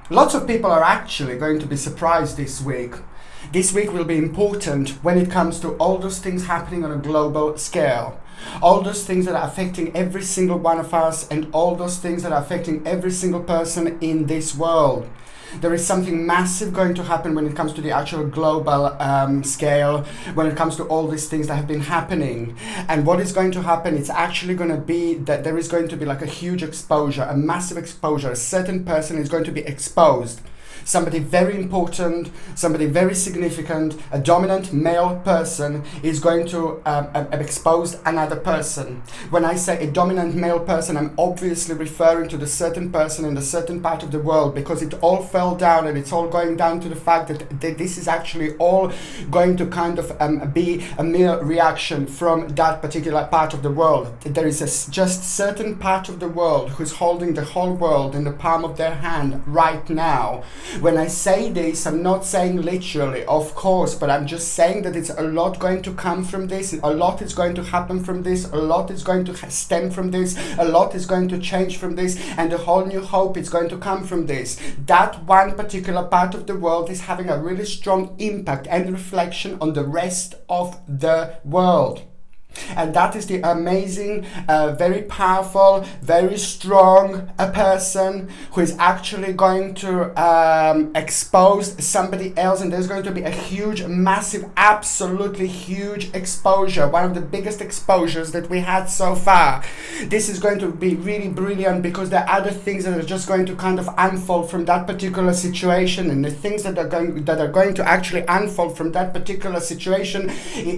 Lots of people are actually going to be surprised this week. This week will be important when it comes to all those things happening on a global scale. All those things that are affecting every single one of us, and all those things that are affecting every single person in this world. There is something massive going to happen when it comes to the actual global scale, when it comes to all these things that have been happening. And what is going to happen, it's actually going to be that there is going to be like a huge exposure, a massive exposure. A certain person is going to be exposed. Somebody very important, somebody very significant, a dominant male person is going to expose another person. When I say a dominant male person, I'm obviously referring to the certain person in a certain part of the world, because it all fell down, and it's all going down to the fact that this is actually all going to kind of be a mere reaction from that particular part of the world. There is just certain part of the world who's holding the whole world in the palm of their hand right now. When I say this, I'm not saying literally, of course, but I'm just saying that it's a lot going to come from this, a lot is going to happen from this, a lot is going to stem from this, a lot is going to change from this, and a whole new hope is going to come from this. That one particular part of the world is having a really strong impact and reflection on the rest of the world. And that is the amazing, very powerful, very strong person who is actually going to expose somebody else. And there's going to be a huge, massive, absolutely huge exposure. One of the biggest exposures that we had so far. This is going to be really brilliant, because there are other things that are just going to kind of unfold from that particular situation. And the things that are going to actually unfold from that particular situation,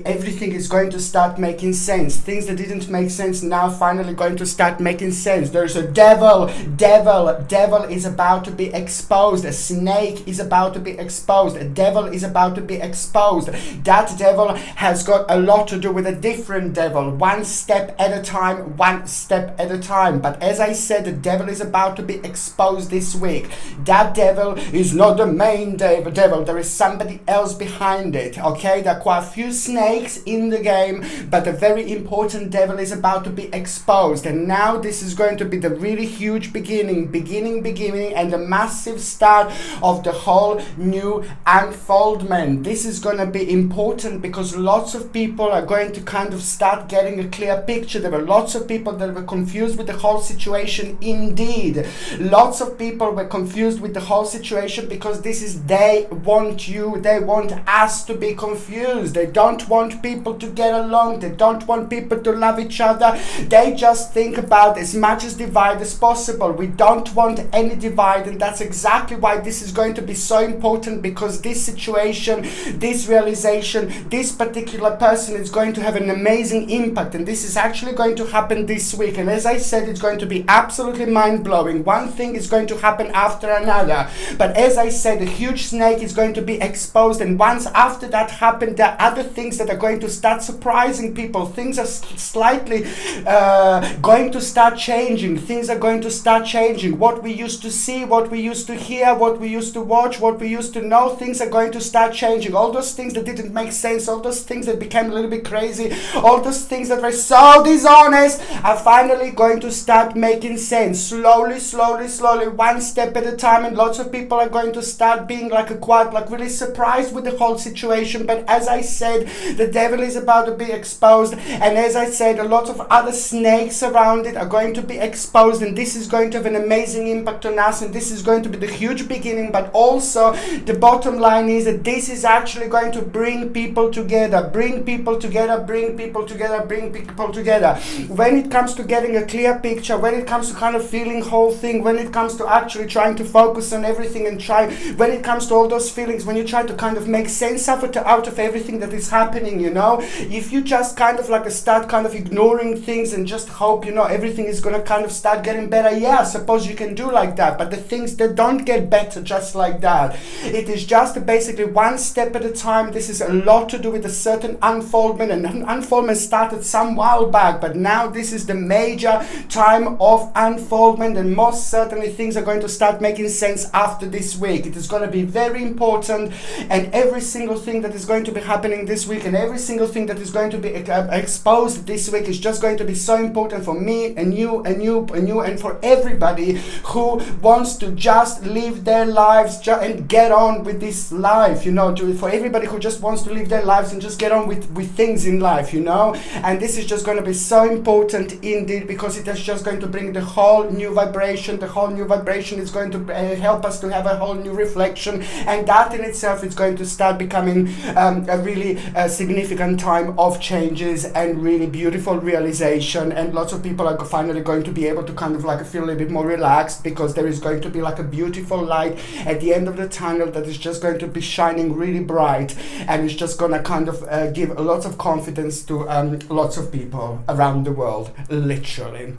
everything is going to start making sense. Things that didn't make sense now finally going to start making sense. There's a devil is about to be exposed. A snake is about to be exposed. A devil is about to be exposed. That devil has got a lot to do with a different devil. One step at a time, one step at a time. But as I said, the devil is about to be exposed this week. That devil is not the main devil. There is somebody else behind it. Okay, there are quite a few snakes in the game, but the very important devil is about to be exposed. And now this is going to be the really huge beginning, and the massive start of the whole new unfoldment. This is going to be important because lots of people are going to kind of start getting a clear picture. There were lots of people that were confused with the whole situation. Indeed, lots of people were confused with the whole situation because they want us to be confused. They don't want people to get along. They don't want people to love each other. They just think about as much as divide as possible. We don't want any divide, and that's exactly why this is going to be so important, because this situation, this realization, this particular person is going to have an amazing impact, and this is actually going to happen this week. And as I said, it's going to be absolutely mind-blowing. One thing is going to happen after another, but as I said, a huge snake is going to be exposed, and once after that happened, there are other things that are going to start surprising people. Things are slightly going to start changing. Things are going to start changing. What we used to see, what we used to hear, what we used to watch, what we used to know, things are going to start changing. All those things that didn't make sense, all those things that became a little bit crazy, all those things that were so dishonest are finally going to start making sense. Slowly, one step at a time, and lots of people are going to start being really surprised with the whole situation. But as I said, the devil is about to be exposed, and as I said, a lot of other snakes around it are going to be exposed, and this is going to have an amazing impact on us, and this is going to be the huge beginning. But also the bottom line is that this is actually going to bring people together. When it comes to getting a clear picture, when it comes to kind of feeling whole thing, when it comes to actually trying to focus on everything and when it comes to all those feelings, when you try to kind of make sense out of everything that is happening, if you just kind of start kind of ignoring things and just hope, everything is going to kind of start getting better, yeah, I suppose you can do like that. But the things that don't get better just like that, it is just basically one step at a time. This is a lot to do with a certain unfoldment, and unfoldment started some while back, but now this is the major time of unfoldment, and most certainly things are going to start making sense after this week. It is going to be very important, and every single thing that is going to be happening this week, and every single thing that is going to be exposed this week is just going to be so important for me and you and you and you and for everybody who wants to just live their lives and get on with this life, you know, for everybody who just wants to live their lives and just get on with things in life, you know. And this is just going to be so important indeed, because it is just going to bring the whole new vibration. The whole new vibration is going to help us to have a whole new reflection, and that in itself is going to start becoming a really significant time of changes and really beautiful realization. And lots of people are finally going to be able to kind of like feel a little bit more relaxed, because there is going to be like a beautiful light at the end of the tunnel that is just going to be shining really bright, and it's just going to kind of give lots of confidence to lots of people around the world, literally.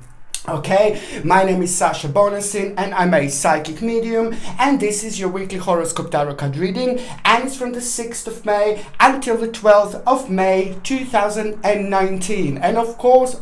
Okay, my name is Sasha Bonasin and I'm a psychic medium, and this is your weekly horoscope tarot card reading, and it's from the 6th of May until the 12th of May 2019. And of course,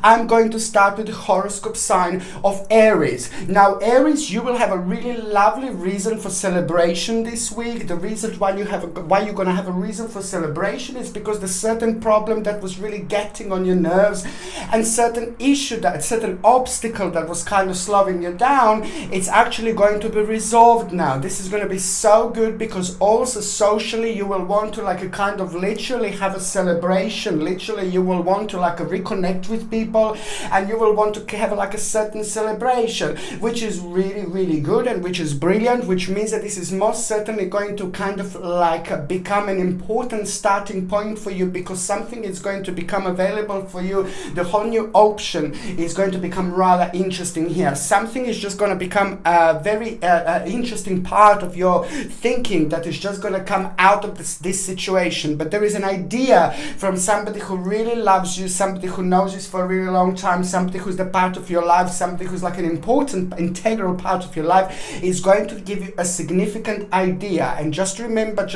I'm going to start with the horoscope sign of Aries. Now Aries, you will have a really lovely reason for celebration this week. The reason why you're going to have a reason for celebration is because the certain problem that was really getting on your nerves and certain certain obstacle that was kind of slowing you down, it's actually going to be resolved now. This is going to be so good, because also socially you will want to like a kind of literally have a celebration. Literally you will want to like reconnect with people, and you will want to have like a certain celebration, which is really, really good and which is brilliant, which means that this is most certainly going to kind of like become an important starting point for you, because something is going to become available for you. The whole new option is going to become rather interesting here. Something is just going to become a very interesting part of your thinking that is just going to come out of this situation. But there is an idea from somebody who really loves you, somebody who knows you for a really long time, somebody who's the part of your life, somebody who's like an important, integral part of your life, is going to give you a significant idea. And just remember that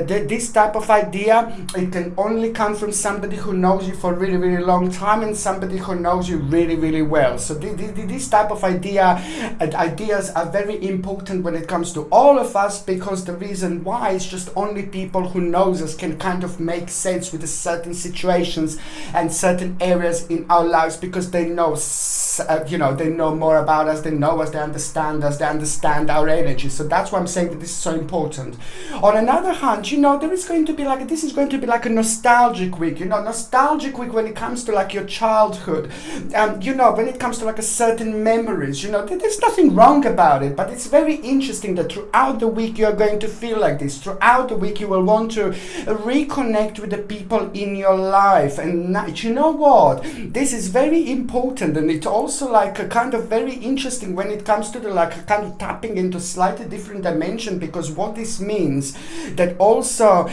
this type of idea, it can only come from somebody who knows you for a really, really long time, and somebody who knows you really, really well. So this type of ideas are very important when it comes to all of us, because the reason why is just only people who knows us can kind of make sense with the certain situations and certain areas in our lives, because they know they know more about us, they know us, they understand our energy. So that's why I'm saying that this is so important. On another hand, this is going to be like a nostalgic week, nostalgic week when it comes to like your childhood, when it comes to like a certain memories, there's nothing wrong about it, but it's very interesting that throughout the week you're going to feel like this. Throughout the week you will want to reconnect with the people in your life, and you know what, this is very important, and it's also like a kind of very interesting when it comes to the like kind of tapping into slightly different dimension, because what this means that also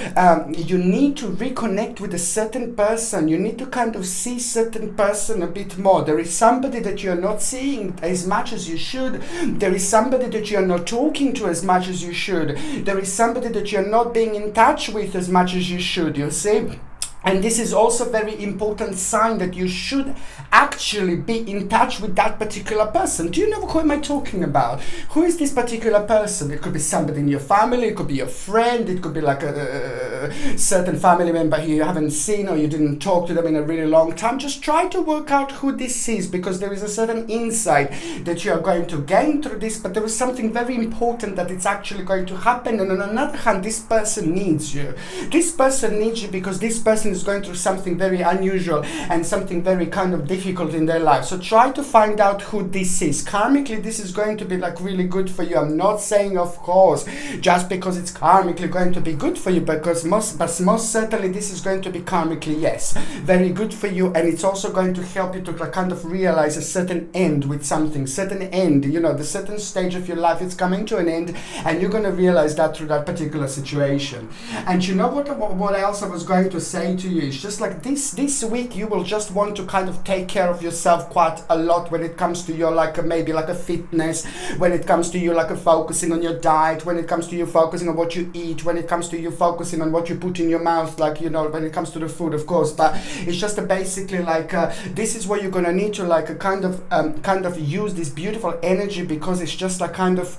you need to reconnect with a certain person. You need to kind of see certain person a bit more. There is somebody that you're not seeing as much as you should. There is somebody that you're not talking to as much as you should. There is somebody that you're not being in touch with as much as you should, you see. And this is also a very important sign that you should actually be in touch with that particular person. Do you know who am I talking about? Who is this particular person? It could be somebody in your family, it could be a friend, it could be like a certain family member who you haven't seen or you didn't talk to them in a really long time. Just try to work out who this is, because there is a certain insight that you are going to gain through this, but there is something very important that it's actually going to happen. And on another hand, this person needs you. This person needs you because this person is going through something very unusual and something very kind of difficult in their life. So try to find out who this is. Karmically, this is going to be like really good for you. I'm not saying, of course, just because it's karmically going to be good for you, because most certainly this is going to be karmically, yes, very good for you. And it's also going to help you to kind of realize a certain end with something, certain end, the certain stage of your life is coming to an end, and you're going to realize that through that particular situation. And you know what else I was going to say to you? It's just like this week you will just want to kind of take care of yourself quite a lot when it comes to your maybe a fitness, when it comes to you focusing on your diet, when it comes to you focusing on what you eat, when it comes to you focusing on what you put in your mouth, like, you know, when it comes to the food, of course, but it's just basically like this is where you're gonna need to like kind of use this beautiful energy, because it's just like kind of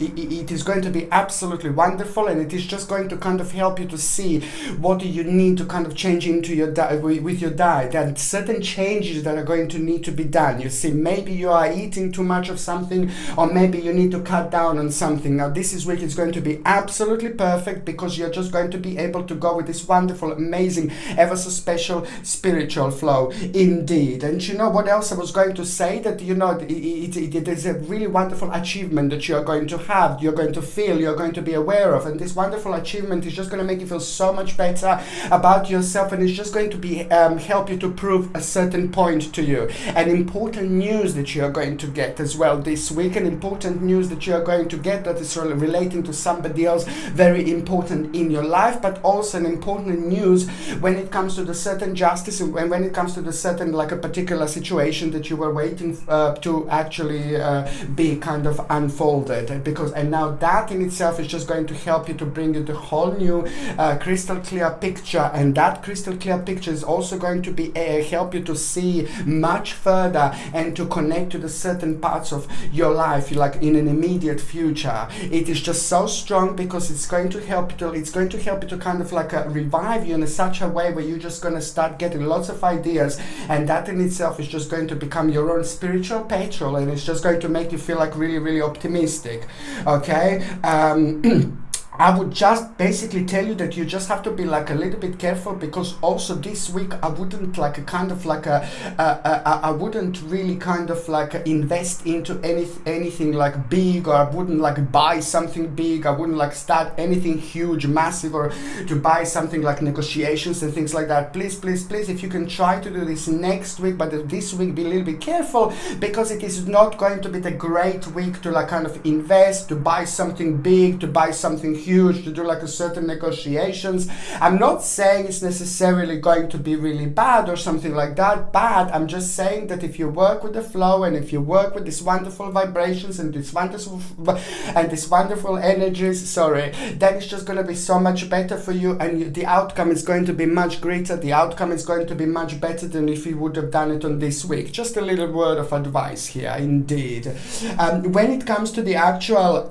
it is going to be absolutely wonderful, and it is just going to kind of help you to see what do you need to kind of change into your with your diet, and certain changes that are going to need to be done. You see, maybe you are eating too much of something, or maybe you need to cut down on something. Now this week is going to be absolutely perfect, because you're just going to be able to go with this wonderful, amazing, ever so special spiritual flow indeed. And you know what else I was going to say, that you know it is a really wonderful achievement that you're going to have, you're going to feel, you're going to be aware of, and this wonderful achievement is just going to make you feel so much better about yourself, and it's just going to be help you to prove a certain point to you. And important news that you're going to get as well this week, and important news that you're going to get that is relating to somebody else very important in your life, but also an important news when it comes to the certain justice, and when it comes to the certain like a particular situation that you were waiting to actually be kind of unfolded, because and now that in itself is just going to help you to bring you the whole new crystal clear picture, and that crystal clear picture is also going to be help you to see much further and to connect to the certain parts of your life like in an immediate future. It is just so strong, because it's going to help you to kind of like revive you in such a way where you're just going to start getting lots of ideas, and that in itself is just going to become your own spiritual petrol, and it's just going to make you feel like really, really optimistic. Okay. I would just basically tell you that you just have to be like a little bit careful, because also this week I wouldn't like kind of like I wouldn't really kind of like invest into anything like big, or I wouldn't like buy something big. I wouldn't like start anything huge, massive, or to buy something like negotiations and things like that. Please, please, please, if you can try to do this next week, but this week be a little bit careful, because it is not going to be the great week to like kind of invest, to buy something big, to buy something huge, to do like a certain negotiations. I'm not saying it's necessarily going to be really bad or something like that, but I'm just saying that if you work with the flow, and if you work with these wonderful vibrations and these wonderful energies, then it's just going to be so much better for you, and the outcome is going to be much greater. The outcome is going to be much better than if you would have done it on this week. Just a little word of advice here indeed. When it comes to the actual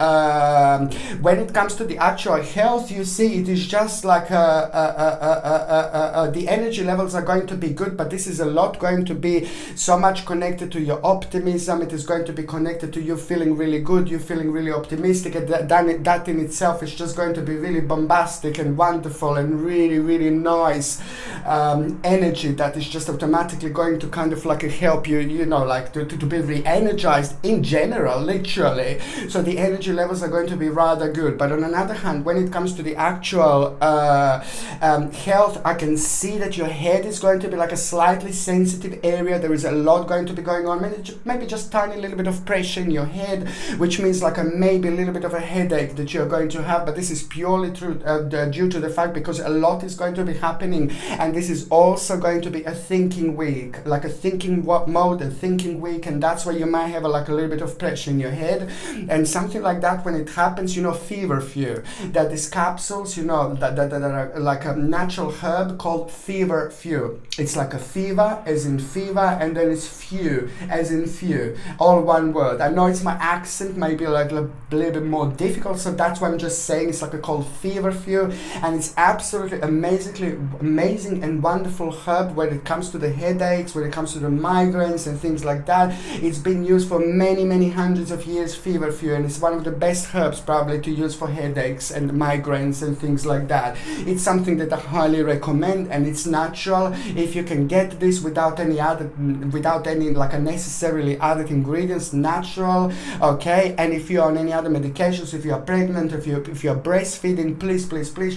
actual health, you see, it is just like the energy levels are going to be good, but this is a lot going to be so much connected to your optimism. It is going to be connected to you feeling really good, you feeling really optimistic, and that in itself is just going to be really bombastic and wonderful and really, really nice energy that is just automatically going to kind of like help you, you know, like to be re-energized in general, literally. So the energy levels are going to be rather good. But on another hand, when it comes to the actual health, I can see that your head is going to be like a slightly sensitive area. There is a lot going to be going on. Maybe just tiny little bit of pressure in your head, which means like maybe a little bit of a headache that you're going to have. But this is purely due to the fact because a lot is going to be happening, and this is also going to be a thinking week, like a thinking mode, a thinking week, and that's why you might have like a little bit of pressure in your head and something like that. When it happens, you know, feverfew, that these capsules, you know, that are like a natural herb called feverfew. It's like a fever as in fever, and then it's few as in few, all one word. I know it's my accent maybe like a little bit more difficult, so that's why I'm just saying it's like a called feverfew, and it's absolutely amazing and wonderful herb when it comes to the headaches, when it comes to the migraines and things like that. It's been used for many hundreds of years, feverfew, and it's one of the best herbs probably to use for headaches and migraines and things like that. It's something that I highly recommend, and it's natural. If you can get this without any like unnecessarily added ingredients, natural, okay. And if you're on any other medications, if you are pregnant, if you're breastfeeding, please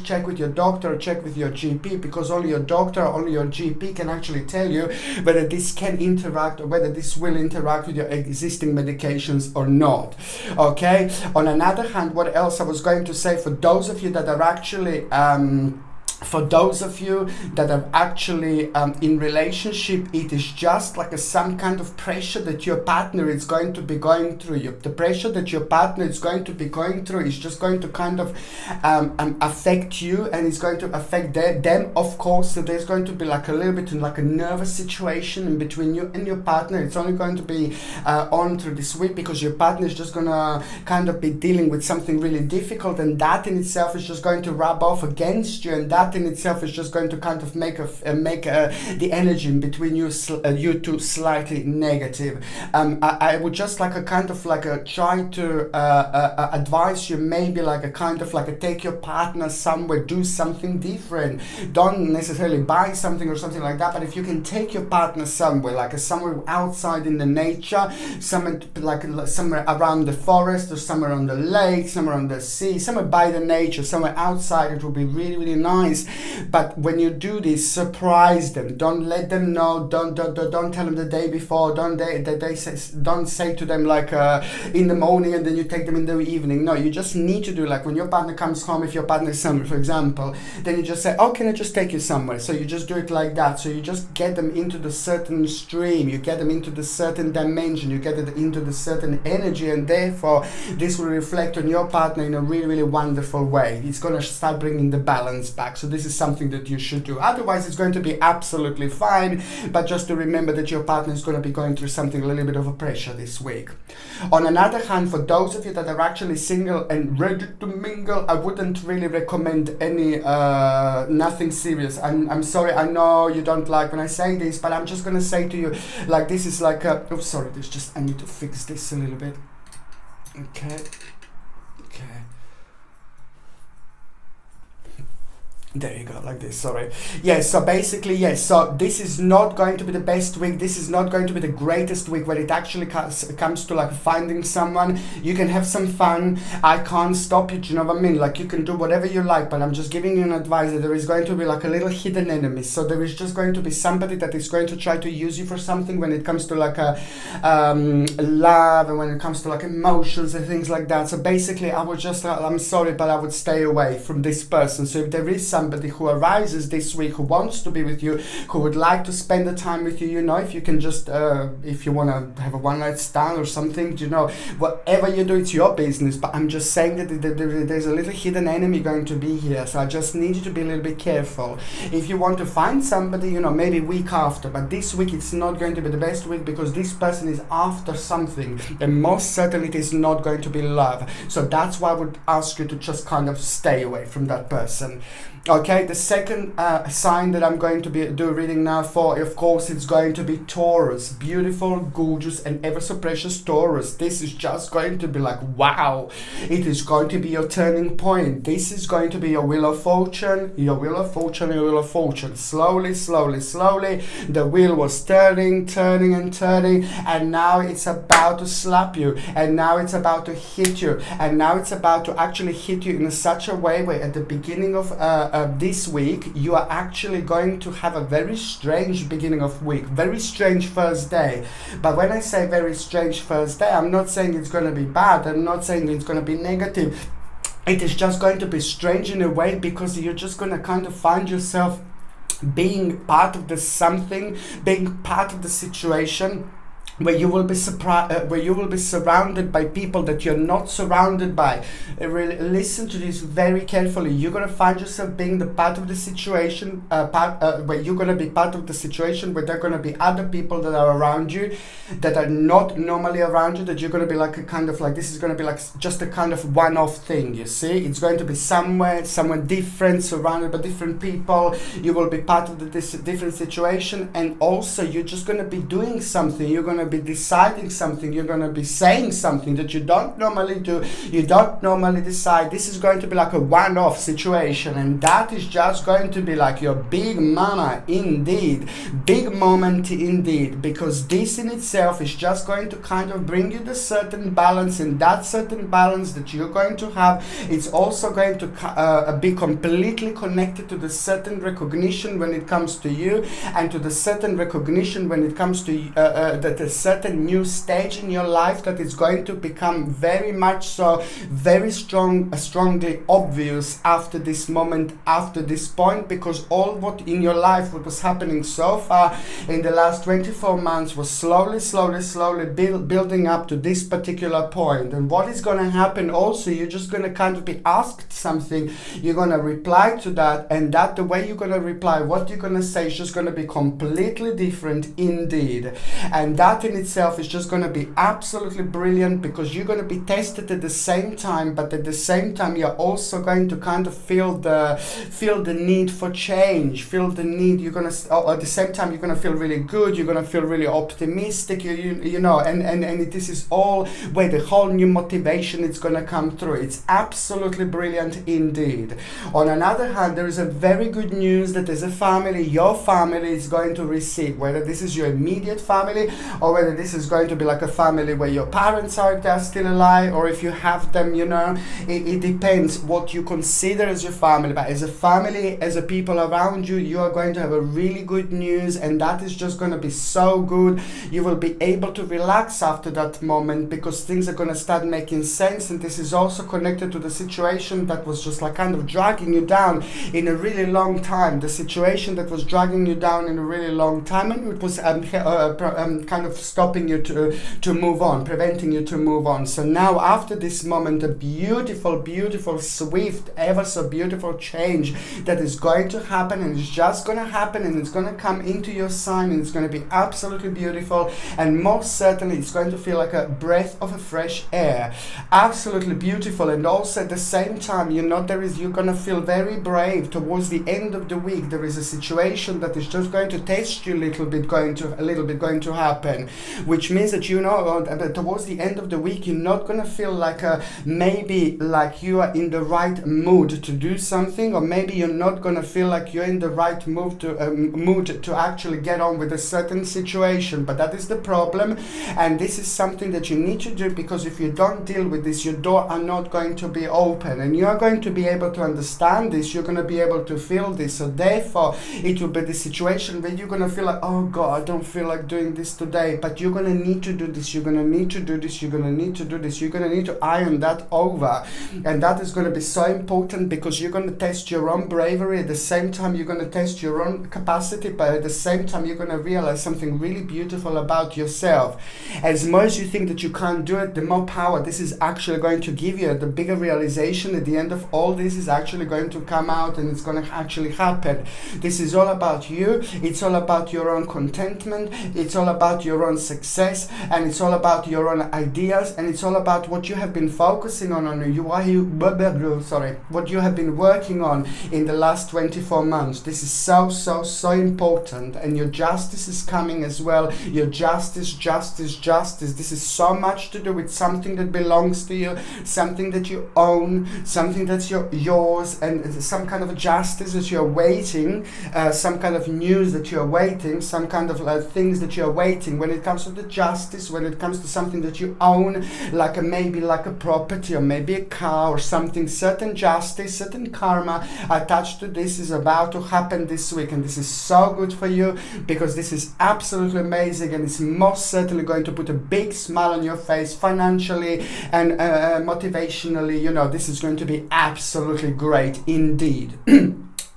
check with your doctor, check with your GP, because only your doctor, only your GP can actually tell you whether this can interact or whether this will interact with your existing medications or not, okay. On another hand, what else I was going to say, for those of you that are actually For those of you that are actually in relationship, it is just like some kind of pressure that your partner is going to be going through. The pressure that your partner is going to be going through is just going to kind of affect you, and it's going to affect them, of course. So there's going to be like a little bit like a nervous situation in between you and your partner. It's only going to be on through this week, because your partner is just going to kind of be dealing with something really difficult, and that in itself is just going to rub off against you, and that in itself is just going to kind of make the energy in between you two slightly negative. I would just like a kind of like a try to advise you, maybe like a kind of like a take your partner somewhere, do something different. Don't necessarily buy something or something like that, but if you can take your partner somewhere, like somewhere outside in the nature, somewhere like somewhere around the forest, or somewhere on the lake, somewhere on the sea, somewhere by the nature, somewhere outside, it will be really, really nice. But when you do this, surprise them. Don't let them know. Don't tell them the day before. Don't say to them like in the morning and then you take them in the evening. No, you just need to do like when your partner comes home. If your partner is somewhere, for example, then you just say, "Oh, can I just take you somewhere?" So you just do it like that. So you just get them into the certain stream. You get them into the certain dimension. You get it into the certain energy, and therefore this will reflect on your partner in a really, really wonderful way. It's gonna start bringing the balance back. So this is something that you should do. Otherwise, it's going to be absolutely fine. But just to remember that your partner is going to be going through something, a little bit of a pressure this week. On another hand, for those of you that are actually single and ready to mingle, I wouldn't really recommend any nothing serious. I'm sorry, I know you don't like when I say this, but I'm just going to say to you, like, this is like a, oh sorry, there's just, I need to fix this a little bit. Okay. There you go, like this, sorry. Yes, so basically, yes, so this is not going to be the best week. This is not going to be the greatest week when it actually comes to like finding someone. You can have some fun. I can't stop you, do you know what I mean? Like you can do whatever you like, but I'm just giving you an advice that there is going to be like a little hidden enemy. So there is just going to be somebody that is going to try to use you for something when it comes to like a love, and when it comes to like emotions and things like that. So basically, I would just, I'm sorry, but I would stay away from this person. So if there is somebody who arises this week who wants to be with you, who would like to spend the time with you, you know, if you can just if you want to have a one night stand or something, you know, whatever you do, it's your business. But I'm just saying that there's a little hidden enemy going to be here, so I just need you to be a little bit careful. If you want to find somebody, you know, maybe week after, but this week it's not going to be the best week, because this person is after something, and most certainly it is not going to be love. So that's why I would ask you to just kind of stay away from that person. Okay, the second sign that I'm going to do reading now for, of course, it's going to be Taurus. Beautiful, gorgeous, and ever so precious Taurus. This is just going to be like, wow. It is going to be your turning point. This is going to be your wheel of fortune, your wheel of fortune, your wheel of fortune. Slowly, slowly, slowly, the wheel was turning, turning, and turning, and now it's about to slap you, and now it's about to hit you, and now it's about to actually hit you in such a way where at the beginning of this week, you are actually going to have a very strange beginning of week, very strange first day. But when I say very strange first day, I'm not saying it's going to be bad. I'm not saying it's going to be negative. It is just going to be strange in a way, because you're just going to kind of find yourself being part of the something, being part of the situation, where you will be surrounded by people that you're not surrounded by. Really listen to this very carefully. You're gonna find yourself being the part of the situation, where you're gonna be part of the situation where there are gonna be other people that are around you that are not normally around you. That you're gonna be like a kind of like, this is gonna be like just a kind of one-off thing. You see, it's going to be somewhere different, surrounded by different people. You will be part of this different situation, and also you're just gonna be doing something. You're gonna be deciding something, you're going to be saying something that you don't normally do, you don't normally decide. This is going to be like a one-off situation, and that is just going to be like your big mama indeed, big moment indeed, because this in itself is just going to kind of bring you the certain balance, and that certain balance that you're going to have, it's also going to be completely connected to the certain recognition when it comes to you, and to the certain recognition when it comes to that the certain new stage in your life that is going to become very much so, very strongly obvious after this moment, after this point, because all what in your life, what was happening so far in the last 24 months was slowly building up to this particular point. And what is going to happen also, you're just going to kind of be asked something, you're going to reply to that, and that the way you're going to reply, what you're going to say is just going to be completely different indeed. And that in itself is just going to be absolutely brilliant, because you're going to be tested at the same time, but at the same time you're also going to kind of feel the need for change, feel the need, you're going to at the same time you're going to feel really good, you're going to feel really optimistic, you know, and this is all where the whole new motivation is going to come through. It's absolutely brilliant indeed. On another hand, there is a very good news that as a family, your family is going to receive, whether this is your immediate family or whether this is going to be like a family where your parents are, if they're still alive, or if you have them, you know, it depends what you consider as your family. But as a family, as a people around you, you are going to have a really good news, and that is just going to be so good. You will be able to relax after that moment, because things are going to start making sense. And this is also connected to the situation that was just like kind of dragging you down in a really long time, the situation that was dragging you down in a really long time, and it was kind of stopping you to move on, preventing you to move on. So now after this moment, a beautiful, swift, ever so beautiful change that is going to happen, and it's just going to happen, and it's going to come into your sign, and it's going to be absolutely beautiful, and most certainly it's going to feel like a breath of a fresh air. Absolutely beautiful. And also at the same time, you know, you're going to feel very brave towards the end of the week. There is a situation that is just going to test you a little bit going to happen, which means that, you know, towards the end of the week, you're not going to feel like maybe like you are in the right mood to do something, or maybe you're not going to feel like you're in the right mood to actually get on with a certain situation. But that is the problem, and this is something that you need to do, because if you don't deal with this, your door are not going to be open, and you are going to be able to understand this, you're going to be able to feel this. So therefore it will be the situation where you're going to feel like, oh God, I don't feel like doing this today, but you're going to need to do this, you're going to need to do this, you're going to need to do this, you're going to need to iron that over. And that is going to be so important, because you're going to test your own bravery, at the same time you're going to test your own capacity, but at the same time you're going to realize something really beautiful about yourself. As more as you think that you can't do it, the more power this is actually going to give you. The bigger realization at the end of all this is actually going to come out, and it's going to actually happen. This is all about you, it's all about your own contentment, it's all about your own success, and it's all about your own ideas, and it's all about what you have been focusing on what you have been working on in the last 24 months. This is so important. And your justice is coming as well. Your justice. This is so much to do with something that belongs to you, something that you own, something that's yours, and some kind of justice that you're waiting, some kind of news that you're waiting, some kind of things that you're waiting. When it comes to the justice, when it comes to something that you own, maybe like a property, or maybe a car or something, certain justice, certain karma attached to this is about to happen this week. And this is so good for you, because this is absolutely amazing, and it's most certainly going to put a big smile on your face financially and motivationally. You know, this is going to be absolutely great indeed.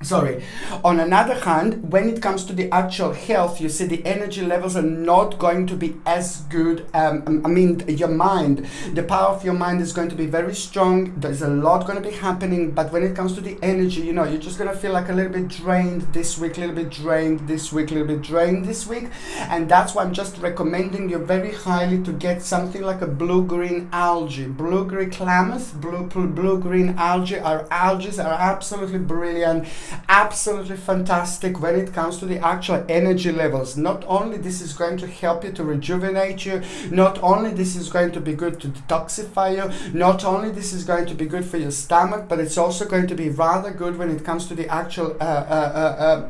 Sorry. On another hand, when it comes to the actual health, you see the energy levels are not going to be as good. Your mind, the power of your mind is going to be very strong. There's a lot going to be happening, but when it comes to the energy, you know, you're just going to feel like a little bit drained this week, a little bit drained this week, a little bit drained this week. And that's why I'm just recommending you very highly to get something like a blue-green algae. Blue-green klamath, blue-green algae. Our algae are absolutely brilliant, absolutely fantastic when it comes to the actual energy levels. Not only this is going to help you to rejuvenate you, not only this is going to be good to detoxify you, not only this is going to be good for your stomach, but it's also going to be rather good when it comes to the actual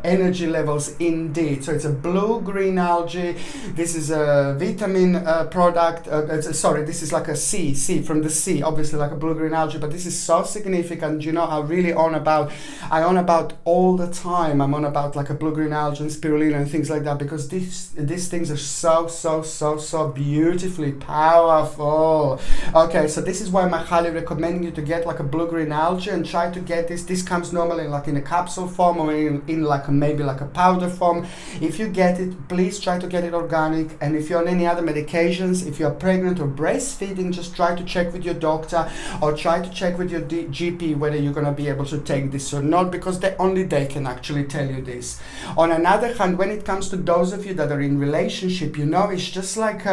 energy levels indeed. So it's a blue-green algae. This is a vitamin product. This is like a sea from the sea, obviously like a blue-green algae, but this is so significant. You know, I own about about all the time. I'm on about like a blue-green algae and spirulina and things like that, because these things are so beautifully powerful. Okay, so this is why I'm highly recommending you to get like a blue-green algae and try to get this. This comes normally like in a capsule form or in like maybe like a powder form. If you get it, please try to get it organic. And if you're on any other medications, if you're pregnant or breastfeeding, just try to check with your doctor or try to check with your GP whether you're going to be able to take this or not, because only they can actually tell you this. On another hand, when it comes to those of you that are in relationship, you know, it's just like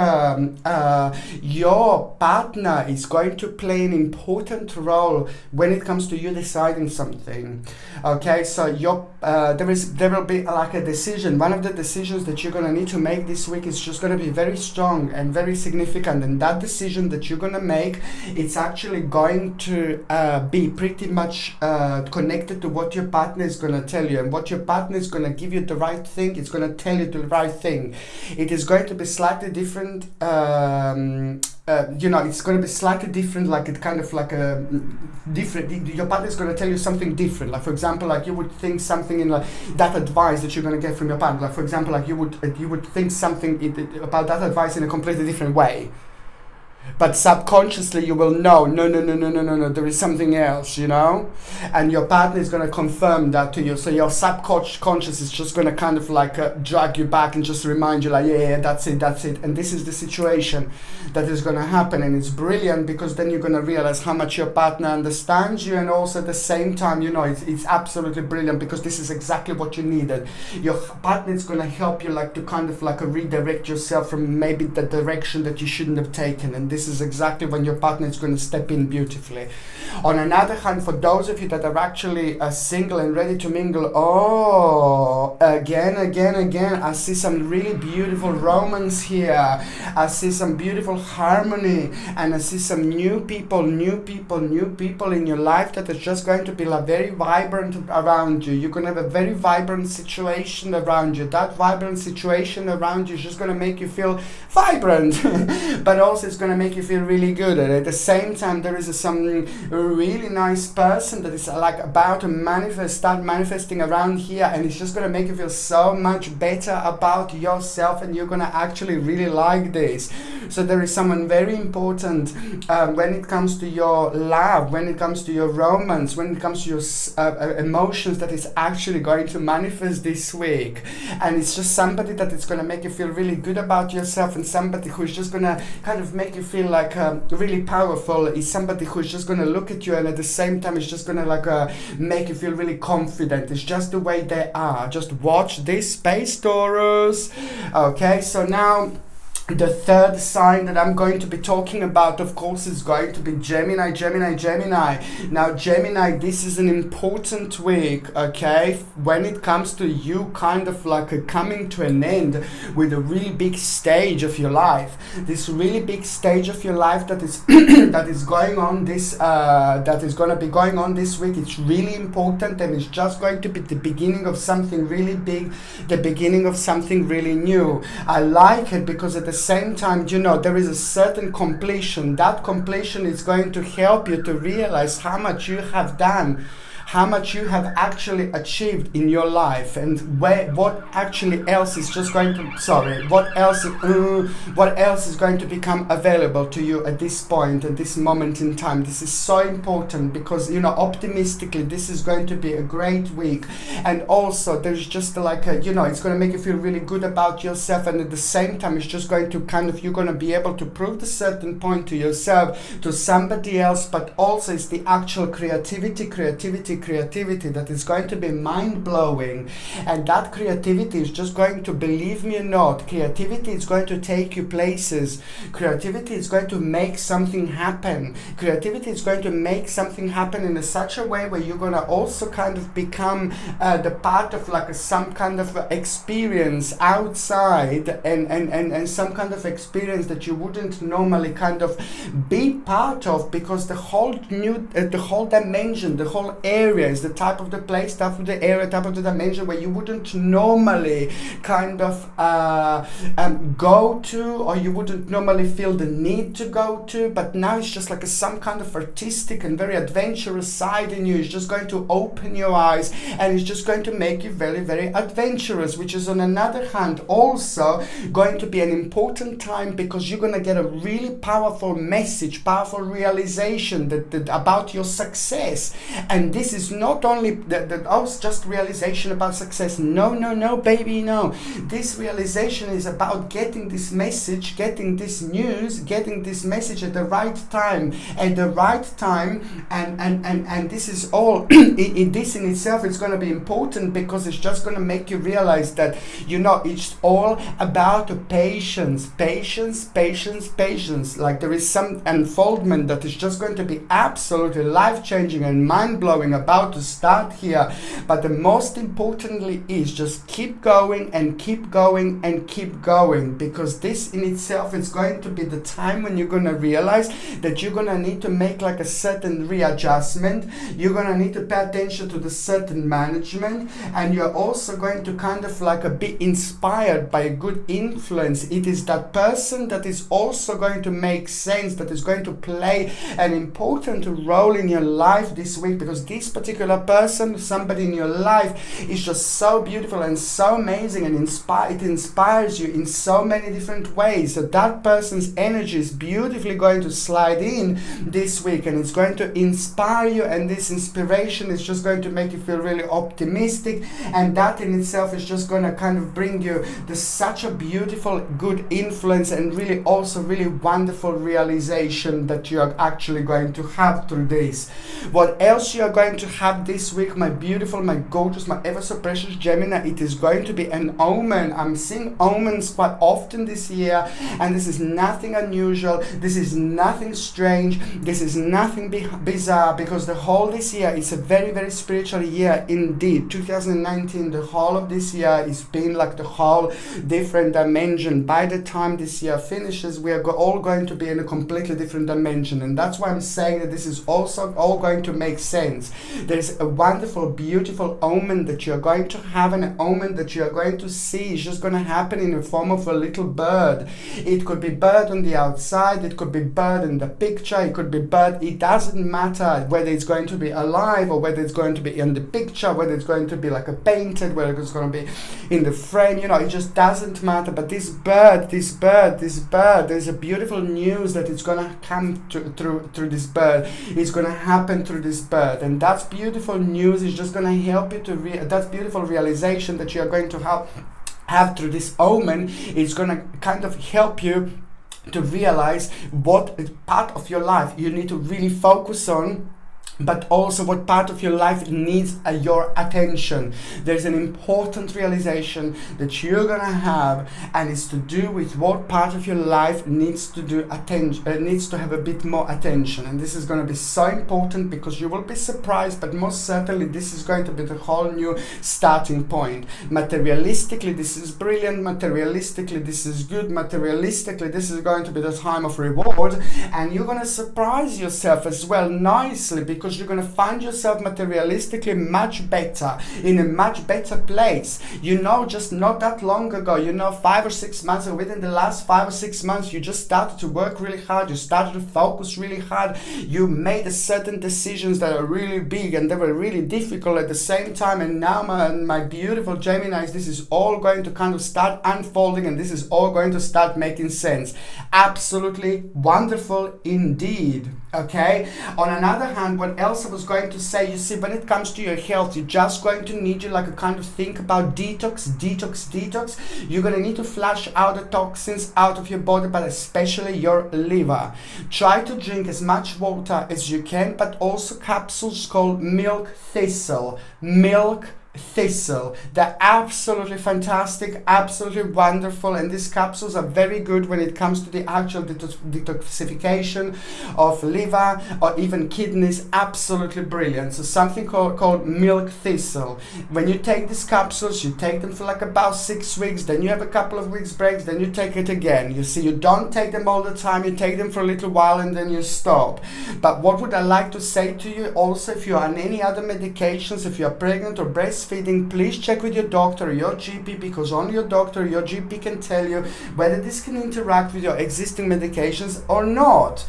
your partner is going to play an important role when it comes to you deciding something. Okay, so there will be like a decision. One of the decisions that you're going to need to make this week is just going to be very strong and very significant, and that decision that you're going to make, it's actually going to be pretty much connected to what your partner is going to tell you, and what your partner is going to give you the right thing. It's going to tell you the right thing. It is going to be slightly different. You know, it's going to be slightly different, like it kind of like a different, your partner is going to tell you something different. Like for example, like you would think something in like that advice that you're going to get from your partner, like for example, like you would think something about that advice in a completely different way. But subconsciously you will know, no, there is something else, you know? And your partner is going to confirm that to you. So your subconscious is just going to kind of like drag you back and just remind you like, yeah, that's it. And this is the situation that is going to happen. And it's brilliant, because then you're going to realize how much your partner understands you. And also at the same time, you know, it's absolutely brilliant, because this is exactly what you needed. Your partner is going to help you like to kind of like redirect yourself from maybe the direction that you shouldn't have taken. And this is exactly when your partner is going to step in beautifully. On another hand, for those of you that are actually single and ready to mingle, again, I see some really beautiful romance here. I see some beautiful harmony, and I see some new people in your life that is just going to be like very vibrant around you. You're going to have a very vibrant situation around you. That vibrant situation around you is just going to make you feel vibrant, but also it's going to make you feel really good. And at the same time, there is some really nice person that is like about to start manifesting around here, and it's just going to make you feel so much better about yourself, and you're going to actually really like this. So there is someone very important when it comes to your love, when it comes to your romance, when it comes to your emotions, that is actually going to manifest this week. And it's just somebody that is going to make you feel really good about yourself, and somebody who is just going to kind of make you feel like really powerful. Is somebody who is just going to look at you, and at the same time is just going to like make you feel really confident. It's just the way they are. Just watch this space, Taurus. Okay, so now the third sign that I'm going to be talking about, of course, is going to be Gemini. Now, Gemini, this is an important week, okay? When it comes to you kind of like coming to an end with a really big stage of your life. This really big stage of your life that is that is going on that is going to be going on this week. It's really important, and it's just going to be the beginning of something really big, the beginning of something really new. I like it because at the same time, you know, there is a certain completion. That completion is going to help you to realize how much you have done, how much you have actually achieved in your life, and what actually else is just going to, what else is going to become available to you at this point, at this moment in time. This is so important because, you know, optimistically, this is going to be a great week. And also there's just like a, you know, it's going to make you feel really good about yourself, and at the same time it's just going to kind of, you're going to be able to prove a certain point to yourself, to somebody else, but also it's the actual creativity that is going to be mind-blowing. And that creativity is just going to, believe me or not, creativity is going to take you places. Creativity is going to make something happen. Creativity is going to make something happen in such a way where you're going to also kind of become the part of like some kind of experience outside, and some kind of experience that you wouldn't normally kind of be part of, because the whole dimension, the whole area area. It's the type of the place, type of the area, type of the dimension where you wouldn't normally kind of go to, or you wouldn't normally feel the need to go to, but now it's just like some kind of artistic and very adventurous side in you. It's just going to open your eyes, and it's just going to make you very, very adventurous, which is on another hand also going to be an important time, because you're going to get a really powerful message, powerful realization that about your success. And this is not only just realization about success. No, baby, no. This realization is about getting this message, getting this news, getting this message at the right time, and this is all this in itself is going to be important, because it's just going to make you realize that, you know, it's all about patience. Like there is some unfoldment that is just going to be absolutely life-changing and mind-blowing about to start here. But the most importantly is just keep going and keep going and keep going, because this in itself is going to be the time when you're going to realize that you're going to need to make like a certain readjustment. You're going to need to pay attention to the certain management, and you're also going to kind of like be inspired by a good influence. It is that person that is also going to make sense, that is going to play an important role in your life this week, because this particular person, somebody in your life, is just so beautiful and so amazing, and it inspires you in so many different ways. So that person's energy is beautifully going to slide in this week, and it's going to inspire you, and this inspiration is just going to make you feel really optimistic, and that in itself is just going to kind of bring you such a beautiful good influence, and really also really wonderful realization that you are actually going to have through this. What else you are going to have this week, my beautiful, my gorgeous, my ever so precious Gemini? It is going to be an omen. I'm seeing omens quite often this year, and this is nothing unusual, this is nothing strange, this is nothing bizarre, because the whole this year is a very, very spiritual year indeed. 2019, the whole of this year is being like the whole different dimension. By the time this year finishes, we are all going to be in a completely different dimension, and that's why I'm saying that this is also all going to make sense. There's a wonderful, beautiful omen that you're going to have, and an omen that you're going to see is just going to happen in the form of a little bird. It could be bird on the outside, it could be bird in the picture, it could be bird, it doesn't matter whether it's going to be alive or whether it's going to be in the picture, whether it's going to be like a painted, whether it's going to be in the frame, you know, it just doesn't matter. But this bird, there's a beautiful news that it's going to come through this bird. It's going to happen through this bird, and that's beautiful news is just going to help you to that's beautiful realization that you are going to have through this omen. It's going to kind of help you to realize what part of your life you need to really focus on, but also what part of your life needs your attention. There's an important realization that you're gonna have, and it's to do with what part of your life needs to have a bit more attention. And this is going to be so important, because you will be surprised, but most certainly this is going to be the whole new starting point. Materialistically, this is brilliant. Materialistically, this is good. Materialistically, this is going to be the time of reward, and you're going to surprise yourself as well nicely, because you're going to find yourself materialistically much better, in a much better place. You know, just not that long ago, you know, 5 or 6 months, or within the last 5 or 6 months, you just started to work really hard, you started to focus really hard, you made certain decisions that are really big and they were really difficult at the same time. And now my beautiful Geminis, this is all going to kind of start unfolding, and this is all going to start making sense. Absolutely wonderful indeed. Okay, on another hand, what else I was going to say, you see, when it comes to your health, you're just going to need like a kind of think about detox. You're going to need to flush out the toxins out of your body, but especially your liver. Try to drink as much water as you can, but also capsules called milk thistle. Milk thistle. They're absolutely fantastic, absolutely wonderful, and these capsules are very good when it comes to the actual detoxification of liver or even kidneys. Absolutely brilliant. So something called milk thistle. When you take these capsules, you take them for like about 6 weeks, then you have a couple of weeks breaks, then you take it again. You see, you don't take them all the time, you take them for a little while and then you stop. But what would I like to say to you also, if you are on any other medications, if you are pregnant or breastfeeding, please check with your doctor or your GP, because only your doctor or your GP can tell you whether this can interact with your existing medications or not.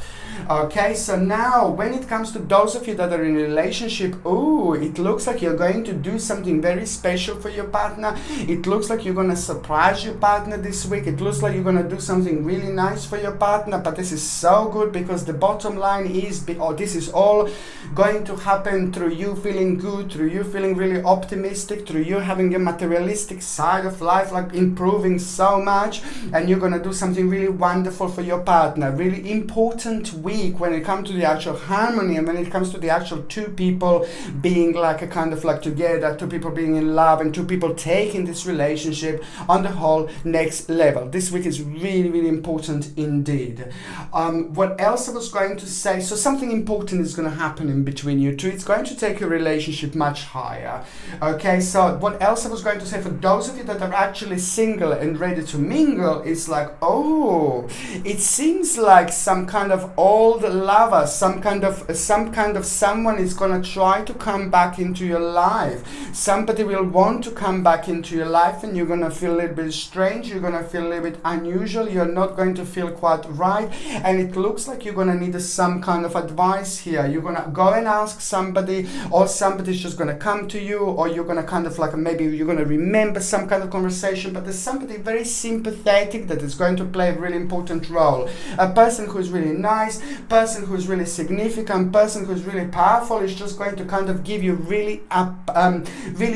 Okay, so now when it comes to those of you that are in a relationship, it looks like you're going to do something very special for your partner. It looks like you're going to surprise your partner this week. It looks like you're going to do something really nice for your partner. But this is so good, because the bottom line is, this is all going to happen through you feeling good, through you feeling really optimistic, through you having your materialistic side of life like improving so much, and you're going to do something really wonderful for your partner. Really important week when it comes to the actual harmony, and when it comes to the actual two people being like a kind of like together, two people being in love, and two people taking this relationship on the whole next level. This week is really, really important indeed. What else I was going to say, so something important is going to happen in between you two. It's going to take your relationship much higher. Okay, so what else I was going to say, for those of you that are actually single and ready to mingle, it's like, it seems like some kind of old lover, some kind of someone is gonna try to come back into your life. Somebody will want to come back into your life, and you're gonna feel a little bit strange, you're gonna feel a little bit unusual, you're not going to feel quite right, and it looks like you're gonna need some kind of advice here. You're gonna go and ask somebody, or somebody's just gonna come to you, or you're gonna kind of like, maybe you're gonna remember some kind of conversation, but there's somebody very sympathetic that is going to play a really important role. A person who's really nice, person who's really significant, person who's really powerful is just going to kind of give you really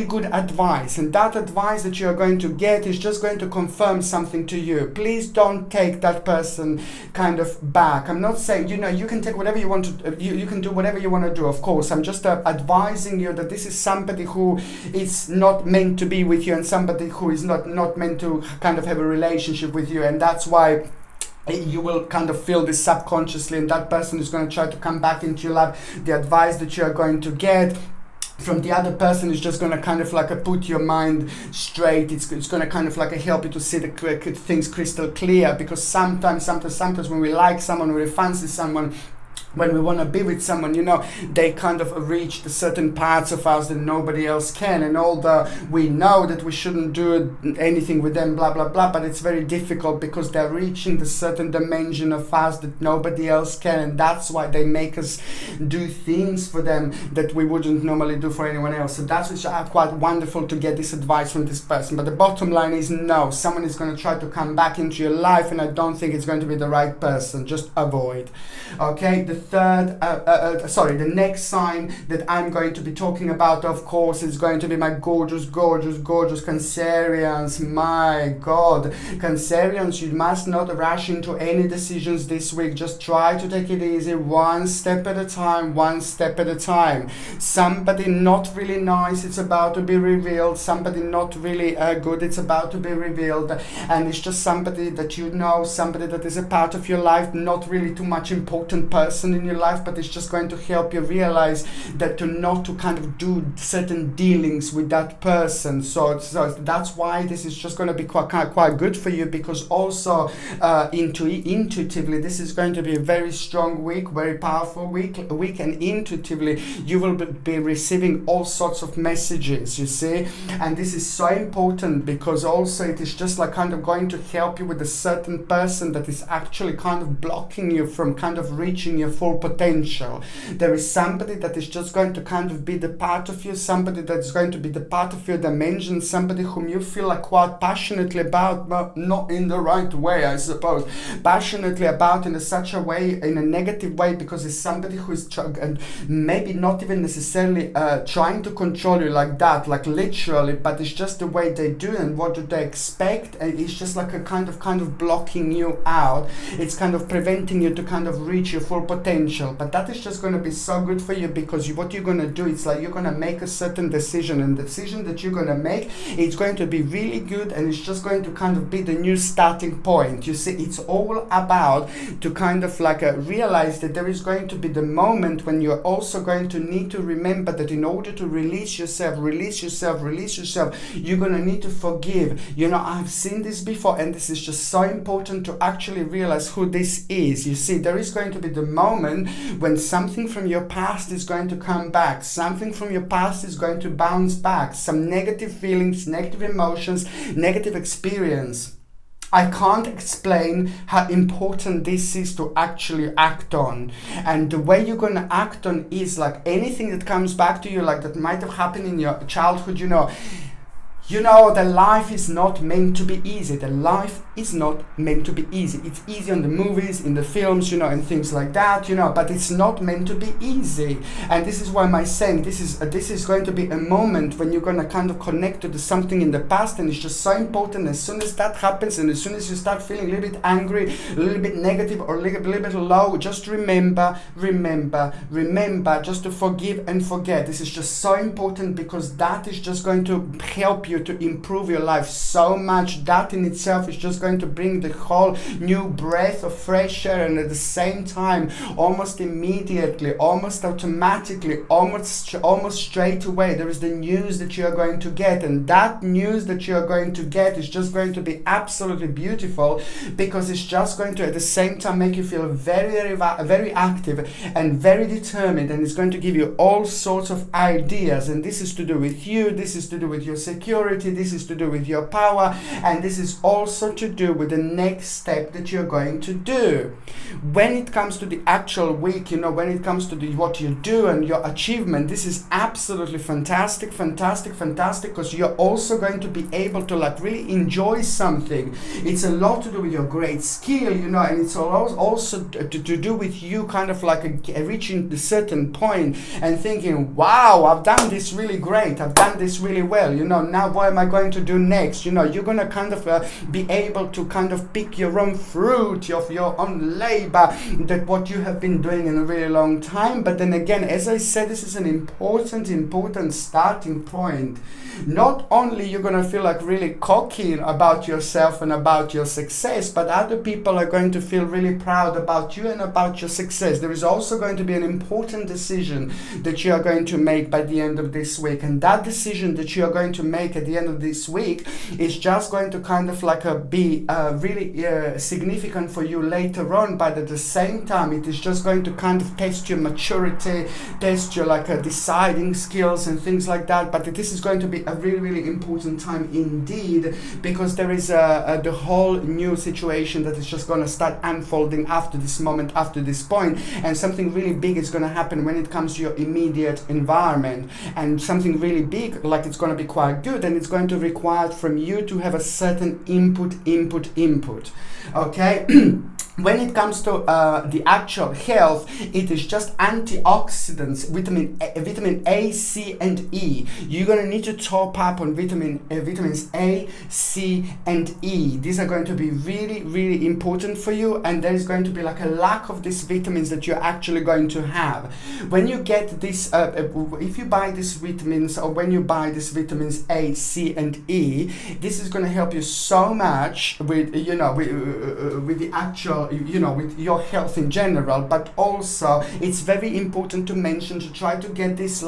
good advice, and that advice that you're going to get is just going to confirm something to you. Please don't take that person kind of back. I'm not saying, you can take whatever you want to, you can do whatever you want to do, of course. I'm just advising you that this is somebody who is not meant to be with you, and somebody who is not meant to kind of have a relationship with you, and that's why you will kind of feel this subconsciously, and that person is going to try to come back into your life. The advice that you are going to get from the other person is just going to kind of like put your mind straight. It's going to kind of like help you to see the things crystal clear, because sometimes when we like someone, when we fancy someone, when we want to be with someone, they kind of reach the certain parts of us that nobody else can, and although we know that we shouldn't do anything with them, blah blah blah, but it's very difficult because they're reaching the certain dimension of us that nobody else can, and that's why they make us do things for them that we wouldn't normally do for anyone else. So that's quite wonderful to get this advice from this person. But the bottom line is, no, someone is going to try to come back into your life, and I don't think it's going to be the right person. Just avoid. Okay, the next sign that I'm going to be talking about, of course, is going to be my gorgeous Cancerians. My God, Cancerians, you must not rush into any decisions this week. Just try to take it easy, one step at a time. Somebody not really nice, it's about to be revealed. Somebody not really good, it's about to be revealed. And it's just somebody that somebody that is a part of your life, not really too much important person in your life, but it's just going to help you realize that not to kind of do certain dealings with that person. So that's why this is just going to be quite good for you, because also intuitively this is going to be a very strong week, very powerful week, and intuitively you will be receiving all sorts of messages, you see. And this is so important, because also it is just like kind of going to help you with a certain person that is actually kind of blocking you from kind of reaching your full potential. There is somebody that is just going to kind of be the part of you, somebody that's going to be the part of your dimension, somebody whom you feel like quite passionately about, but not in the right way, I suppose. Passionately about in such a way, in a negative way, because it's somebody who is maybe not even necessarily trying to control you like that, like literally, but it's just the way they do and what do they expect, and it's just like a kind of blocking you out. It's kind of preventing you to kind of reach your full potential. potential. But that is just going to be so good for you, because what you're going to do, it's like you're going to make a certain decision, and the decision that you're going to make, it's going to be really good, and it's just going to kind of be the new starting point. You see, it's all about to kind of like realize that there is going to be the moment when you're also going to need to remember that in order to release yourself, you're going to need to forgive. You know, I've seen this before, and this is just so important to actually realize who this is. You see, there is going to be the moment when something from your past is going to come back, something from your past is going to bounce back, some negative feelings, negative emotions, negative experience. I can't explain how important this is to actually act on. And the way you're going to act on is like anything that comes back to you, like that might have happened in your childhood, you know that life is not meant to be easy. The life is not meant to be easy. It's easy on the movies, in the films, and things like that, but it's not meant to be easy. And this is why I'm saying this is going to be a moment when you're going to kind of connect to something in the past, and it's just so important. As soon as that happens, and as soon as you start feeling a little bit angry, a little bit negative, or a little bit low, just remember just to forgive and forget. This is just so important, because that is just going to help you to improve your life so much. That in itself is just going to bring the whole new breath of fresh air, and at the same time, almost immediately, almost automatically, almost straight away, there is the news that you are going to get. And that news that you are going to get is just going to be absolutely beautiful, because it's just going to at the same time make you feel very, very active and very determined, and it's going to give you all sorts of ideas. And this is to do with you, this is to do with your security, this is to do with your power, and this is also to do with the next step that you're going to do. When it comes to the actual week, when it comes to what you do and your achievement, this is absolutely fantastic, because you're also going to be able to like really enjoy something. It's a lot to do with your great skill, and it's also to do with you kind of like reaching a certain point and thinking, wow, I've done this really great, I've done this really well, now what am I going to do next? You're going to kind of be able to kind of pick your own fruit of your own labor, that what you have been doing in a really long time. But then again, as I said, this is an important starting point. Not only you're going to feel like really cocky about yourself and about your success, but other people are going to feel really proud about you and about your success. There is also going to be an important decision that you are going to make by the end of this week, and that decision that you are going to make at the end of this week is just going to kind of like be really significant for you later on. But at the same time, it is just going to kind of test your maturity, test your deciding skills and things like that. But this is going to be a really important time indeed, because there is the whole new situation that is just going to start unfolding after this moment, after this point, and something really big is going to happen when it comes to your immediate environment, and something really big, like it's going to be quite good, and it's going to require from you to have a certain input. Okay. When it comes to the actual health, it is just antioxidants, vitamin A, C, and E. You're going to need to top up on vitamins A, C, and E. These are going to be really important for you, and there is going to be like a lack of these vitamins that you're actually going to have. When you get this, if you buy these vitamins, or when you buy these vitamins A, C, and E, this is going to help you so much with, with the actual, with your health in general. But also it's very important to mention to try to get this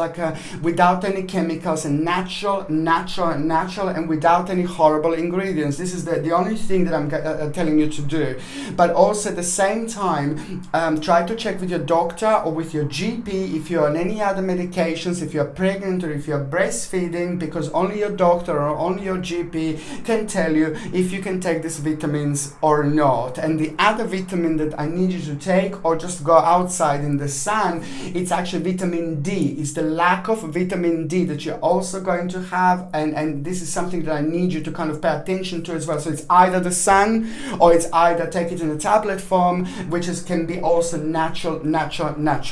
without any chemicals, and natural, and without any horrible ingredients. This is the only thing that I'm telling you to do. But also at the same time, try to check with your doctor or with your GP if you're on any other medications, if you're pregnant or if you're breastfeeding, because only your doctor or only your GP can tell you if you can take these vitamins or not. And the other vitamin that I need you to take, or just go outside in the sun, it's actually vitamin D. It's the lack of vitamin D that you're also going to have, and this is something that I need you to kind of pay attention to as well. So it's either the sun, or it's either take it in a tablet form, which can be also natural,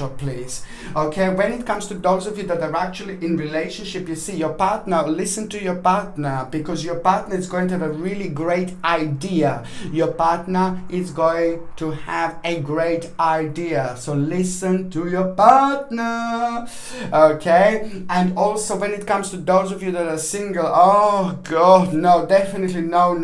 please. Okay, when it comes to those of you that are actually in relationship, you see your partner, listen to your partner, because your partner is going to have a really great idea. Your partner is going to have a great idea. So listen to your partner. Okay? And also when it comes to those of you that are single, oh God, no, definitely no.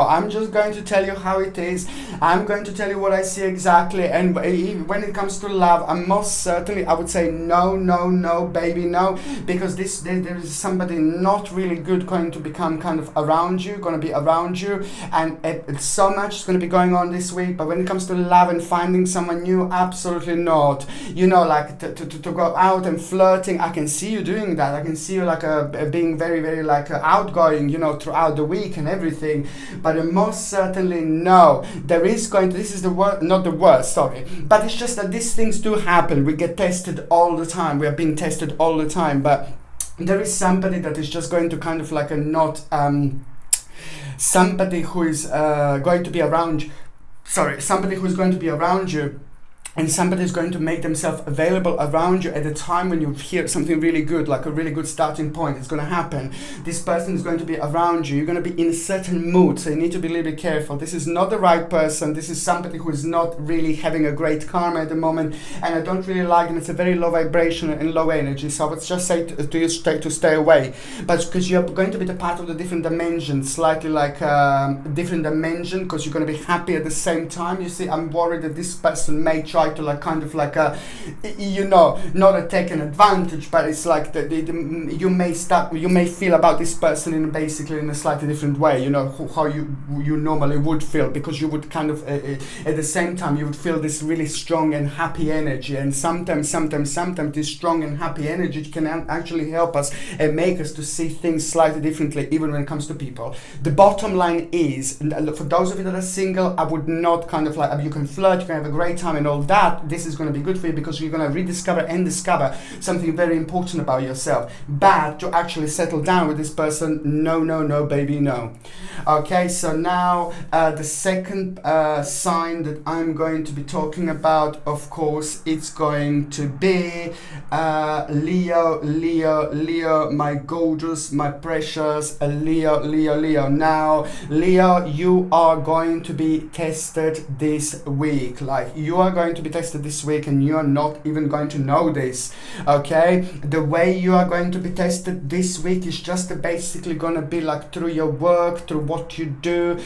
I'm just going to tell you how it is. I'm going to tell you what I see exactly. And when it comes to love, I most certainly, I would say no, baby, no, because there is somebody not really good going to become kind of around you, going to be around you, and it's so much is going to be going on this week. But when it comes to love and finding someone new, absolutely not. You know, like to go out and flirting, I can see you doing that. I can see you like being very, very like outgoing, you know, throughout the week and everything. But most certainly no. There is going to, this is the word, not the worst, sorry, but it's just that these things do happen. We get tested all the time. We are being tested all the time. But there is somebody that is just going to kind of like somebody who is going to be around. Somebody who is going to be around you. And somebody is going to make themselves available around you at a time when you hear something really good, like a really good starting point. It's going to happen. This person is going to be around you. You're going to be in a certain mood, so you need to be a little bit careful. This is not the right person. This is somebody who is not really having a great karma at the moment, and I don't really like them. It's a very low vibration and low energy, so I would just say to you to stay away. But because you're going to be the part of the different dimension, slightly like different dimension, because you're going to be happy at the same time. You see, I'm worried that this person may try to like kind of like you know, not take an advantage, but it's like you may feel about this person in basically in a slightly different way, you know, how you normally would feel, because you would kind of at the same time you would feel this really strong and happy energy. And sometimes this strong and happy energy can actually help us and make us to see things slightly differently, even when it comes to people. The bottom line is, for those of you that are single, I would not kind of like, you can flirt, you can have a great time and all that. This is going to be good for you, because you're going to rediscover and discover something very important about yourself. But to actually settle down with this person, no, baby, no. Okay, so now the second sign that I'm going to be talking about, of course, it's going to be Leo, my gorgeous, my precious Leo. Now, Leo, you are going to be tested this week. Like, you are going to be tested this week, and you are not even going to know this. Okay, the way you are going to be tested this week is just basically going to be like through your work, through what you do,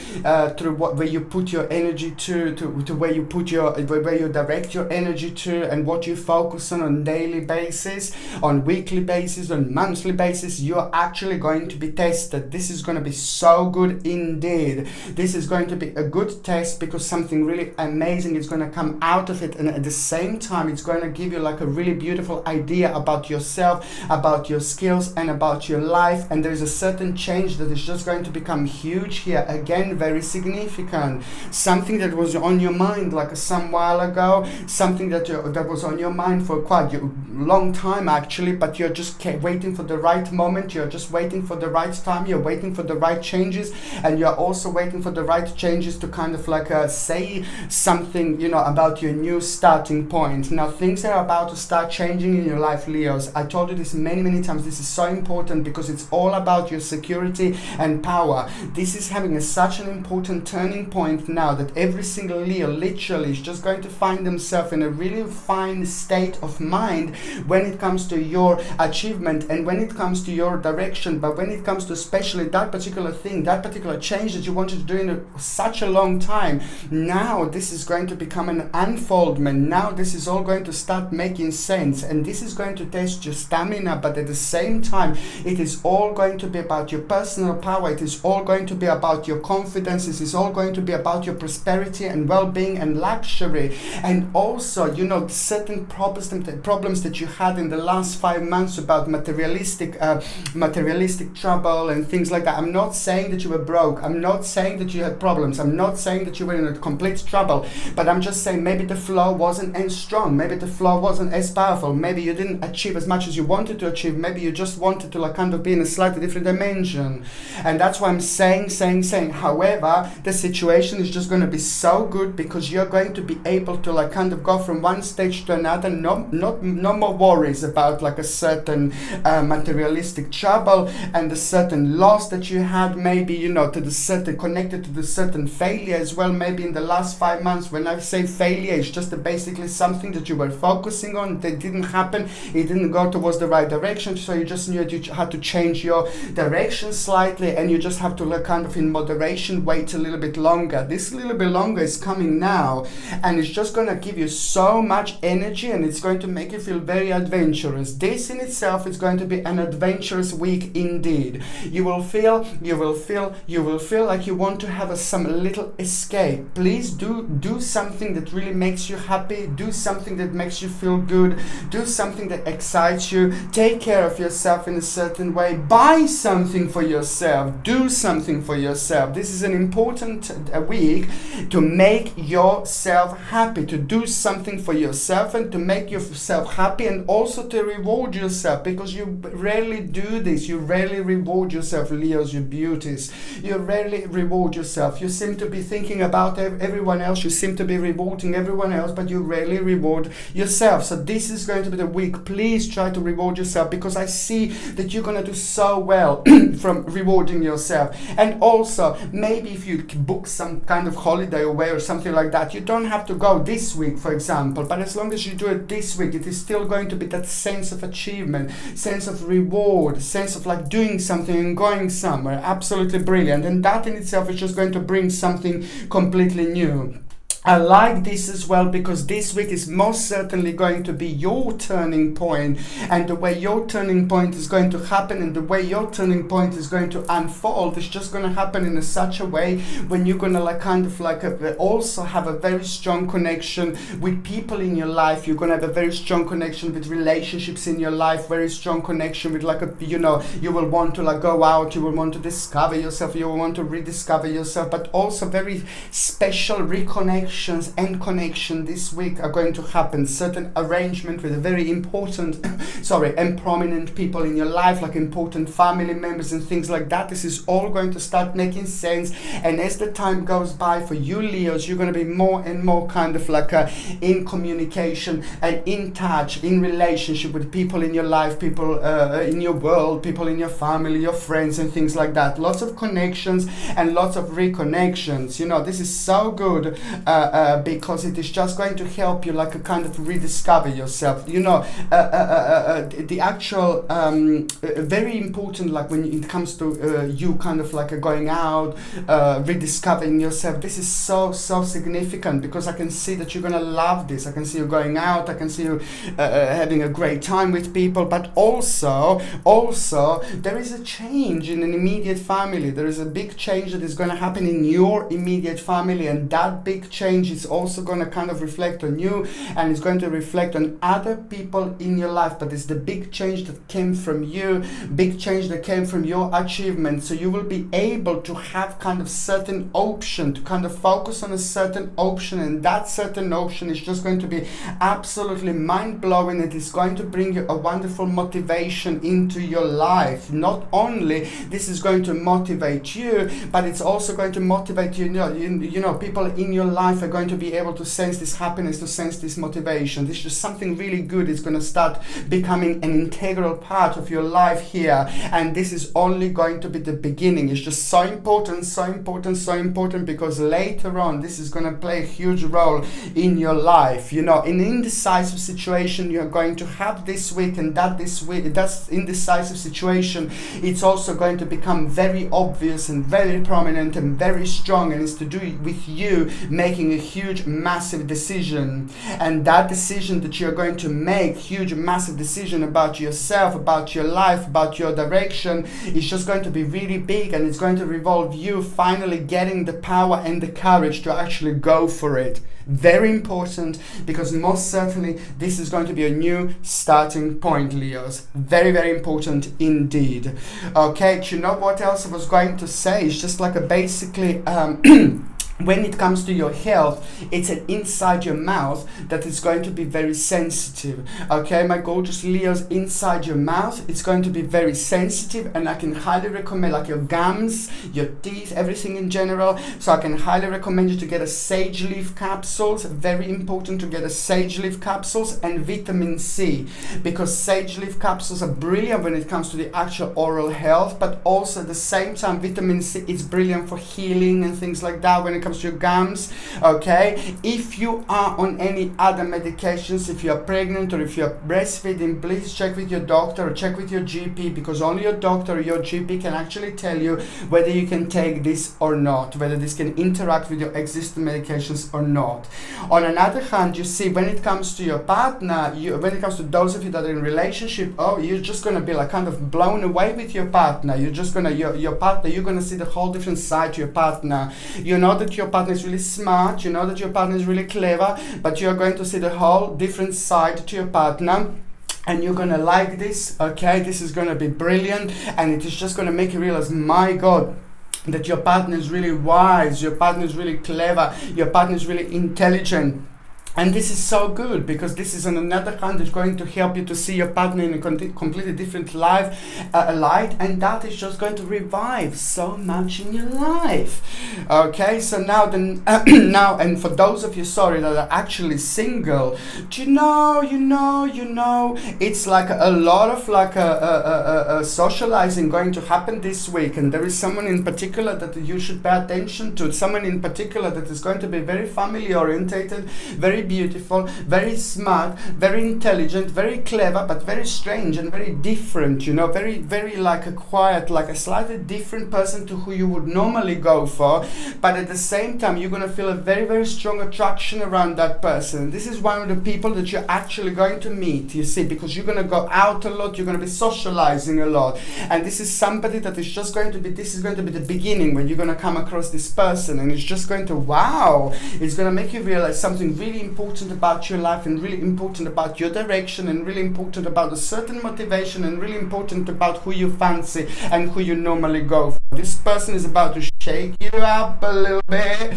through where you put your energy to where you put where you direct your energy to, and what you focus on daily basis, on weekly basis, on monthly basis. You're actually going to be tested. This is going to be so good indeed. This is going to be a good test, because something really amazing is going to come out of it, and at the same time it's going to give you like a really beautiful idea about yourself, about your skills, and about your life. And there's a certain change that is just going to become huge here, again very significant. Something that was on your mind like some while ago, something that was on your mind for quite a long time actually, but you're just waiting for the right moment, you're just waiting for the right time, you're waiting for the right changes, and you're also waiting for the right changes to kind of like say something, you know, about your new starting point. Now things are about to start changing in your life, Leos. I told you this many times. This is so important, because it's all about your security and power. This is having such an important turning point now, that every single Leo literally is just going to find themselves in a really fine state of mind when it comes to your achievement and when it comes to your direction. But when it comes to especially that particular thing, that particular change that you wanted to do in such a long time, now this is going to become an unfoldment. Now this is all going to start making sense, and this is going to test your stamina, but at the same time it is all going to be about your personal power. It is all going to be about your confidence. It is all going to be about your prosperity and well-being and luxury. And also, you know, certain problems that you had in the last 5 months about materialistic trouble and things like that. I'm not saying that you were broke. I'm not saying that you had problems. I'm not saying that you were in a complete trouble, but I'm just saying maybe the flow wasn't as strong. Maybe the flow wasn't as powerful. Maybe you didn't achieve as much as you wanted to achieve. Maybe you just wanted to like kind of be in a slightly different dimension. And that's why I'm saying. However, the situation is just going to be so good because you're going to be able to like kind of go from one stage to another. No more worries about like a certain materialistic trouble and the certain loss that you had, maybe, you know, to the certain, connected to the certain failure as well. Maybe in the last 5 months, when I say failure, it's just basically something that you were focusing on that didn't happen. It didn't go towards the right direction, so you just knew that you had to change your direction slightly, and you just have to like kind of in moderation wait a little bit longer. This little bit longer is coming now, and it's just going to give you so much energy, and it's going to make you feel very adventurous. This in itself is going to be an adventurous week indeed. You will feel like you want to have some little escape. Please do something that really makes you happy. Do something that makes you feel good. Do something that excites you. Take care of yourself in a certain way. Buy something for yourself. Do something for yourself. This is an important week to make yourself happy, to do something for yourself and to make yourself happy, and also to reward yourself, because you rarely do this. You rarely reward yourself, Leos, you beauties. You rarely reward yourself. You seem to be thinking about everyone else. You seem to be rewarding everyone else, but you rarely reward yourself. So this is going to be the week. Please try to reward yourself, because I see that you're going to do so well from rewarding yourself. And also, maybe if you book some kind of holiday away or something like that, you don't have to go this week, for example, but as long as you do it this week, it is still going to be that sense of achievement, sense of reward, sense of like doing something and going somewhere. Absolutely brilliant. And that in itself is just going to bring something completely new. I like this as well, because this week is most certainly going to be your turning point, and the way your turning point is going to happen and the way your turning point is going to unfold is just going to happen in such a way when you're going to like kind of like also have a very strong connection with people in your life. You're going to have a very strong connection with relationships in your life, very strong connection with like a, you know, you will want to like go out, you will want to discover yourself, you will want to rediscover yourself, but also very special reconnection and connection this week are going to happen. Certain arrangement with a very important and prominent people in your life, like important family members and things like that. This is all going to start making sense, and as the time goes by for you Leos, you're going to be more and more kind of like in communication and in touch, in relationship with people in your life, people in your world, people in your family, your friends and things like that. Lots of connections and lots of reconnections. You know, this is so good because it is just going to help you like a kind of rediscover yourself. You know, the actual very important, like when it comes to you kind of like going out, rediscovering yourself, this is so significant, because I can see that you're gonna love this. I can see you going out, I can see you having a great time with people, but also there is a change in an immediate family. There is a big change that is going to happen in your immediate family, and that big change is also going to kind of reflect on you, and it's going to reflect on other people in your life. But it's the big change that came from you, big change that came from your achievement. So you will be able to have kind of certain option, to kind of focus on a certain option, and that certain option is just going to be absolutely mind-blowing. It is going to bring you a wonderful motivation into your life. Not only this is going to motivate you, but it's also going to motivate you. You know, people in your life are going to be able to sense this happiness, to sense this motivation. This is just something really good. It's going to start becoming an integral part of your life here, and this is only going to be the beginning. It's just so important, because later on this is going to play a huge role in your life. You know, in indecisive situation you're going to have this week, and that indecisive situation, it's also going to become very obvious and very prominent and very strong, and it's to do with you making a huge massive decision. And that decision that you're going to make, huge massive decision about yourself, about your life, about your direction, is just going to be really big, and it's going to revolve you finally getting the power and the courage to actually go for it. Very important, because most certainly this is going to be a new starting point, Leos. Very important indeed. Okay, do you know what else I was going to say? It's just like a basically when it comes to your health, it's an inside your mouth that is going to be very sensitive. Okay, my gorgeous Leos, inside your mouth, it's going to be very sensitive, and I can highly recommend, like your gums, your teeth, everything in general. So I can highly recommend you to get a sage leaf capsules. Very important to get a sage leaf capsules, and vitamin C, because sage leaf capsules are brilliant when it comes to the actual oral health, but also at the same time vitamin C is brilliant for healing and things like that when it comes to your gums. Okay, if you are on any other medications, if you are pregnant or if you are breastfeeding, please check with your doctor or check with your GP, because only your doctor or your GP can actually tell you whether you can take this or not, whether this can interact with your existing medications or not. On another hand, you see, when it comes to your partner, when it comes to those of you that are in relationship, oh, you're just gonna be like kind of blown away with your partner. You're just gonna your partner, you're gonna see the whole different side to your partner. You know that your partner is really smart, you know that your partner is really clever, but you're going to see the whole different side to your partner. And you're gonna like this, okay? This is gonna be brilliant, and it is just gonna make you realize, my God, that your partner is really wise, your partner is really clever, your partner is really intelligent. And this is so good, because this is on another hand is going to help you to see your partner in a completely different light, and that is just going to revive so much in your life. Okay, so now now, and for those of you, sorry, that are actually single, do you know, it's like a lot of like a socializing going to happen this week, and there is someone in particular that you should pay attention to, someone in particular that is going to be very family orientated, very beautiful, very smart, very intelligent, very clever, but very strange and very different, you know, very, very like a quiet, like a slightly different person to who you would normally go for, but at the same time you're going to feel a very, very strong attraction around that person. This is one of the people that you're actually going to meet, you see, because you're going to go out a lot, you're going to be socializing a lot, and this is somebody that is just going to be, this is going to be the beginning when you're going to come across this person, and it's just going to, wow, it's going to make you realize something really important about your life, and really important about your direction, and really important about a certain motivation, and really important about who you fancy and who you normally go for. This person is about to shake you up a little bit.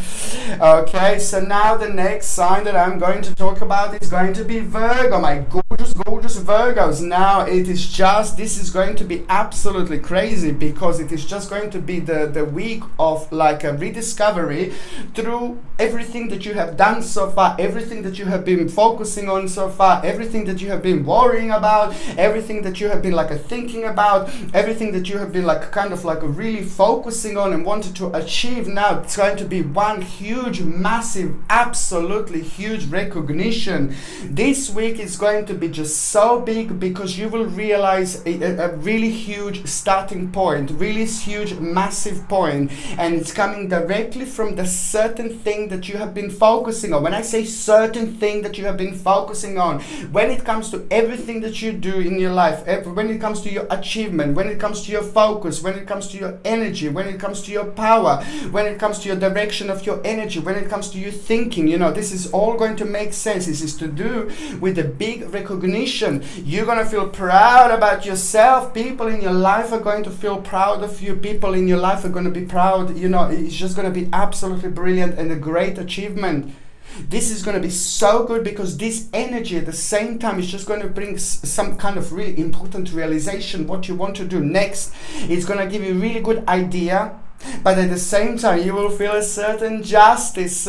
Okay, so now the next sign that I'm going to talk about is going to be Virgo, my gorgeous Virgos. Now it is just, this is going to be absolutely crazy, because it is just going to be the week of like a rediscovery through everything that you have done so far, everything that you have been focusing on so far, everything that you have been worrying about, everything that you have been like thinking about, everything that you have been like kind of like really focusing on and wanted to achieve. Now it's going to be one huge, massive, absolutely huge recognition. This week is going to be just so big, because you will realize a really huge starting point, really huge, massive point, and it's coming directly from the certain thing that you have been focusing on. When I say certain thing that you have been focusing on, when it comes to everything that you do in your life, when it comes to your achievement, when it comes to your focus, when it comes to your energy, when it comes to your power, when it comes to your direction of your energy, when it comes to your thinking, you know, this is all going to make sense. This is to do with a big recognition. You're going to feel proud about yourself. People in your life are going to feel proud of you. People in your life are going to be proud. You know, it's just going to be absolutely brilliant and a great achievement. This is going to be so good, because this energy at the same time is just going to bring some kind of really important realization what you want to do next. It's going to give you a really good idea, but at the same time you will feel a certain justice,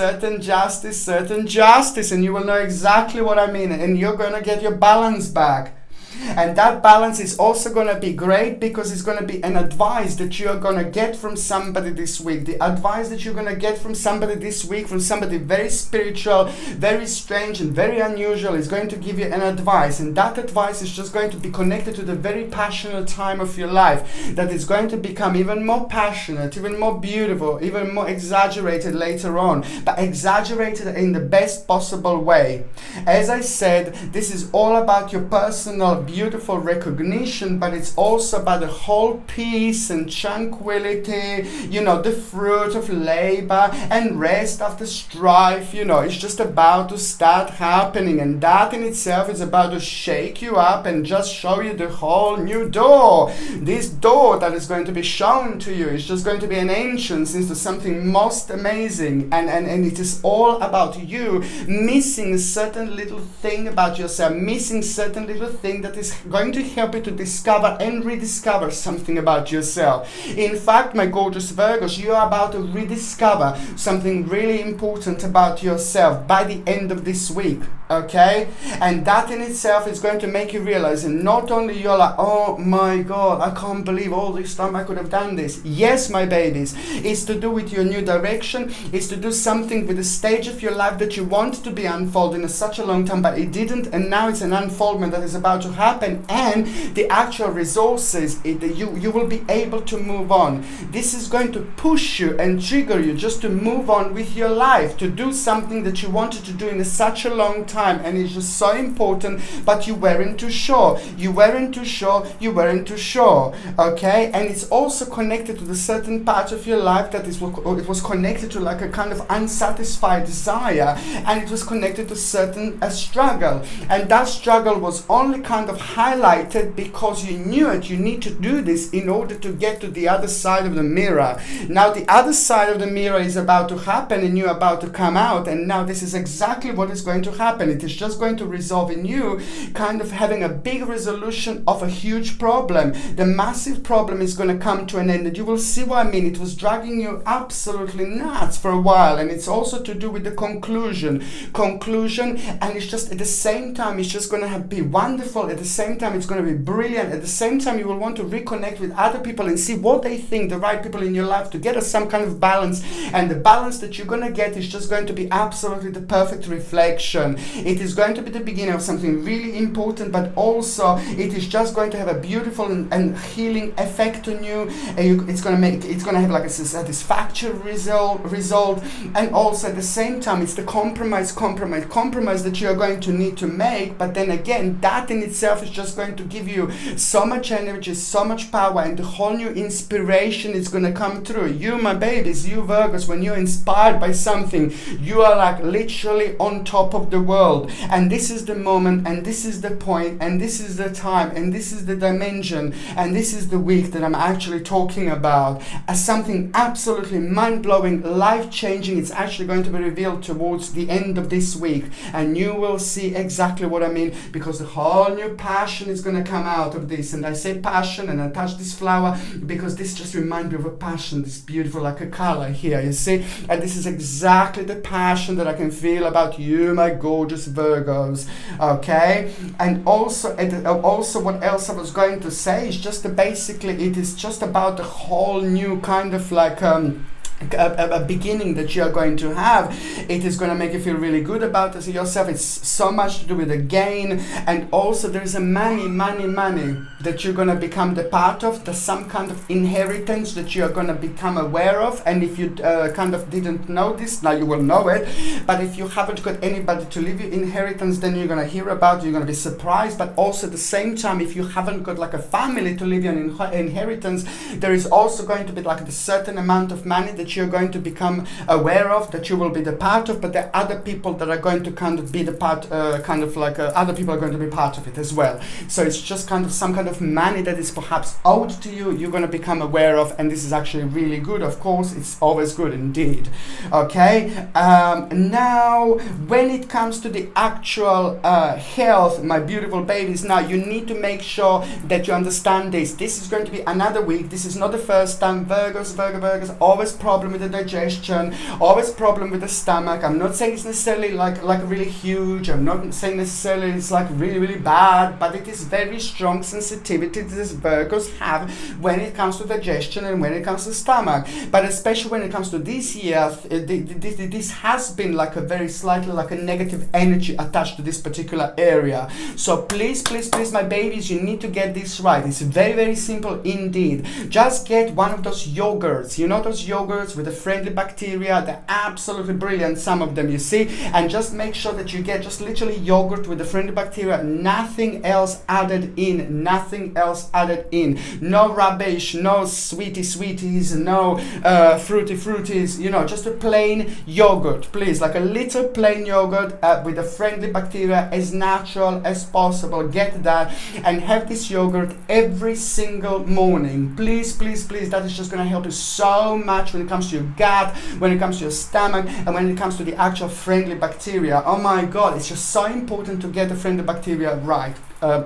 and you will know exactly what I mean, and you're going to get your balance back. And that balance is also going to be great, because it's going to be an advice that you're going to get from somebody this week. The advice that you're going to get from somebody this week, from somebody very spiritual, very strange and very unusual, is going to give you an advice. And that advice is just going to be connected to the very passionate time of your life, that is going to become even more passionate, even more beautiful, even more exaggerated later on, but exaggerated in the best possible way. As I said, this is all about your personal beautiful recognition, but it's also about the whole peace and tranquility, you know, the fruit of labor and rest after strife. You know, it's just about to start happening, and that in itself is about to shake you up and just show you the whole new door. This door that is going to be shown to you is just going to be an entrance into something most amazing, and it is all about you missing a certain little thing about yourself, missing certain little thing that is going to help you to discover and rediscover something about yourself. In fact, my gorgeous Virgos, you are about to rediscover something really important about yourself by the end of this week, okay? And that in itself is going to make you realize, and not only you're like, oh my God, I can't believe all this time I could have done this. Yes, my babies, it's to do with your new direction. It's to do something with the stage of your life that you wanted to be unfolding in such a long time, but it didn't, and now it's an unfoldment that is about to happen, and the actual resources, you will be able to move on. This is going to push you and trigger you just to move on with your life, to do something that you wanted to do in such a long time, and it's just so important, but you weren't too sure. You weren't too sure. You weren't too sure. Okay, and it's also connected to the certain part of your life that it was connected to like a kind of unsatisfied desire, and it was connected to certain struggle, and that struggle was only kind of highlighted because you knew it. You need to do this in order to get to the other side of the mirror. Now the other side of the mirror is about to happen, and you're about to come out, and now this is exactly what is going to happen. It is just going to resolve in you kind of having a big resolution of a huge problem. The massive problem is going to come to an end, and you will see what I mean. It was dragging you absolutely nuts for a while, and it's also to do with the conclusion, and it's just at the same time it's just going to be wonderful. At the same time it's going to be brilliant. At the same time you will want to reconnect with other people and see what they think, the right people in your life, to get some kind of balance, and the balance that you're going to get is just going to be absolutely the perfect reflection. It is going to be the beginning of something really important, but also it is just going to have a beautiful and healing effect on you. It's going to have like a satisfactory result, and also at the same time it's the compromise that you are going to need to make. But then again, that in itself is just going to give you so much energy, so much power, and the whole new inspiration is going to come through. You, my babies, you Virgos, when you're inspired by something, you are like literally on top of the world, and this is the moment, and this is the point, and this is the time, and this is the dimension, and this is the week that I'm actually talking about as something absolutely mind-blowing, life-changing. It's actually going to be revealed towards the end of this week, and you will see exactly what I mean, because the whole new passion is going to come out of this. And I say passion, and I touch this flower because this just reminds me of a passion, this beautiful like a color here, you see, and this is exactly the passion that I can feel about you, my gorgeous Virgos. Okay, and also what else I was going to say is just basically it is just about the whole new kind of like a beginning that you are going to have. It is going to make you feel really good about yourself. It's so much to do with the gain, and also there's a money that you're going to become the part of. There's some kind of inheritance that you are going to become aware of, and if you kind of didn't know this, now you will know it. But if you haven't got anybody to leave you inheritance, then you're going to hear about it, you're going to be surprised. But also at the same time, if you haven't got like a family to leave you an inheritance, there is also going to be like a certain amount of money that you're going to become aware of, that you will be the part of, but there are other people that are going to kind of be the part, other people are going to be part of it as well. So it's just kind of some kind of money that is perhaps owed to you, you're going to become aware of, and this is actually really good. Of course, it's always good indeed. Okay, now when it comes to the actual health, my beautiful babies, now you need to make sure that you understand this. This is going to be another week. This is not the first time. Virgos, always problem with the digestion, always problem with the stomach. I'm not saying it's necessarily like really huge. I'm not saying necessarily it's like really bad, but it is very strong sensitivity that these Virgos have when it comes to digestion and when it comes to stomach. But especially when it comes to this year, this has been like a very slightly like a negative energy attached to this particular area. So please, my babies, you need to get this right. It's very simple indeed. Just get one of those yogurts. You know those yogurts yogurts with the friendly bacteria. They're absolutely brilliant, some of them, you see. And just make sure that you get just literally yogurt with the friendly bacteria, nothing else added in, nothing else added in. No rubbish, no sweeties, no fruities, you know, just a plain yogurt, please, like a little plain yogurt with the friendly bacteria, as natural as possible. Get that and have this yogurt every single morning, please. That is just going to help you so much when it comes to your gut, when it comes to your stomach, and when it comes to the actual friendly bacteria. Oh my god, it's just so important to get the friendly bacteria right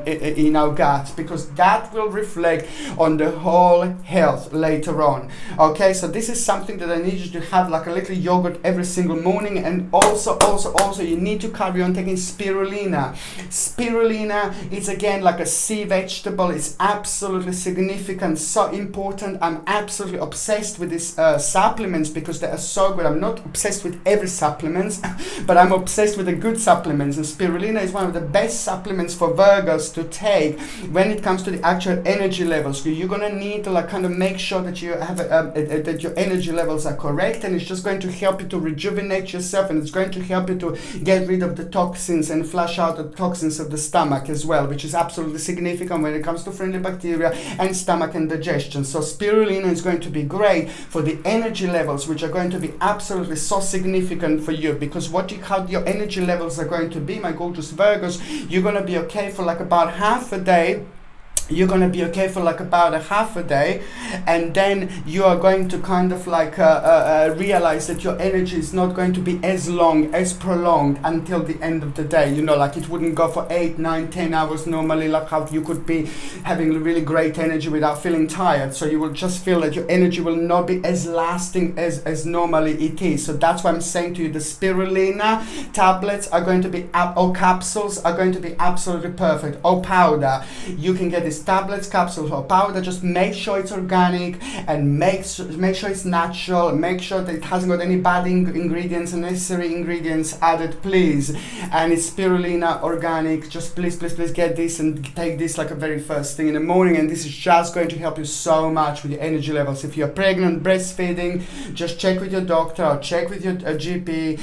in our gut, because that will reflect on the whole health later on. Okay, so this is something that I need you to have, like a little yogurt every single morning. And also you need to carry on taking spirulina. Spirulina is again like a sea vegetable. It's absolutely significant, so important. I'm absolutely obsessed with these supplements because they are so good. I'm not obsessed with every supplements, but I'm obsessed with the good supplements, and spirulina is one of the best supplements for Virgos to take when it comes to the actual energy levels. You're gonna need to like kind of make sure that you have that your energy levels are correct, and it's just going to help you to rejuvenate yourself, and it's going to help you to get rid of the toxins and flush out the toxins of the stomach as well, which is absolutely significant when it comes to friendly bacteria and stomach and digestion. So spirulina is going to be great for the energy levels, which are going to be absolutely so significant for you, because how your energy levels are going to be, my gorgeous Virgos, you're going to be okay for like about half a day. You're going to be okay for like about a half a day, and then you are going to kind of like realize that your energy is not going to be as long, as prolonged until the end of the day. You know, like it wouldn't go for 8, 9, 10 hours normally, like how you could be having really great energy without feeling tired. So you will just feel that your energy will not be as lasting as normally it is. So that's why I'm saying to you, the spirulina tablets are going to be, or capsules are going to be absolutely perfect, or powder. You can get this tablets, capsules, or powder. Just make sure it's organic, and make sure it's natural. Make sure that it hasn't got any bad ingredients, unnecessary ingredients added, please. And it's spirulina, organic. Just please get this and take this like a very first thing in the morning, and this is just going to help you so much with your energy levels. If you're pregnant, breastfeeding, just check with your doctor or check with your GP,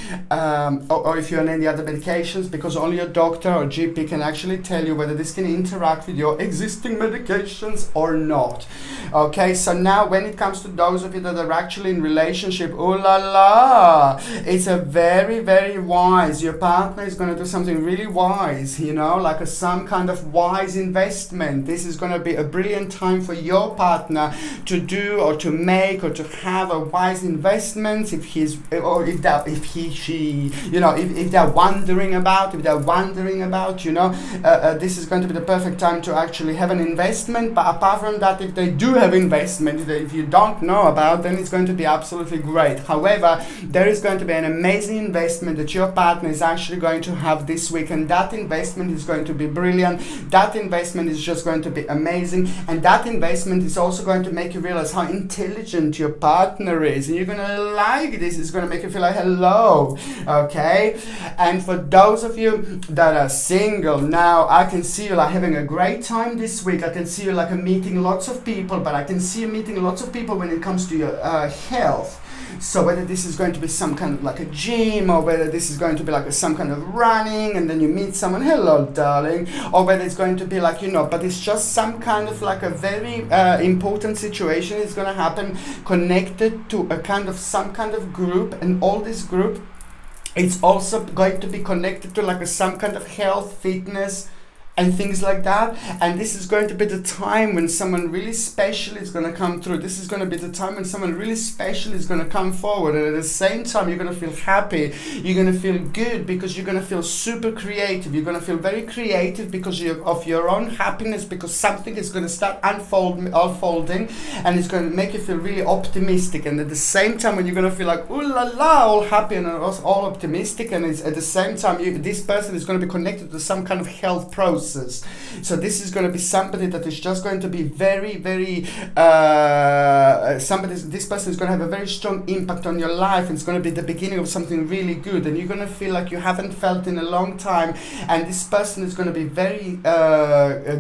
or if you're on any other medications, because only your doctor or GP can actually tell you whether this can interact with your existing medications or not. Okay, so now when it comes to those of you that are actually in relationship, ooh la la, it's a very, very wise, your partner is going to do something really wise, you know, like some kind of wise investment. This is going to be a brilliant time for your partner to do or to make or to have a wise investment, if he, she, you know, if they're wondering about, you know, this is going to be the perfect time to actually have an investment. But apart from that, if they do have investment, if you don't know about, then it's going to be absolutely great. However, there is going to be an amazing investment that your partner is actually going to have this week, and that investment is going to be brilliant. That investment is just going to be amazing, and that investment is also going to make you realize how intelligent your partner is, and you're going to like this. It's going to make you feel like hello. Okay, and for those of you that are single, now I can see you like having a great time this week. I can see you like meeting lots of people, but I can see you meeting lots of people when it comes to your health. So whether this is going to be some kind of like a gym, or whether this is going to be like some kind of running, and then you meet someone, hello darling, or whether it's going to be like, you know, but it's just some kind of like a very important situation is going to happen connected to a kind of some kind of group, and all this group, it's also going to be connected to like some kind of health, fitness, and things like that. And this is going to be the time when someone really special is going to come through. This is going to be the time when someone really special is going to come forward, and at the same time you're going to feel happy, you're going to feel good, because you're going to feel super creative. You're going to feel very creative because of your own happiness, because something is going to start unfolding, and it's going to make you feel really optimistic. And at the same time, when you're going to feel like ooh la la, all happy and all optimistic, and it's at the same time this person is going to be connected to some kind of health process. resources. So this is going to be somebody that is just going to be very, very, this person is going to have a very strong impact on your life. It's going to be the beginning of something really good, and you're going to feel like you haven't felt in a long time, and this person is going to be very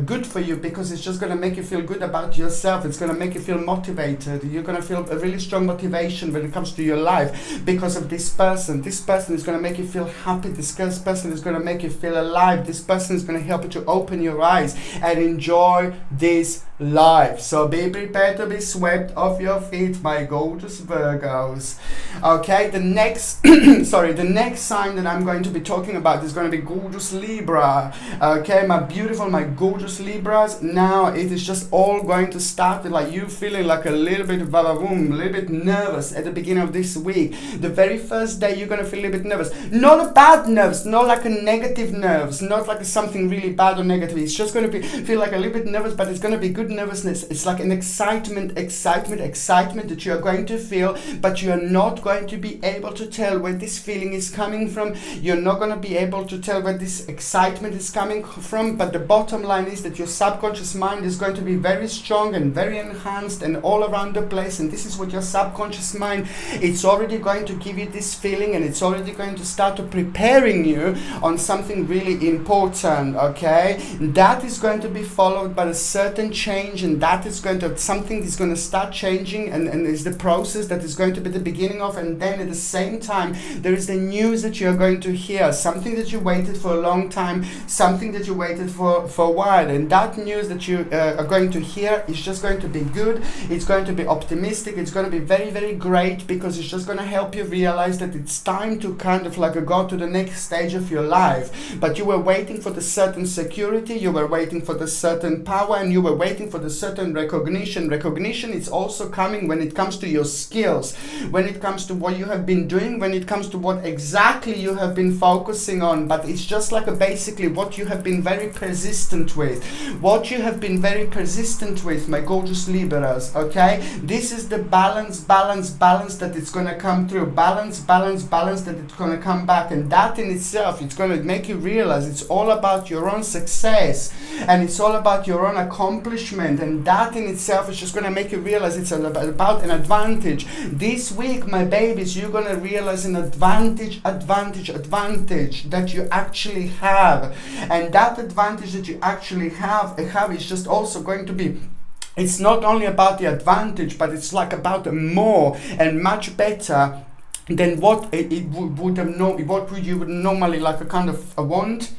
good for you, because it's just going to make you feel good about yourself. It's going to make you feel motivated. You're going to feel a really strong motivation when it comes to your life because of this person. This person is going to make you feel happy. This person is going to make you feel alive. This person is going to help you to open your eyes and enjoy this life. So be prepared to be swept off your feet, my gorgeous Virgos. Okay, the next the next sign that I'm going to be talking about is going to be gorgeous Libra. Okay, my beautiful, my gorgeous Libras. Now it is just all going to start with like you feeling like a little bit of a little bit nervous at the beginning of this week. The very first day you're going to feel a little bit nervous. Not a bad nerves, not like a negative nerves, not like something really bad or negative. It's just going to feel like a little bit nervous, but it's going to be good nervousness. It's like an excitement that you are going to feel, but you are not going to be able to tell where this feeling is coming from. You're not going to be able to tell where this excitement is coming from, but the bottom line is that your subconscious mind is going to be very strong and very enhanced and all around the place, and this is what your subconscious mind, it's already going to give you this feeling, and it's already going to start to preparing you on something really important. Okay, that is going to be followed by a certain change, and that is going to, something is going to start changing, and is the process that is going to be the beginning of, and then at the same time there is the news that you're going to hear, something that you waited for a long time, something that you waited for a while, and that news that you are going to hear is just going to be good. It's going to be optimistic. It's going to be very, very great, because it's just going to help you realize that it's time to kind of like go to the next stage of your life. But you were waiting for the certain security, you were waiting for the certain power, and you were waiting for the certain recognition. Recognition is also coming when it comes to your skills, when it comes to what you have been doing, when it comes to what exactly you have been focusing on. But it's just like basically what you have been very persistent with, my gorgeous Libras. Okay, this is the balance that it's going to come through, balance that it's going to come back, and that in itself, it's going to make you realize it's all about your own success, and it's all about your own accomplishment, and that in itself is just going to make you realize it's about an advantage. This week, my babies, you're going to realize an advantage that you actually have, and that advantage that you actually have is just also going to be, it's not only about the advantage, but it's like about more and much better than what what you would normally like a kind of a want,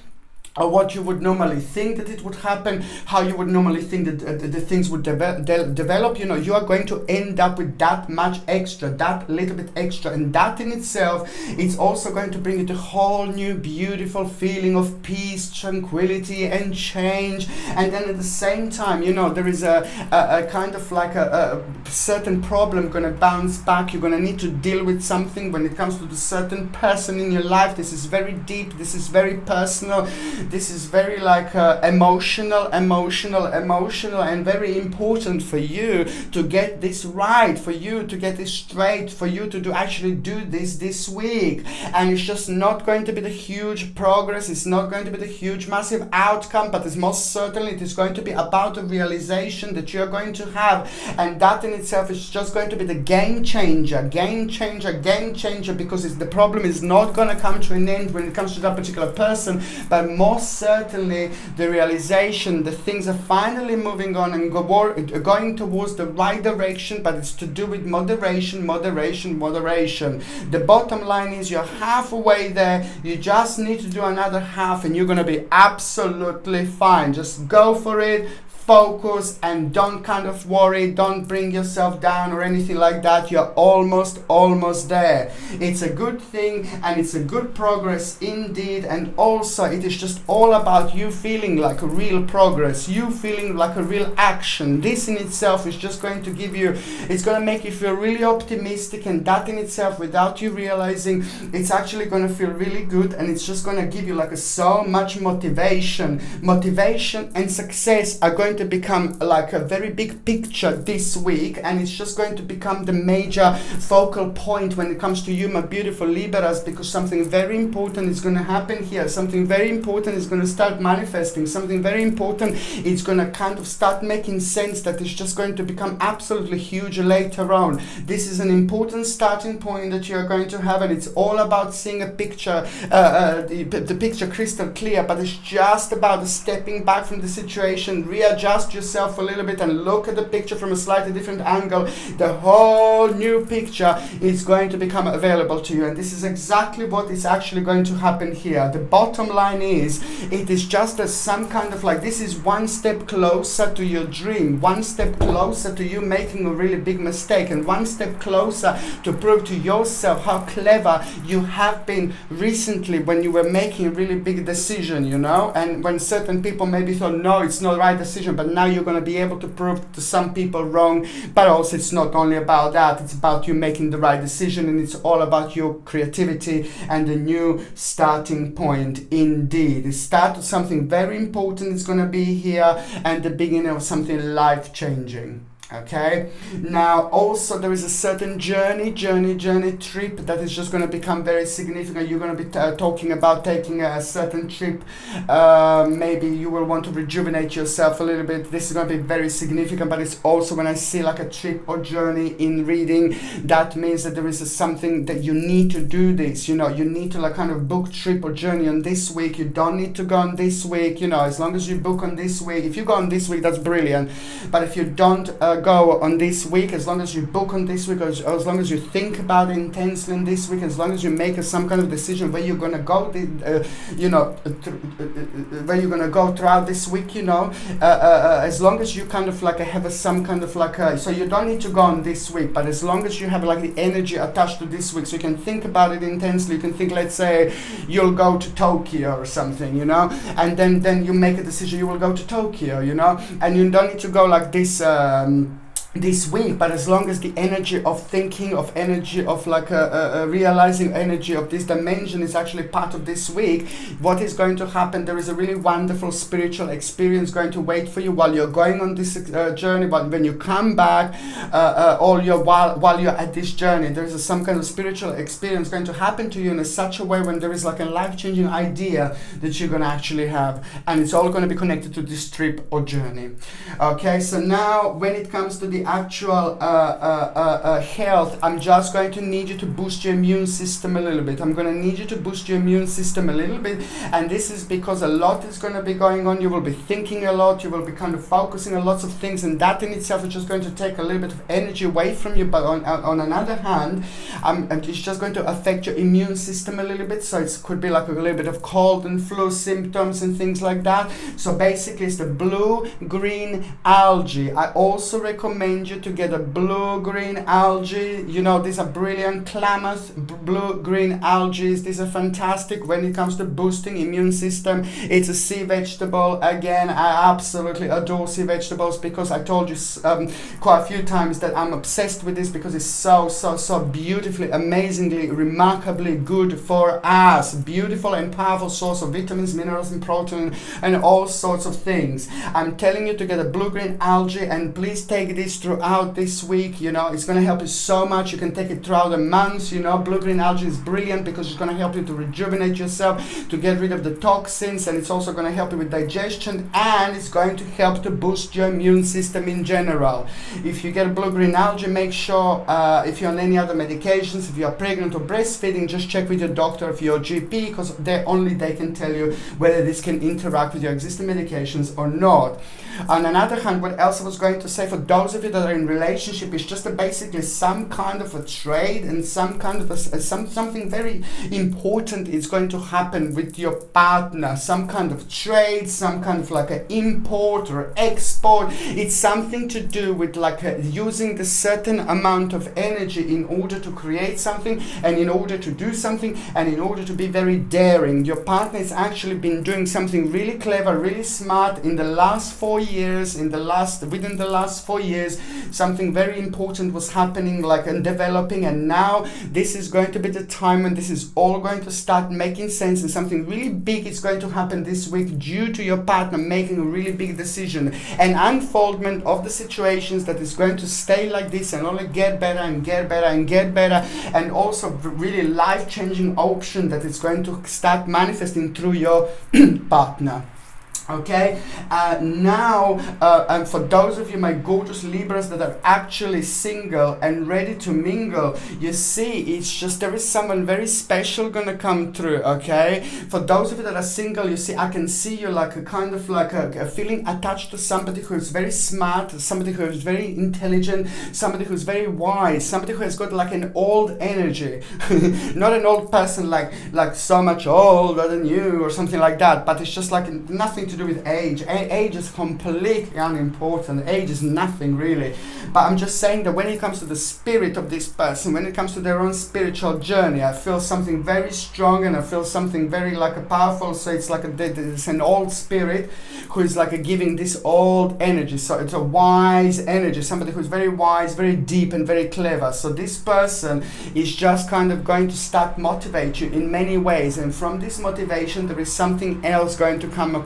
or what you would normally think that it would happen, how you would normally think that the things would develop. You know, you are going to end up with that much extra, that little bit extra, and that in itself, it's also going to bring you the whole new beautiful feeling of peace, tranquility, and change. And then at the same time, you know, there is a kind of like a certain problem going to bounce back. You're going to need to deal with something when it comes to the certain person in your life. This is very deep, this is very personal, this is very like emotional, and very important for you to get this right, for you to get this straight, for you to actually do this week. And it's just not going to be the huge progress, it's not going to be the huge massive outcome, but it's most certainly it is going to be about the realization that you're going to have, and that in itself is just going to be the game changer, because the problem is not going to come to an end when it comes to that particular person, but most certainly the realization that things are finally moving on and going towards the right direction, but it's to do with moderation. The bottom line is you're halfway there, you just need to do another half, and you're going to be absolutely fine. Just go for it. Focus, and don't kind of worry, don't bring yourself down or anything like that. You're almost there. It's a good thing, and it's a good progress indeed, and also it is just all about you feeling like a real progress, you feeling like a real action. This in itself is just going to give you, it's going to make you feel really optimistic, and that in itself, without you realizing, it's actually going to feel really good, and it's just going to give you like so much motivation and success are going to to become like a very big picture this week, and it's just going to become the major focal point when it comes to you, my beautiful Libras, because something very important is going to happen here. Something very important is going to start manifesting. Something very important is going to kind of start making sense, that is just going to become absolutely huge later on. This is an important starting point that you're going to have, and it's all about seeing a picture, the picture crystal clear, but it's just about stepping back from the situation, readjust yourself a little bit and look at the picture from a slightly different angle. The whole new picture is going to become available to you, and this is exactly what is actually going to happen here. The bottom line is, it is just as some kind of like, this is one step closer to your dream, one step closer to you making a really big mistake, and one step closer to prove to yourself how clever you have been recently when you were making a really big decision, you know, and when certain people maybe thought, no, it's not the right decision, but now you're going to be able to prove to some people wrong. But also, it's not only about that, it's about you making the right decision, and it's all about your creativity and a new starting point. Indeed, the start of something very important is going to be here, and the beginning of something life-changing. Okay, now also there is a certain journey trip that is just going to become very significant. You're going to be talking about taking a certain trip. Maybe you will want to rejuvenate yourself a little bit. This is going to be very significant, but it's also, when I see like a trip or journey in reading, that means that there is something that you need to do this, you know, you need to like kind of book trip or journey on this week. You don't need to go on this week, you know, as long as you book on this week. If you go on this week, that's brilliant, but if you don't go on this week, as long as you book on this week, or as long as you think about it intensely in this week, as long as you make some kind of decision where you're going to go, where you're going to go throughout this week, you know, as long as you kind of like have some kind of like so you don't need to go on this week, but as long as you have like the energy attached to this week, so you can think about it intensely. You can think, let's say you'll go to Tokyo or something, you know, and then you make a decision, you will go to Tokyo, you know, and you don't need to go like this week, but as long as the energy of thinking, of energy of like realizing energy of this dimension is actually part of this week, what is going to happen, there is a really wonderful spiritual experience going to wait for you while you're going on this journey. But when you come back, while you're at this journey, there is some kind of spiritual experience going to happen to you in such a way, when there is like a life-changing idea that you're going to actually have, and it's all going to be connected to this trip or journey. Okay, so now when it comes to the actual health, I'm just going to need you to boost your immune system a little bit. I'm going to need you to boost your immune system a little bit, and this is because a lot is going to be going on. You will be thinking a lot, you will be kind of focusing on lots of things, and that in itself is just going to take a little bit of energy away from you. But on another hand, it's just going to affect your immune system a little bit, so it could be like a little bit of cold and flu symptoms and things like that. So basically it's the blue-green algae. I also recommend you to get a blue-green algae. You know, these are brilliant. Klamath blue-green algae. These are fantastic when it comes to boosting immune system. It's a sea vegetable. Again, I absolutely adore sea vegetables, because I told you quite a few times that I'm obsessed with this, because it's so beautifully, amazingly, remarkably good for us. Beautiful and powerful source of vitamins, minerals, and protein, and all sorts of things. I'm telling you to get a blue-green algae, and please take this throughout this week. You know, it's going to help you so much. You can take it throughout the months. You know, blue-green algae is brilliant because it's going to help you to rejuvenate yourself, to get rid of the toxins, and it's also going to help you with digestion, and it's going to help to boost your immune system in general. If you get blue-green algae, make sure if you're on any other medications, if you're pregnant or breastfeeding, just check with your doctor, if your GP, because they can tell you whether this can interact with your existing medications or not. On another hand, what else I was going to say, for those of you that are in relationship, is just basically some kind of a trade, and some kind of something very important is going to happen with your partner. Some kind of trade, some kind of like an import or export. It's something to do with like using the certain amount of energy in order to create something, and in order to do something, and in order to be very daring. Your partner has actually been doing something really clever, really smart in the last 4 years. Within the last 4 years, something very important was happening, like, and developing, and now this is going to be the time when this is all going to start making sense, and something really big is going to happen this week due to your partner making a really big decision, an unfoldment of the situations that is going to stay like this and only get better and get better and get better, and also really life-changing option that is going to start manifesting through your partner. Okay, now, and for those of you, my gorgeous Libras that are actually single and ready to mingle, you see, it's just there is someone very special gonna come through, okay? For those of you that are single, you see, I can see you like a kind of like a feeling attached to somebody who is very smart, somebody who is very intelligent, somebody who is very wise, somebody who has got like an old energy, not an old person like so much older than you or something like that, but it's just like nothing to do with age. Age is completely unimportant. Age is nothing really. But I'm just saying that when it comes to the spirit of this person, when it comes to their own spiritual journey, I feel something very strong, and I feel something very like a powerful. So it's like it's an old spirit who is like giving this old energy. So it's a wise energy, somebody who's very wise, very deep, and very clever. So this person is just kind of going to start motivate you in many ways, and from this motivation there is something else going to come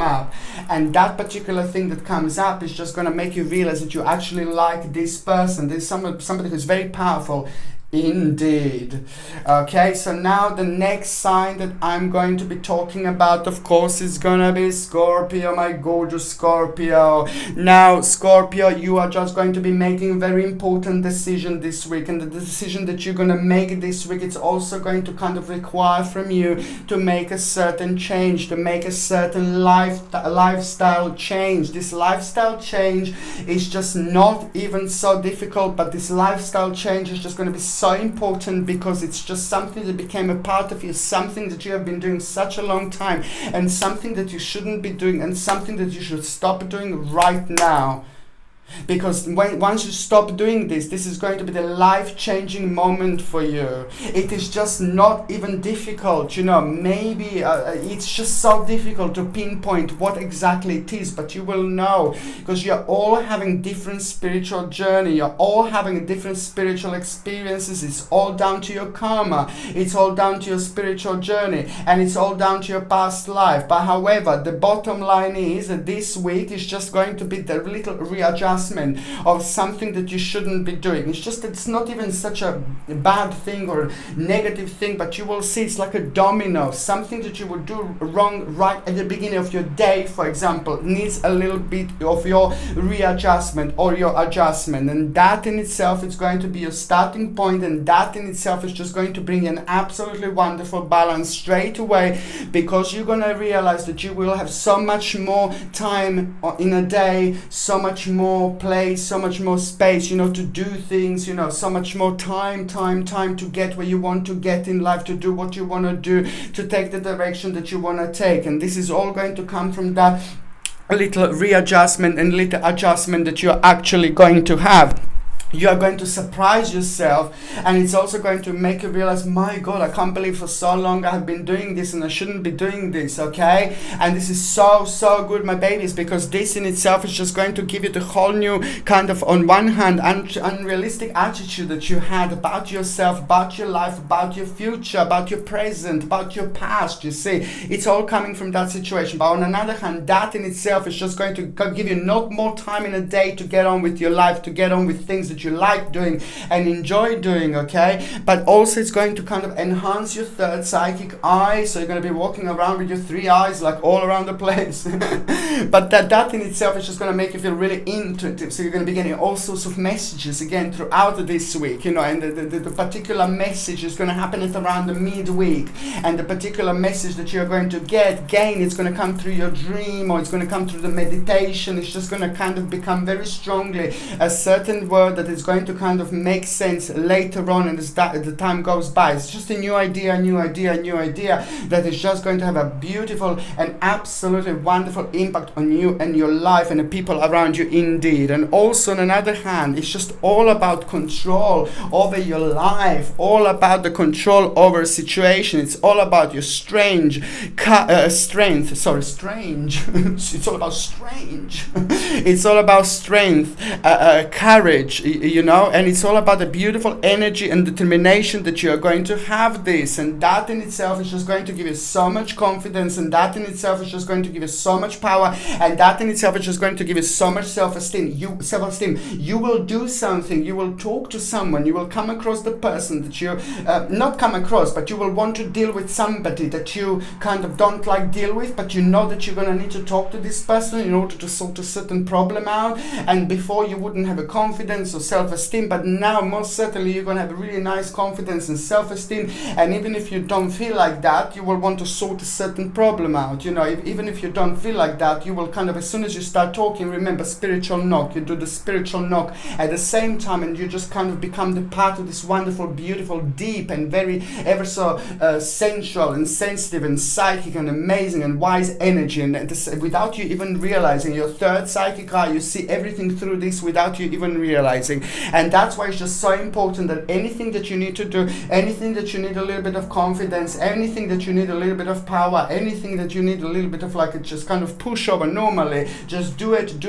up, and that particular thing that comes up is just going to make you realize that you actually like this person. There's somebody who's very powerful indeed. Okay, so now the next sign that I'm going to be talking about, of course, is gonna be Scorpio, my gorgeous Scorpio. Now, Scorpio, you are just going to be making a very important decision this week, and the decision that you're gonna make this week, it's also going to kind of require from you to make a certain change, to make a certain lifestyle change. This lifestyle change is just not even so difficult, but this lifestyle change is just going to be so important because it's just something that became a part of you, something that you have been doing such a long time, and something that you shouldn't be doing, and something that you should stop doing right now. Because once you stop doing this is going to be the life-changing moment for you. It is just not even difficult, you know, maybe it's just so difficult to pinpoint what exactly it is, but you will know, because you're all having different spiritual journey, you're all having different spiritual experiences. It's all down to your karma, it's all down to your spiritual journey, and it's all down to your past life. But however, the bottom line is that this week is just going to be the little readjustment of something that you shouldn't be doing. It's just that it's not even such a bad thing or negative thing, but you will see it's like a domino. Something that you would do wrong right at the beginning of your day, for example, needs a little bit of your readjustment or your adjustment, and that in itself is going to be your starting point, and that in itself is just going to bring an absolutely wonderful balance straight away, because you're going to realize that you will have so much more time in a day, so much more place, so much more space, you know, to do things, you know, so much more time to get where you want to get in life, to do what you want to do, to take the direction that you want to take. And this is all going to come from that little readjustment and little adjustment that you're actually going to have. You are going to surprise yourself, and it's also going to make you realize, my God, I can't believe for so long I have been doing this and I shouldn't be doing this, okay? And this is so good, my babies, because this in itself is just going to give you the whole new kind of, on one hand, unrealistic attitude that you had about yourself, about your life, about your future, about your present, about your past, you see. It's all coming from that situation. But on another hand, that in itself is just going to give you not more time in a day to get on with your life, to get on with things that you like doing and enjoy doing, okay? But also it's going to kind of enhance your third psychic eye, so you're going to be walking around with your three eyes like all around the place. But that in itself is just going to make you feel really intuitive, so you're going to be getting all sorts of messages again throughout this week, you know, and the particular message is going to happen at around the midweek, and the particular message that you're going to get, again, it's going to come through your dream, or it's going to come through the meditation. It's just going to kind of become very strongly a certain word that is going to kind of make sense later on, and as the time goes by. It's just a new idea that is just going to have a beautiful and absolutely wonderful impact on you and your life and the people around you indeed. And also on another hand, it's just all about control over your life, all about the control over a situation. It's all about your strength. It's all about strange. It's all about strength, courage, and it's all about the beautiful energy and determination that you are going to have this, and that in itself is just going to give you so much confidence, and that in itself is just going to give you so much power, and that in itself is just going to give you so much self-esteem. You will do something, you will talk to someone, you will come across the person that you not come across, but you will want to deal with somebody that you kind of don't like deal with, but you know that you're going to need to talk to this person in order to sort a certain problem out. And before you wouldn't have a confidence or self-esteem, but now most certainly you're going to have a really nice confidence and self-esteem. And even if you don't feel like that, you will want to sort a certain problem out. Even if you don't feel like that, you will kind of, as soon as you start talking, remember spiritual knock, you do the spiritual knock at the same time, and you just kind of become the part of this wonderful, beautiful, deep and very ever so sensual and sensitive and psychic and amazing and wise energy. And without you even realizing, your third psychic eye, you see everything through this without you even realizing. And that's why it's just so important that anything that you need to do, anything that you need a little bit of confidence, anything that you need a little bit of power, anything that you need a little bit of like just kind of push over normally, just do it,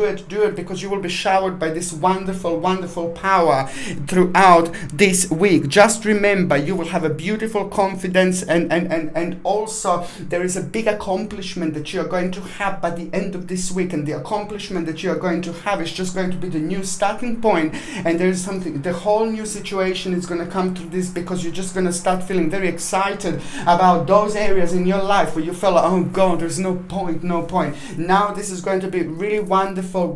because you will be showered by this wonderful, wonderful power throughout this week. Just remember, you will have a beautiful confidence, and also there is a big accomplishment that you are going to have by the end of this week, and the accomplishment that you are going to have is just going to be the new starting point. And there is something, the whole new situation is going to come through this, because you're just going to start feeling very excited about those areas in your life where you felt like, oh God, there's no point. Now this is going to be really wonderful,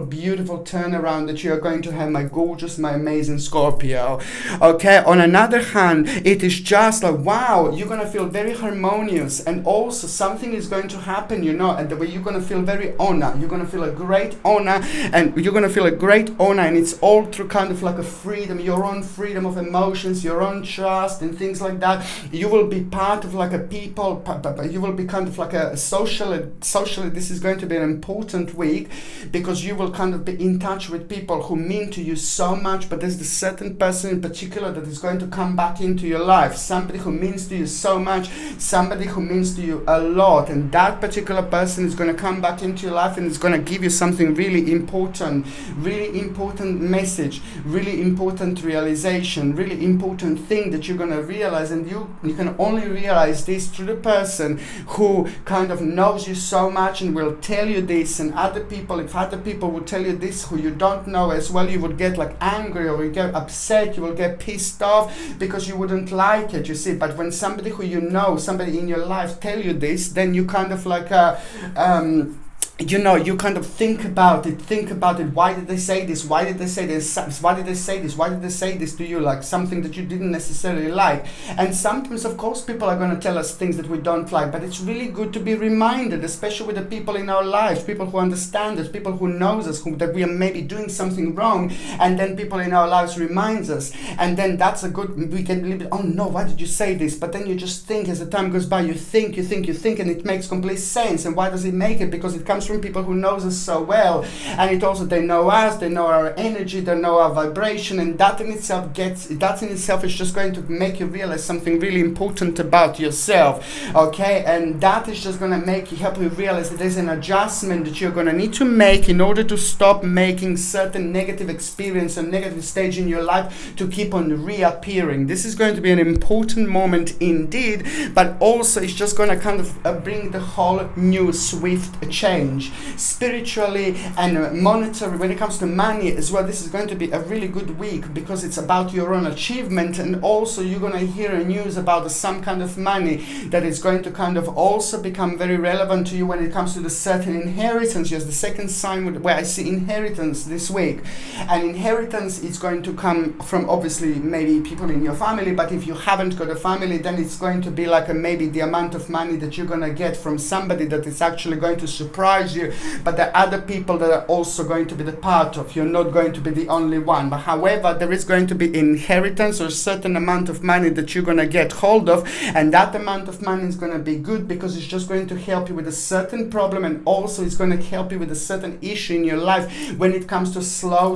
beautiful turnaround that you are going to have, my gorgeous, my amazing Scorpio. Okay, on another hand, it is just like, wow, you're going to feel very harmonious, and also something is going to happen, and the way you're going to feel very honor. You're going to feel a great honor, and it's all through kind of like a freedom, your own freedom of emotions, your own trust and things like that. You will be part of like a people, you will be kind of like a socially, this is going to be an important week, because you will kind of be in touch with people who mean to you so much, but there's this certain person in particular that is going to come back into your life, somebody who means to you so much, somebody who means to you a lot, and that particular person is going to come back into your life and is going to give you something really important message, really important realization, really important thing that you're going to realize. And you can only realize this through the person who kind of knows you so much and will tell you this. And if other people would tell you this who you don't know as well, you would get like angry, or you get upset, you will get pissed off because you wouldn't like it, you see. But when somebody who you know, somebody in your life tell you this, then you kind of like you kind of think about it. Why did they say this? Why did they say this? Why did they say this? Why did they say this to you? Like something that you didn't necessarily like. And sometimes, of course, people are going to tell us things that we don't like, but it's really good to be reminded, especially with the people in our lives, people who understand us, people who knows us, that we are maybe doing something wrong, and then people in our lives reminds us. And then that's a good, we can believe, oh no, why did you say this? But then you just think, as the time goes by, you think, and it makes complete sense. And why does it make it? Because it comes from people who knows us so well, and it also, they know us, they know our energy, they know our vibration, and that in itself is just going to make you realize something really important about yourself. Okay, and that is just going to help you realize that there's an adjustment that you're going to need to make in order to stop making certain negative experience and negative stage in your life to keep on reappearing. This is going to be an important moment indeed, but also it's just going to kind of bring the whole new swift change spiritually and monetary. When it comes to money as well, this is going to be a really good week, because it's about your own achievement, and also you're going to hear news about some kind of money that is going to kind of also become very relevant to you when it comes to the certain inheritance. Yes, the second sign where I see inheritance this week, and inheritance is going to come from obviously maybe people in your family, but if you haven't got a family, then it's going to be like maybe the amount of money that you're going to get from somebody that is actually going to surprise surprise you, but there are other people that are also going to be the part of. You're not going to be the only one. But however, there is going to be inheritance or a certain amount of money that you're going to get hold of, and that amount of money is going to be good because it's just going to help you with a certain problem, and also it's going to help you with a certain issue in your life. When it comes to slow,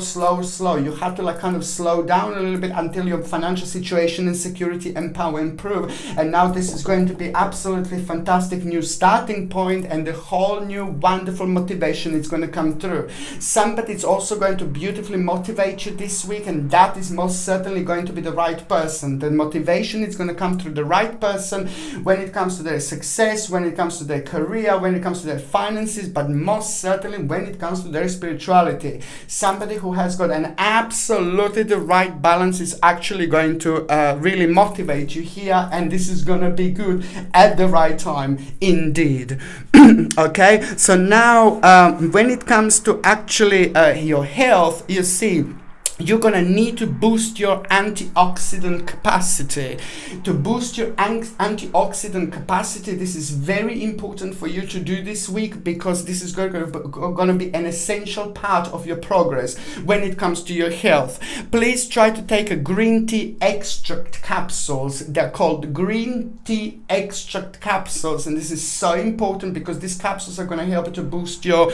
you have to like kind of slow down a little bit until your financial situation and security and power improve. And now this is going to be absolutely fantastic new starting point, and the whole new wonderful motivation is going to come through. Somebody is also going to beautifully motivate you this week, and that is most certainly going to be the right person. The motivation is going to come through the right person when it comes to their success, when it comes to their career, when it comes to their finances, but most certainly when it comes to their spirituality. Somebody who has got an absolutely the right balance is actually going to really motivate you here, and this is going to be good at the right time indeed. Okay, so now when it comes to actually your health, you see, you're going to need to boost your antioxidant capacity. To boost your antioxidant capacity, this is very important for you to do this week, because this is going to be an essential part of your progress when it comes to your health. Please try to take a green tea extract capsules. They're called green tea extract capsules, and this is so important because these capsules are going to help you to boost your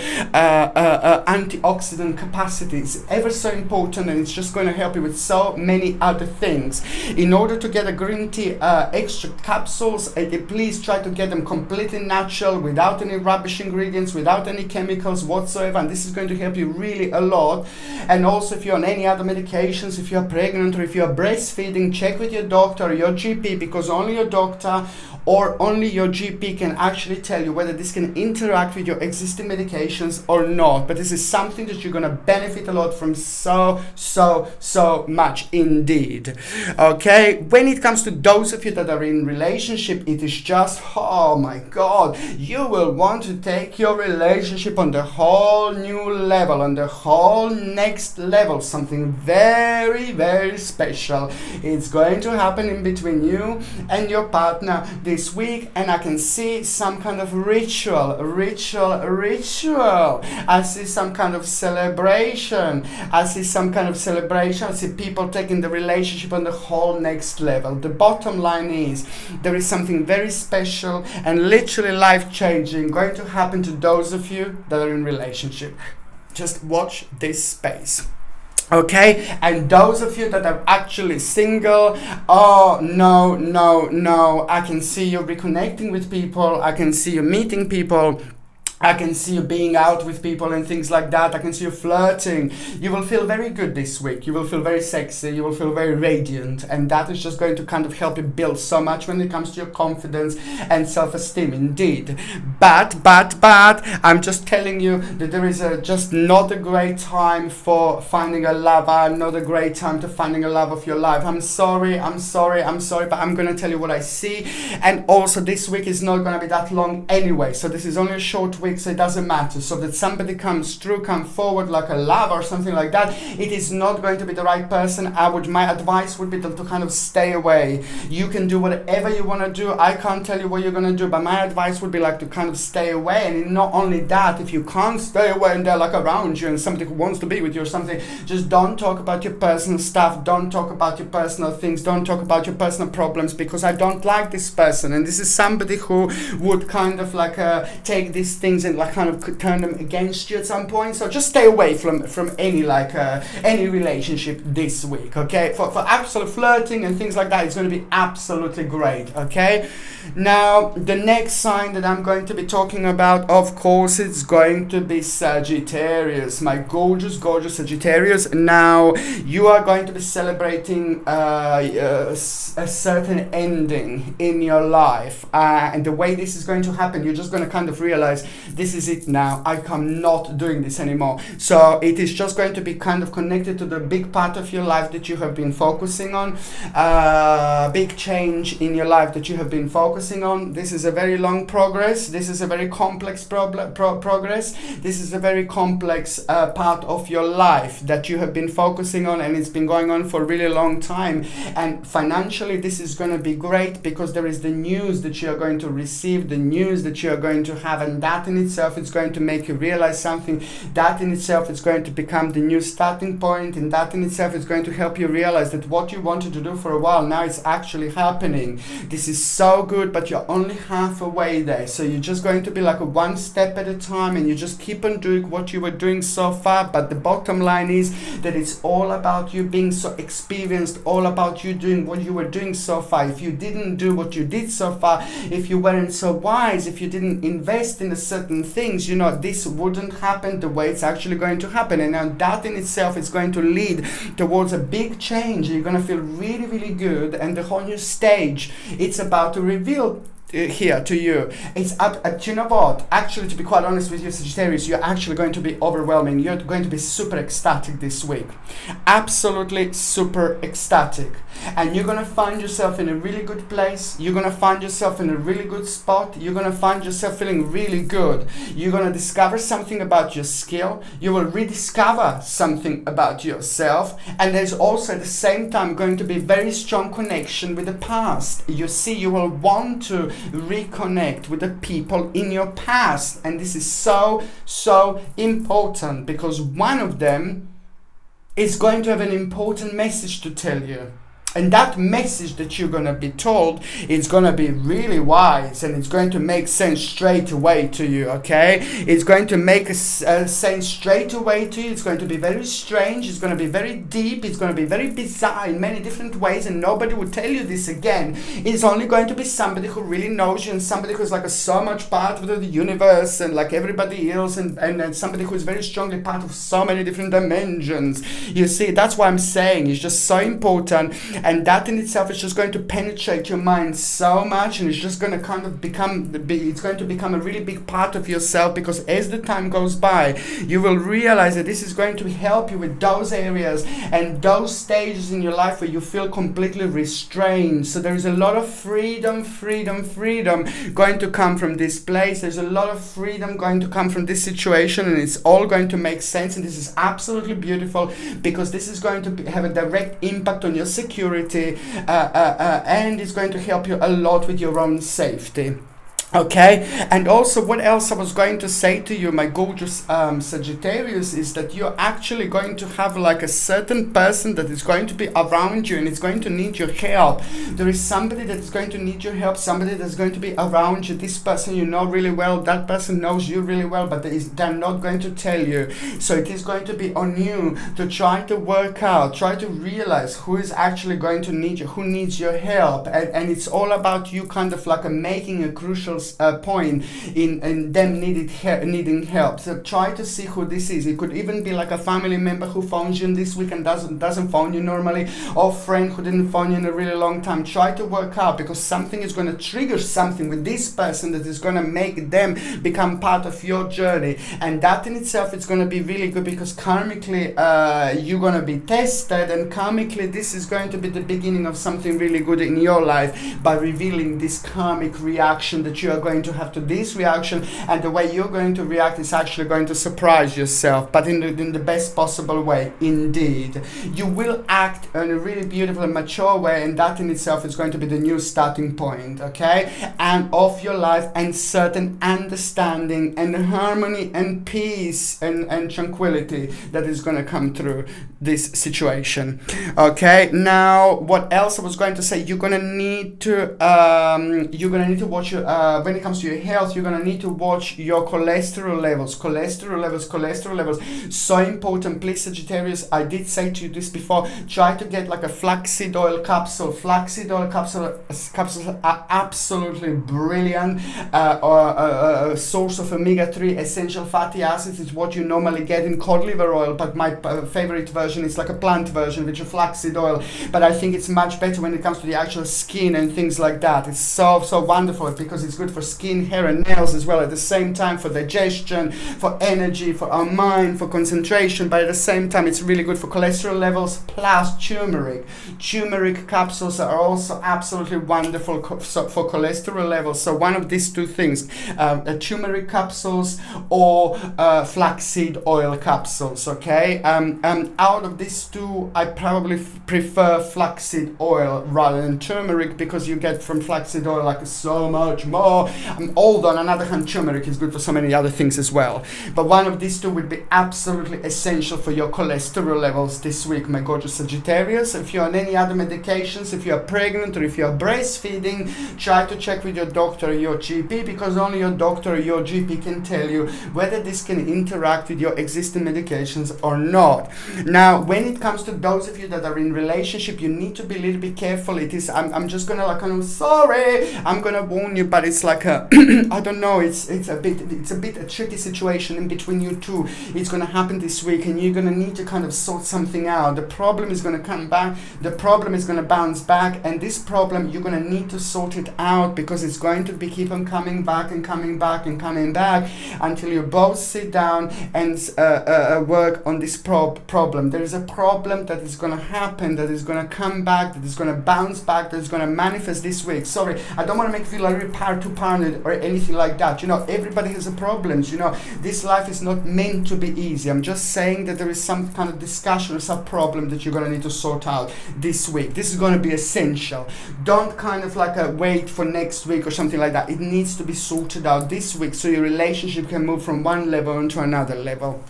antioxidant capacity. It's ever so important, and it's just going to help you with so many other things. In order to get a green tea extract capsules, please try to get them completely natural, without any rubbish ingredients, without any chemicals whatsoever, and this is going to help you really a lot. And also, if you're on any other medications, if you're pregnant or if you're breastfeeding, check with your doctor or your GP, because only your doctor or only your GP can actually tell you whether this can interact with your existing medications or not. But this is something that you're going to benefit a lot from, so much indeed. Okay, when it comes to those of you that are in relationship, it is just, oh my God, you will want to take your relationship on the whole new level, on the whole next level. Something very, very special. It's going to happen in between you and your partner this week, and I can see some kind of ritual. I see some kind of celebration. I see people taking the relationship on the whole next level. The bottom line is, there is something very special and literally life-changing going to happen to those of you that are in relationship. Just watch this space. Okay, and those of you that are actually single, oh no, I can see you reconnecting with people, I can see you meeting people, I can see you being out with people and things like that. I can see you flirting. You will feel very good this week. You will feel very sexy. You will feel very radiant. And that is just going to kind of help you build so much when it comes to your confidence and self-esteem indeed. But, I'm just telling you that there is just not a great time for finding a lover, not a great time to finding a love of your life. I'm sorry, but I'm going to tell you what I see. And also, this week is not going to be that long anyway. So this is only a short week. So it doesn't matter. So that somebody come forward like a love or something like that, it is not going to be the right person. My advice would be to kind of stay away. You can do whatever you want to do. I can't tell you what you're going to do, but my advice would be like to kind of stay away. And not only that, if you can't stay away and they're like around you and somebody who wants to be with you or something, just don't talk about your personal stuff. Don't talk about your personal things. Don't talk about your personal problems, because I don't like this person. And this is somebody who would kind of like take these things and like kind of turn them against you at some point. So just stay away from any any relationship this week. Okay, for absolute flirting and things like that, it's going to be absolutely great. Okay, now the next sign that I'm going to be talking about, of course, it's going to be Sagittarius. My gorgeous Sagittarius. Now you are going to be celebrating a certain ending in your life, and the way this is going to happen, you're just going to kind of realize, this is it now. I'm not doing this anymore. So it is just going to be kind of connected to the big part of your life that you have been focusing on, big change in your life that you have been focusing on. This is a very long progress. This is a very complex progress. This is a very complex part of your life that you have been focusing on, and it's been going on for a really long time. And financially, this is going to be great, because there is the news that you are going to receive, the news that you are going to have, and that in itself is going to make you realize something. That in itself is going to become the new starting point, and that in itself is going to help you realize that what you wanted to do for a while, now it's actually happening. This is so good, but you're only halfway there. So you're just going to be like a one step at a time, and you just keep on doing what you were doing so far. But the bottom line is that it's all about you being so experienced, all about you doing what you were doing so far. If you didn't do what you did so far, if you weren't so wise, if you didn't invest in a certain things, you know, this wouldn't happen the way it's actually going to happen. And now that in itself is going to lead towards a big change. You're going to feel really, really good, and the whole new stage, it's about to reveal here to you. It's up, you know what, actually, to be quite honest with you, Sagittarius, you're actually going to be overwhelming. You're going to be super ecstatic this week, absolutely super ecstatic, and you're going to find yourself in a really good place. You're going to find yourself in a really good spot. You're going to find yourself feeling really good. You're going to discover something about your skill. You will rediscover something about yourself, and there's also at the same time going to be very strong connection with the past. You see, you will want to reconnect with the people in your past, and this is so important, because one of them is going to have an important message to tell you. And that message that you're going to be told, it's going to be really wise, and it's going to make sense straight away to you, okay? It's going to make sense straight away to you. It's going to be very strange. It's going to be very deep. It's going to be very bizarre in many different ways, and nobody will tell you this again. It's only going to be somebody who really knows you, and somebody who's like so much part of the universe, and like everybody else, and somebody who's very strongly part of so many different dimensions. You see, that's why I'm saying it's just so important. And that in itself is just going to penetrate your mind so much, and it's just going to kind of it's going to become a really big part of yourself, because as the time goes by, you will realize that this is going to help you with those areas and those stages in your life where you feel completely restrained. So there is a lot of freedom going to come from this place. There's a lot of freedom going to come from this situation, and it's all going to make sense. And this is absolutely beautiful, because this is going to have a direct impact on your security, and it's going to help you a lot with your own safety. Okay, and also what else I was going to say to you, my gorgeous Sagittarius, is that you're actually going to have like a certain person that is going to be around you, and it's going to need your help. There is somebody that is going to need your help, somebody that's going to be around you. This person you know really well, that person knows you really well, but they're not going to tell you. So it is going to be on you to try to work out, try to realize who is actually going to need you, who needs your help, and it's all about you kind of like making a crucial point in them needing help. So try to see who this is. It could even be like a family member who phones you this week and doesn't phone you normally, or a friend who didn't phone you in a really long time. Try to work out, because something is going to trigger something with this person that is going to make them become part of your journey, and that in itself is going to be really good, because karmically you're going to be tested, and karmically this is going to be the beginning of something really good in your life, by revealing this karmic reaction that you are going to have to this reaction, and the way you're going to react is actually going to surprise yourself, but in the best possible way. Indeed, you will act in a really beautiful and mature way, and that in itself is going to be the new starting point, okay, and of your life, and certain understanding and harmony and peace and tranquility that is going to come through this situation. Okay, now what else I was going to say, you're going to need to watch your when it comes to your health, you're going to need to watch your cholesterol levels. So important. Please, Sagittarius, I did say to you this before, try to get like a flaxseed oil capsule. Flaxseed oil capsules are absolutely brilliant, or a source of omega-3 essential fatty acids. Is what you normally get in cod liver oil, but my favorite version is like a plant version, which is flaxseed oil, but I think it's much better when it comes to the actual skin and things like that. It's so wonderful, because it's good for skin, hair and nails as well, at the same time for digestion, for energy, for our mind, for concentration, but at the same time it's really good for cholesterol levels. Plus turmeric capsules are also absolutely wonderful for cholesterol levels. So one of these two things, turmeric capsules or flaxseed oil capsules, okay. Out of these two, I probably prefer flaxseed oil rather than turmeric, because you get from flaxseed oil like so much more or although on another hand turmeric is good for so many other things as well. But one of these two would be absolutely essential for your cholesterol levels this week, my gorgeous Sagittarius. If you're on any other medications, if you're pregnant or if you're breastfeeding, try to check with your doctor or your GP, because only your doctor or your GP can tell you whether this can interact with your existing medications or not. Now, when it comes to those of you that are in relationship, you need to be a little bit careful. It is, I'm just gonna like, I'm sorry, I'm gonna warn you, but it's like a, I don't know, it's a bit a tricky situation in between you two. It's gonna happen this week, and you're gonna need to kind of sort something out. The problem is gonna come back, the problem is gonna bounce back, and this problem you're gonna need to sort it out, because it's going to be keep on coming back and coming back and coming back until you both sit down and work on this problem. There is a problem that is going to happen, that is going to come back, that is going to bounce back, that is going to manifest this week. Sorry, I don't want to make you feel like too paranoid or anything like that. You know, everybody has a problems. You know, this life is not meant to be easy. I'm just saying that there is some kind of discussion or some problem that you're going to need to sort out this week. This is going to be essential. Don't kind of like wait for next week or something like that. It needs to be sorted out this week so your relationship can move from one level into another level.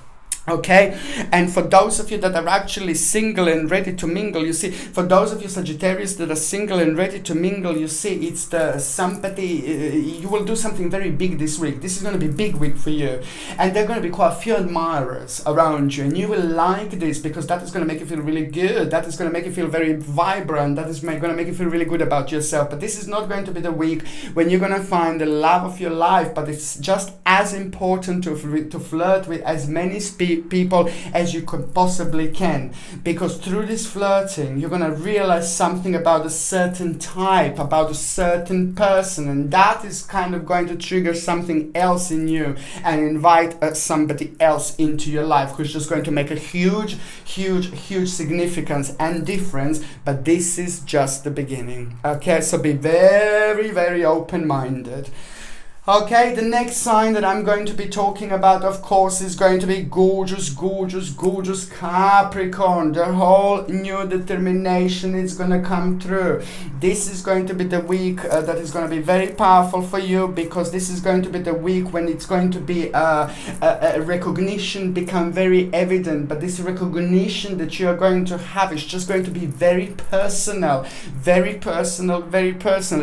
Okay, and for those of you that are actually single and ready to mingle, you see, for those of you Sagittarius that are single and ready to mingle, you see, it's the somebody, you will do something very big this week. This is going to be a big week for you, and there are going to be quite a few admirers around you, and you will like this, because that is going to make you feel really good. That is going to make you feel very vibrant. That is going to make you feel really good about yourself. But this is not going to be the week when you're going to find the love of your life, but it's just as important to flirt with as many people as you could possibly can, because through this flirting you're going to realize something about a certain type, about a certain person, and that is kind of going to trigger something else in you and invite somebody else into your life, who's just going to make a huge significance and difference. But this is just the beginning. Okay, so be very open-minded. Okay, the next sign that I'm going to be talking about, of course, is going to be gorgeous Capricorn. The whole new determination is going to come through. This is going to be the week that is going to be very powerful for you, because this is going to be the week when it's going to be a recognition become very evident. But this recognition that you are going to have is just going to be very personal.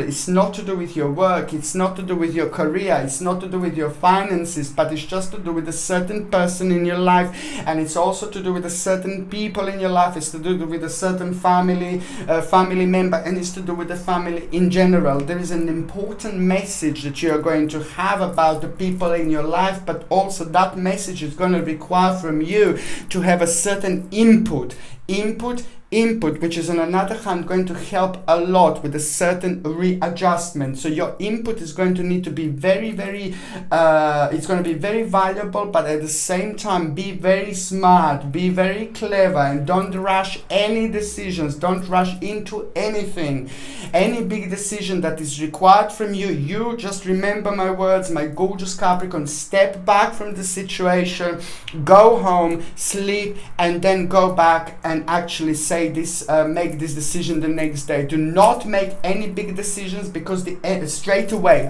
It's not to do with your work, it's not to do with your career, it's not to do with your finances, but it's just to do with a certain person in your life, and it's also to do with a certain people in your life. It's to do with a certain family member, and it's to do with the family in general. There is an important message that you are going to have about the people in your life, but also that message is going to require from you to have a certain input, which is on another hand going to help a lot with a certain readjustment. So your input is going to need to be very it's going to be very valuable, but at the same time be very smart, be very clever, and don't rush any decisions. Don't rush into anything. Any big decision that is required from you, you just remember my words, my gorgeous Capricorn. Step back from the situation, go home, sleep, and then go back and actually make this decision the next day. Do not make any big decisions, because straight away,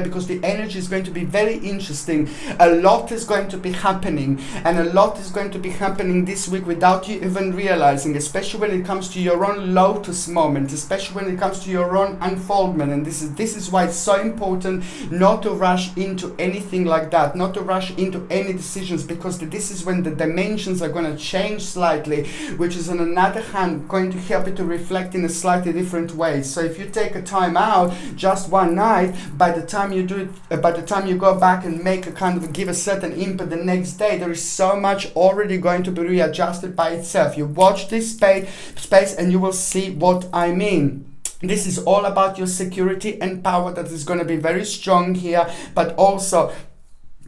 because the energy is going to be very interesting. A lot is going to be happening, and a lot is going to be happening this week without you even realizing, especially when it comes to your own lotus moment, especially when it comes to your own unfoldment. And this is why it's so important not to rush into anything like that, not to rush into any decisions, because this is when the dimensions are going to change slightly, which is an another hand going to help you to reflect in a slightly different way. So if you take a time out just one night, by the time you do it, by the time you go back and make a kind of give a certain input the next day, there is so much already going to be readjusted by itself. You watch this space and you will see what I mean. This is all about your security and power that is going to be very strong here, but also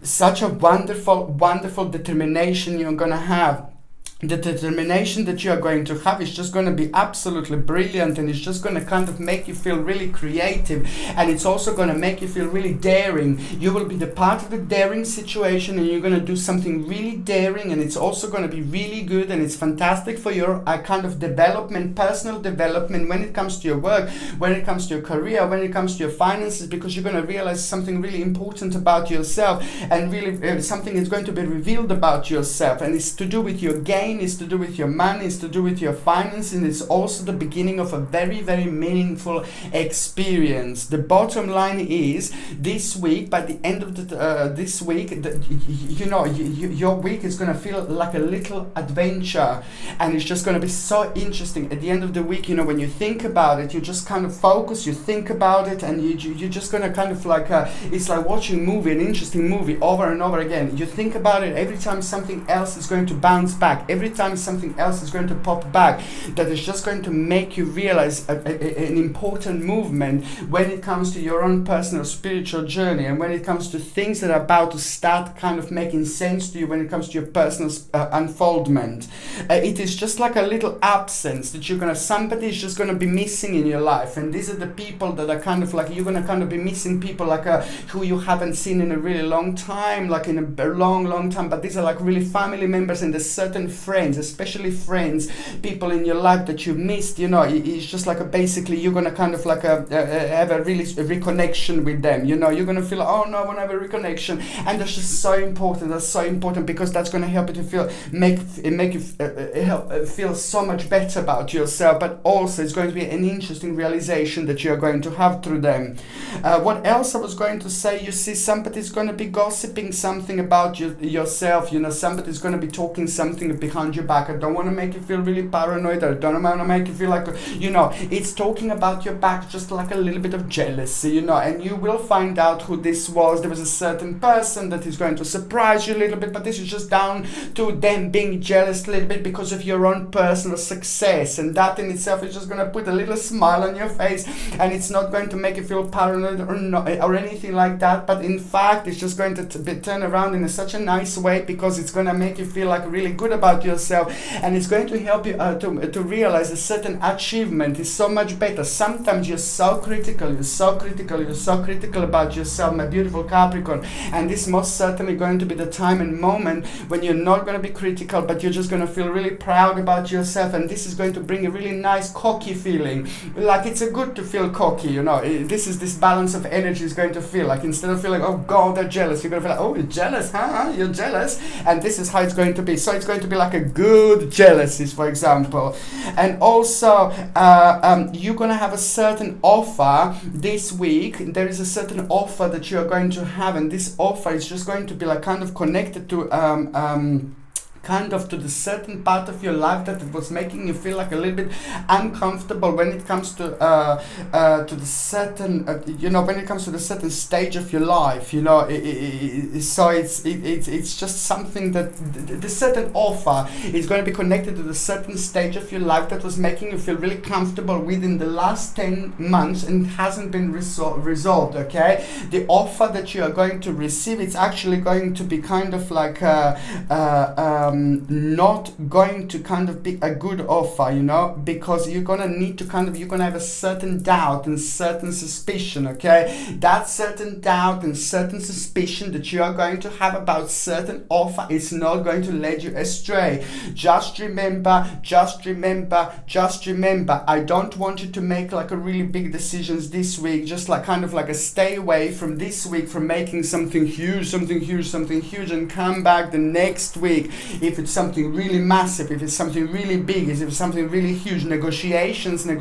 such a wonderful determination you're going to have. the determination that you are going to have is just going to be absolutely brilliant, and it's just going to kind of make you feel really creative, and it's also going to make you feel really daring. You will be the part of the daring situation, and you're going to do something really daring, and it's also going to be really good, and it's fantastic for your kind of development, personal development, when it comes to your work, when it comes to your career, when it comes to your finances, because you're going to realize something really important about yourself, and really something is going to be revealed about yourself, and it's to do with your gain, is to do with your money, is to do with your finances, and it's also the beginning of a very, very meaningful experience. The bottom line is, this week, by the end of this week, your week is going to feel like a little adventure, and it's just going to be so interesting. At the end of the week, when you think about it, you just kind of focus, you think about it, and you're just going to kind of like, it's like watching an interesting movie over and over again. You think about it every time something else is going to bounce back, every time something else is going to pop back, that is just going to make you realize an important movement when it comes to your own personal spiritual journey, and when it comes to things that are about to start kind of making sense to you, when it comes to your personal unfoldment. It is just like a little absence that somebody is just going to be missing in your life, and these are the people that are kind of like, you're going to kind of be missing people like who you haven't seen in a really long time, like in a long time, but these are like really family members, and there's certain friends, especially friends, people in your life that you missed. It's just like basically you're gonna kind of like have a really reconnection with them. You're gonna feel, oh no, I want to have a reconnection, and that's just so important. That's so important, because that's gonna help you to make you feel so much better about yourself. But also, it's going to be an interesting realization that you are going to have through them. What else I was going to say? You see, somebody's going to be gossiping something about yourself. Somebody's going to be talking something behind your back. I don't want to make you feel really paranoid. I don't want to make you feel like, it's talking about your back, just like a little bit of jealousy, and you will find out who this was. There was a certain person that is going to surprise you a little bit, but this is just down to them being jealous a little bit because of your own personal success, and that in itself is just going to put a little smile on your face, and it's not going to make you feel paranoid or anything like that, but in fact, it's just going to turn around in such a nice way, because it's going to make you feel like really good about yourself, and it's going to help you to realize a certain achievement is so much better. Sometimes you're so critical about yourself, my beautiful Capricorn, and this most certainly going to be the time and moment when you're not going to be critical, but you're just going to feel really proud about yourself, and this is going to bring a really nice cocky feeling. Like, it's a good to feel cocky, this balance of energy is going to feel like, instead of feeling, oh god, they're jealous, you're going to feel like, oh, you're jealous, you're jealous, and this is how it's going to be. So it's going to be like a good jealousy, for example. And also, you're going to have a certain offer this week. There is a certain offer that you are going to have, and this offer is just going to be like kind of connected to kind of to the certain part of your life that was making you feel like a little bit uncomfortable when it comes to the certain when it comes to the certain stage of your life, so it's just something that the certain offer is going to be connected to the certain stage of your life that was making you feel really comfortable within the last 10 months and hasn't been resolved. Okay, the offer that you are going to receive, it's actually going to be kind of like not going to kind of be a good offer, because you're gonna need to you're gonna have a certain doubt and certain suspicion. Okay, that certain doubt and certain suspicion that you are going to have about certain offer is not going to lead you astray. Just remember, I don't want you to make like a really big decisions this week, just like kind of like a stay away from this week from making something huge and come back the next week. If it's something really massive, if it's something really big, if it's something really huge, negotiations are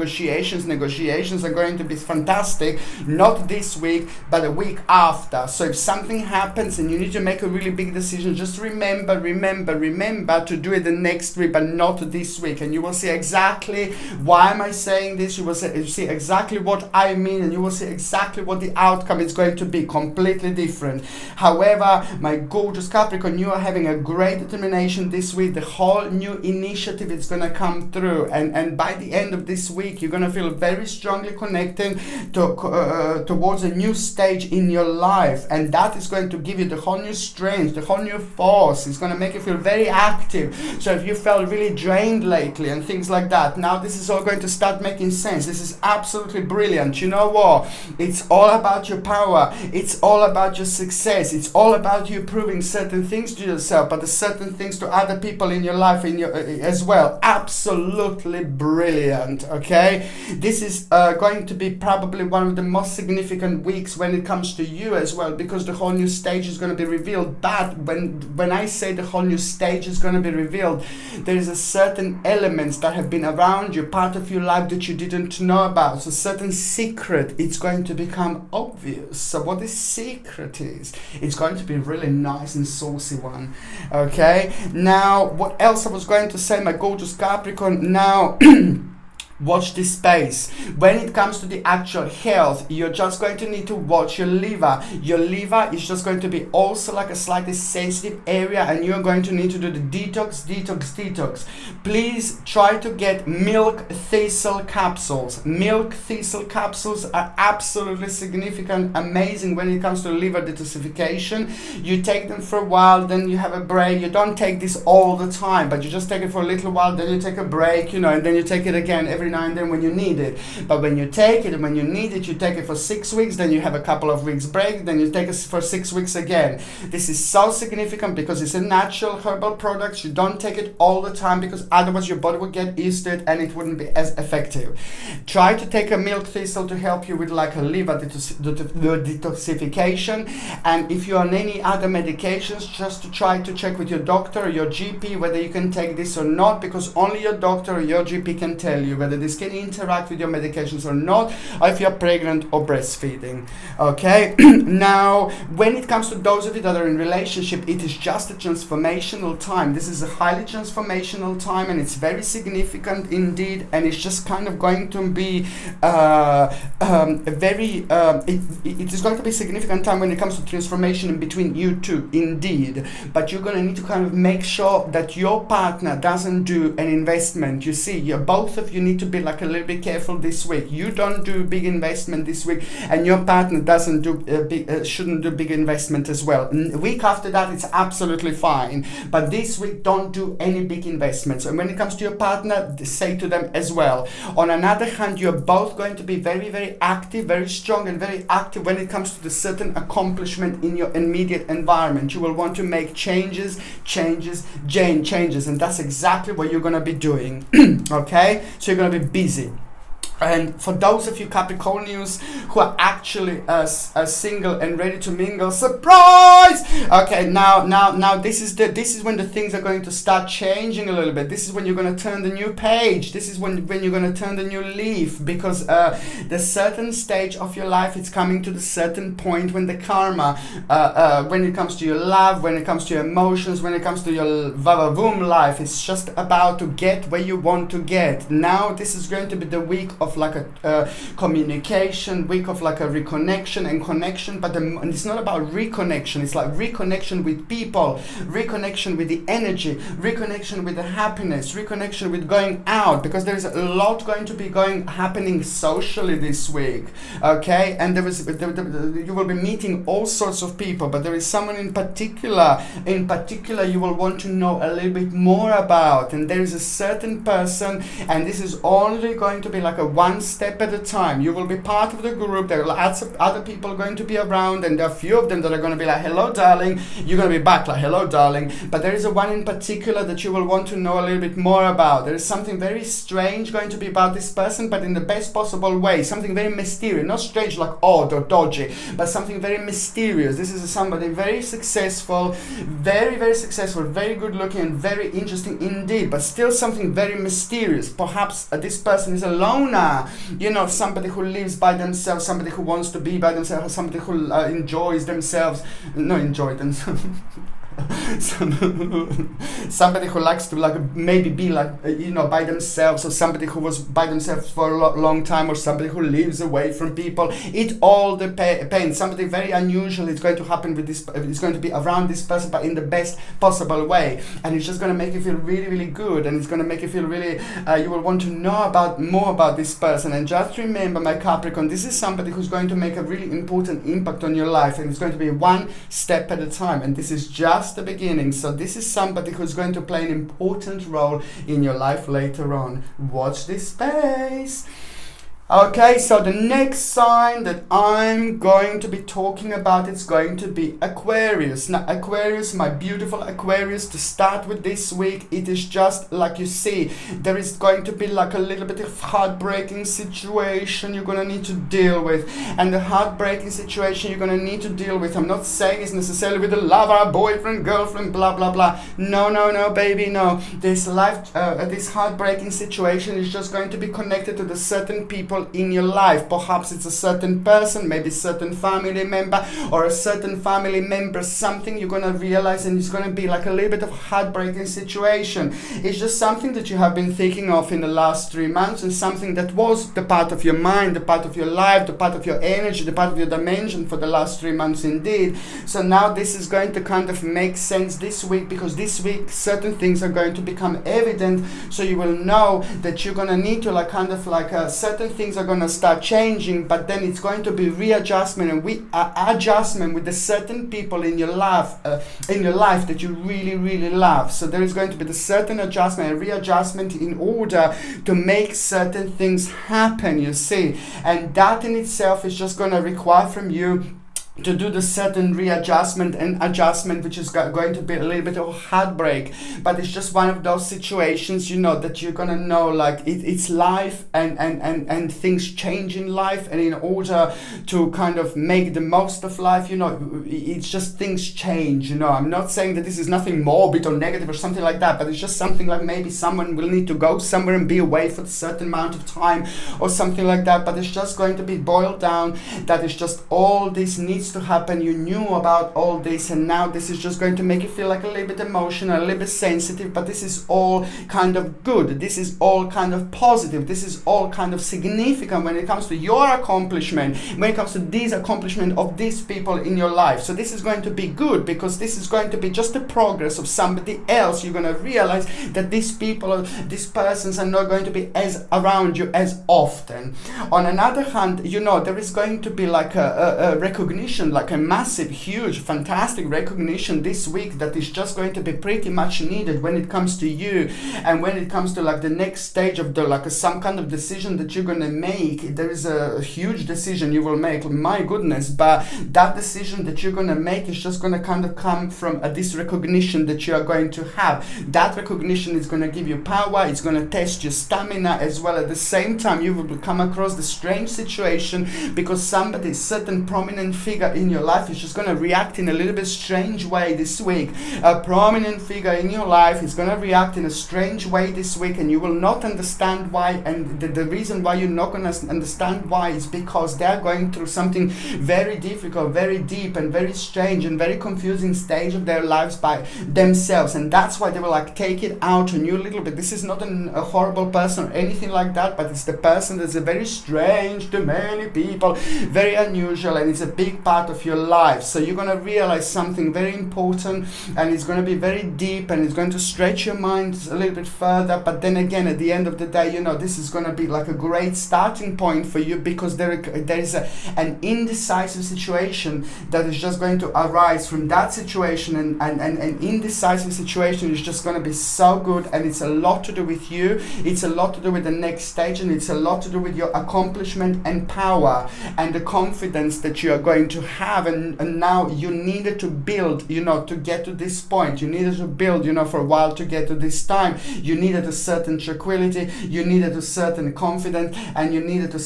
going to be fantastic, not this week, but a week after. So if something happens and you need to make a really big decision, just remember to do it the next week, but not this week. And you will see exactly why am I saying this. You will see exactly what I mean, and you will see exactly what the outcome is going to be, completely different. However, my gorgeous Capricorn, you are having a great determination information this week. The whole new initiative is going to come through, and by the end of this week you're going to feel very strongly connecting towards a new stage in your life, and that is going to give you the whole new strength, the whole new force. It's going to make you feel very active. So if you felt really drained lately and things like that, now this is all going to start making sense. This is absolutely brilliant. You know what? It's all about your power. It's all about your success. It's all about you proving certain things to yourself, but the certain things to other people in your life as well. Absolutely brilliant. Okay, this is going to be probably one of the most significant weeks when it comes to you as well, because the whole new stage is going to be revealed. But when I say the whole new stage is going to be revealed, there is a certain elements that have been around you, part of your life that you didn't know about. So certain secret, it's going to become obvious. So what this secret is, it's going to be really nice and saucy one. Okay, now what else I was going to say, my gorgeous Capricorn? Now watch this space. When it comes to the actual health, you're just going to need to watch your liver. Your liver is just going to be also like a slightly sensitive area, and you're going to need to do the detox. Please try to get milk thistle capsules. Milk thistle capsules are absolutely significant, amazing when it comes to liver detoxification. You take them for a while, then you have a break. You don't take this all the time, but you just take it for a little while, then you take a break, and then you take it again every now and then when you need it. But when you take it and when you need it, you take it for 6 weeks, then you have a couple of weeks break, then you take it for 6 weeks again. This is so significant because it's a natural herbal product. You don't take it all the time because otherwise your body would get used to it and it wouldn't be as effective. Try to take a milk thistle to help you with like a liver detoxification, and if you're on any other medications, just to try to check with your doctor or your GP whether you can take this or not, because only your doctor or your GP can tell you whether this can interact with your medications or not, or if you're pregnant or breastfeeding. Okay, now when it comes to those of you that are in relationship, it is just a transformational time. This is a highly transformational time, and it's very significant indeed, and it's just kind of going to be it is going to be a significant time when it comes to transformation in between you two indeed. But you're going to need to kind of make sure that your partner doesn't do an investment. You see, both of you need to be like a little bit careful this week. You don't do big investment this week, and your partner doesn't do shouldn't do big investment as well. Week after that, it's absolutely fine, but this week don't do any big investments. And when it comes to your partner, say to them as well. On another hand, you're both going to be very, very active, very strong and very active when it comes to the certain accomplishment in your immediate environment. You will want to make changes, and that's exactly what you're going to be doing. Okay, so you're going to be busy. And for those of you Capricornians who are actually single and ready to mingle, surprise! Okay, now this is when the things are going to start changing a little bit. This is when you're going to turn the new page. This is when you're going to turn the new leaf, because the certain stage of your life is coming to the certain point when the karma, when it comes to your love, when it comes to your emotions, when it comes to your vavavoom life, it's just about to get where you want to get. Now this is going to be the week of like a communication, week of like a reconnection and connection, but and it's not about reconnection, it's like reconnection with people, reconnection with the energy, reconnection with the happiness, reconnection with going out, because there is a lot going to be happening socially this week. Okay, and you will be meeting all sorts of people, but there is someone in particular you will want to know a little bit more about, and there is a certain person, and this is only going to be like a one step at a time. You will be part of the group. There are lots of other people going to be around, and there are a few of them that are going to be like, hello darling. You're going to be back like, hello darling. But there is a one in particular that you will want to know a little bit more about. There is something very strange going to be about this person, but in the best possible way. Something very mysterious, not strange like odd or dodgy, but something very mysterious. This is somebody very successful, very, very successful, very good looking, and very interesting indeed, but still something very mysterious. Perhaps this person is a loner, somebody who lives by themselves, somebody who wants to be by themselves, somebody who enjoys themselves, Somebody who likes to like maybe be like by themselves, or somebody who was by themselves for a long time, or somebody who lives away from people. It all depends. Somebody very unusual is going to happen with this. It's going to be around this person, but in the best possible way, and it's just going to make you feel really, really good, and it's going to make you feel really. You will want to know more about this person. And just remember, my Capricorn, this is somebody who's going to make a really important impact on your life, and it's going to be one step at a time. And this is just the beginning. So this is somebody who's going to play an important role in your life later on. Watch this space. Okay, so the next sign that I'm going to be talking about, it's going to be Aquarius. Now, Aquarius, my beautiful Aquarius, to start with this week, it is just like you see, there is going to be like a little bit of heartbreaking situation you're going to need to deal with. And the heartbreaking situation you're going to need to deal with, I'm not saying it's necessarily with a lover, boyfriend, girlfriend, blah, blah, blah. No, baby, no. This heartbreaking situation is just going to be connected to the certain people in your life. Perhaps it's a certain person, maybe a certain family member, or a certain family member, something you're going to realize, and it's going to be like a little bit of a heartbreaking situation. It's just something that you have been thinking of in the last 3 months, and something that was the part of your mind, the part of your life, the part of your energy, the part of your dimension for the last 3 months indeed. So now this is going to kind of make sense this week, because this week certain things are going to become evident, so you will know that you're going to need to certain things are going to start changing, but then it's going to be readjustment and adjustment with the certain people in your life that you really, really love. So there is going to be the certain adjustment and readjustment in order to make certain things happen, you see. And that in itself is just going to require from you to do the certain readjustment and adjustment, which is going to be a little bit of heartbreak, but it's just one of those situations, that you're gonna know, like it's life, and things change in life, and in order to kind of make the most of life, it's just things change. I'm not saying that this is nothing morbid or negative or something like that, but it's just something like maybe someone will need to go somewhere and be away for a certain amount of time or something like that, but it's just going to be boiled down that it's just all this needs to happen. You knew about all this, and now this is just going to make you feel like a little bit emotional, a little bit sensitive, but this is all kind of good. This is all kind of positive. This is all kind of significant when it comes to your accomplishment, when it comes to these accomplishment of these people in your life. So this is going to be good, because this is going to be just the progress of somebody else. You're going to realize that these people, these persons are not going to be as around you as often. On another hand, there is going to be like a recognition, like a massive, huge, fantastic recognition this week that is just going to be pretty much needed when it comes to you, and when it comes to like the next stage of some kind of decision that you're going to make. There is a huge decision you will make, my goodness, but that decision that you're going to make is just going to kind of come from this recognition that you are going to have. That recognition is going to give you power, it's going to test your stamina as well. At the same time, you will come across the strange situation because somebody, certain prominent figure in your life is just going to react in a little bit strange way this week. A prominent figure in your life is going to react in a strange way this week, and you will not understand why. And the reason why you're not going to understand why is because they're going through something very difficult, very deep, and very strange and very confusing stage of their lives by themselves, and that's why they will like take it out on you a little bit. This is not a horrible person or anything like that, but it's the person that's a very strange to many people, very unusual, and it's a big part of your life. So you're going to realize something very important, and it's going to be very deep, and it's going to stretch your mind a little bit further. But then again, at the end of the day, this is going to be like a great starting point for you, because there is an indecisive situation that is just going to arise from that situation, and an indecisive situation is just going to be so good, and it's a lot to do with you, it's a lot to do with the next stage, and it's a lot to do with your accomplishment and power and the confidence that you are going to have. And now you needed to build, to get to this point. You needed to build, for a while to get to this time. You needed a certain tranquility, you needed a certain confidence, and you needed a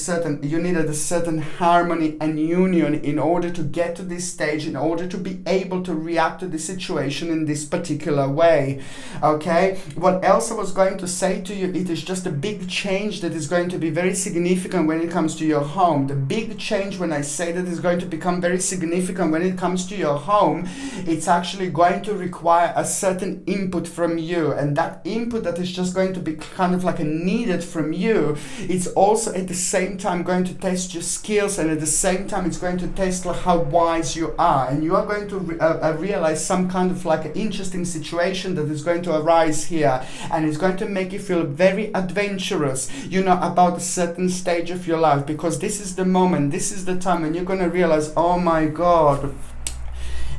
certain harmony and union in order to get to this stage, in order to be able to react to the situation in this particular way. Okay, what else I was going to say to you, it is just a big change that is going to be very significant when it comes to your home. The big change, when I say that, is going to become become very significant when it comes to your home. It's actually going to require a certain input from you, and that input that is just going to be kind of like a needed from you, it's also at the same time going to test your skills, and at the same time it's going to test like how wise you are, and you are going to realize some kind of like an interesting situation that is going to arise here, and it's going to make you feel very adventurous, you know, about a certain stage of your life, because this is the moment, this is the time when you're going to realize, oh my God,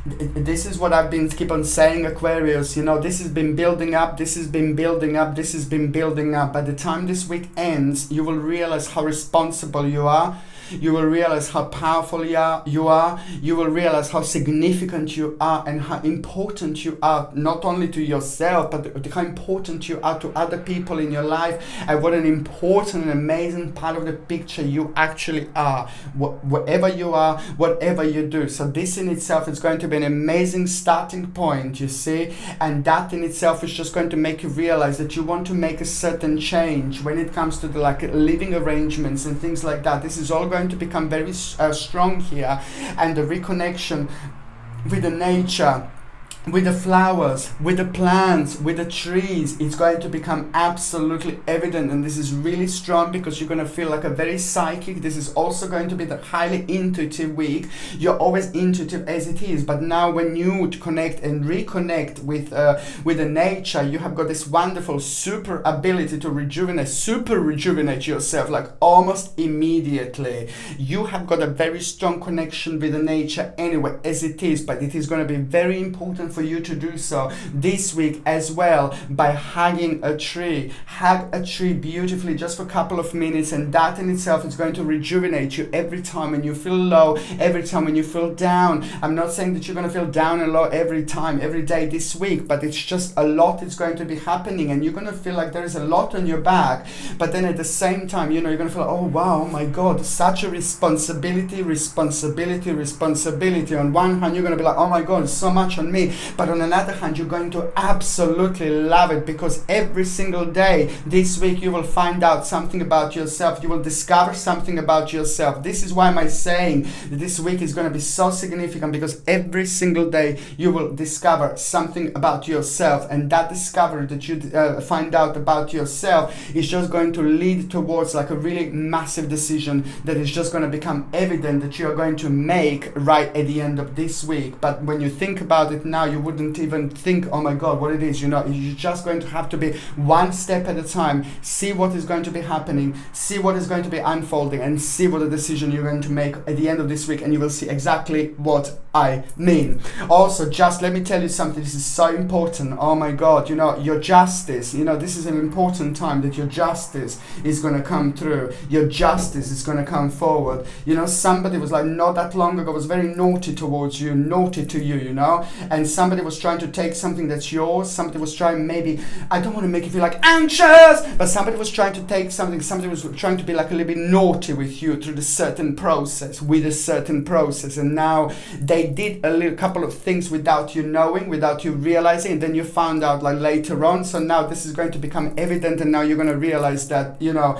this is what I've been keep on saying, Aquarius, you know, this has been building up, this has been building up, this has been building up. By the time this week ends, you will realize how responsible you are. You will realize how powerful you are. You will realize how significant you are and how important you are, not only to yourself, but how important you are to other people in your life, and what an important and amazing part of the picture you actually are, whatever you are, whatever you do. So this in itself is going to be an amazing starting point, you see, and that in itself is just going to make you realize that you want to make a certain change when it comes to the like living arrangements and things like that. This is all going to become very strong here, and the reconnection with the nature, with the flowers, with the plants, with the trees, it's going to become absolutely evident. And this is really strong because you're going to feel like a very psychic. This is also going to be the highly intuitive week. You're always intuitive as it is, but now when you connect and reconnect with the nature, you have got this wonderful super ability to rejuvenate yourself like almost immediately. You have got a very strong connection with the nature anyway as it is, but it is going to be very important for you to do so this week as well by hugging a tree. Hug a tree beautifully just for a couple of minutes, and that in itself is going to rejuvenate you every time when you feel low, every time when you feel down. I'm not saying that you're going to feel down and low every time, every day this week, but it's just a lot is going to be happening, and you're going to feel like there is a lot on your back, but then at the same time, you know, you're going to feel, oh wow, oh my God, such a responsibility. On one hand, you're going to be like, oh my God, so much on me. But on another hand, you're going to absolutely love it, because every single day this week you will find out something about yourself. You will discover something about yourself. This is why I'm saying that this week is going to be so significant, because every single day you will discover something about yourself, and that discovery that you find out about yourself is just going to lead towards like a really massive decision that is just going to become evident that you are going to make right at the end of this week. But when you think about it now, you wouldn't even think, oh my God, what it is. You know, you're just going to have to be one step at a time, see what is going to be happening, see what is going to be unfolding, and see what the decision you're going to make at the end of this week, and you will see exactly what I mean. Also, just let me tell you something, this is so important. Oh my God, you know, your justice, you know, this is an important time that your justice is going to come through. Your justice is going to come forward. You know, somebody was like, not that long ago, was very naughty towards you, naughty to you, you know, and somebody was trying to take something that's yours. Somebody was trying, maybe, I don't want to make you feel like anxious, but somebody was trying to take something, somebody was trying to be like a little bit naughty with you through the certain process, and now they did a couple of things without you knowing, without you realizing, and then you found out like later on. So now this is going to become evident, and now you're going to realize that, you know,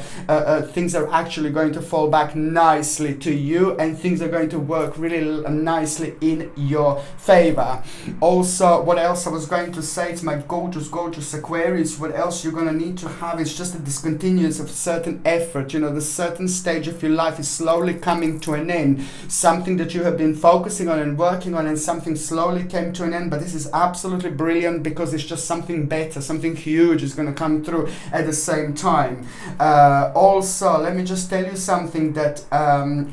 things are actually going to fall back nicely to you, and things are going to work really nicely in your favor. Also, what else I was going to say to my gorgeous Aquarius, what else you're going to need to have is just a discontinuance of certain effort. You know, the certain stage of your life is slowly coming to an end. Something that you have been focusing on and working on, and something slowly came to an end, but this is absolutely brilliant because it's just something better, something huge is going to come through at the same time. Also, let me just tell you something, that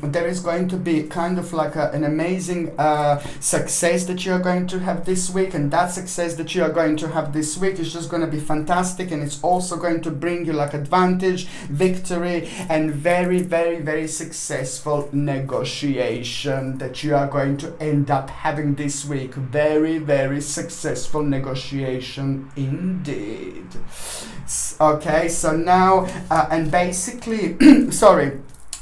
there is going to be kind of like an amazing success that you are going to have this week, and that success that you are going to have this week is just going to be fantastic, and it's also going to bring you like advantage, victory, and very, very, very successful negotiation that you are going to end up having this week. Very, very successful negotiation indeed. Okay, so now and basically sorry,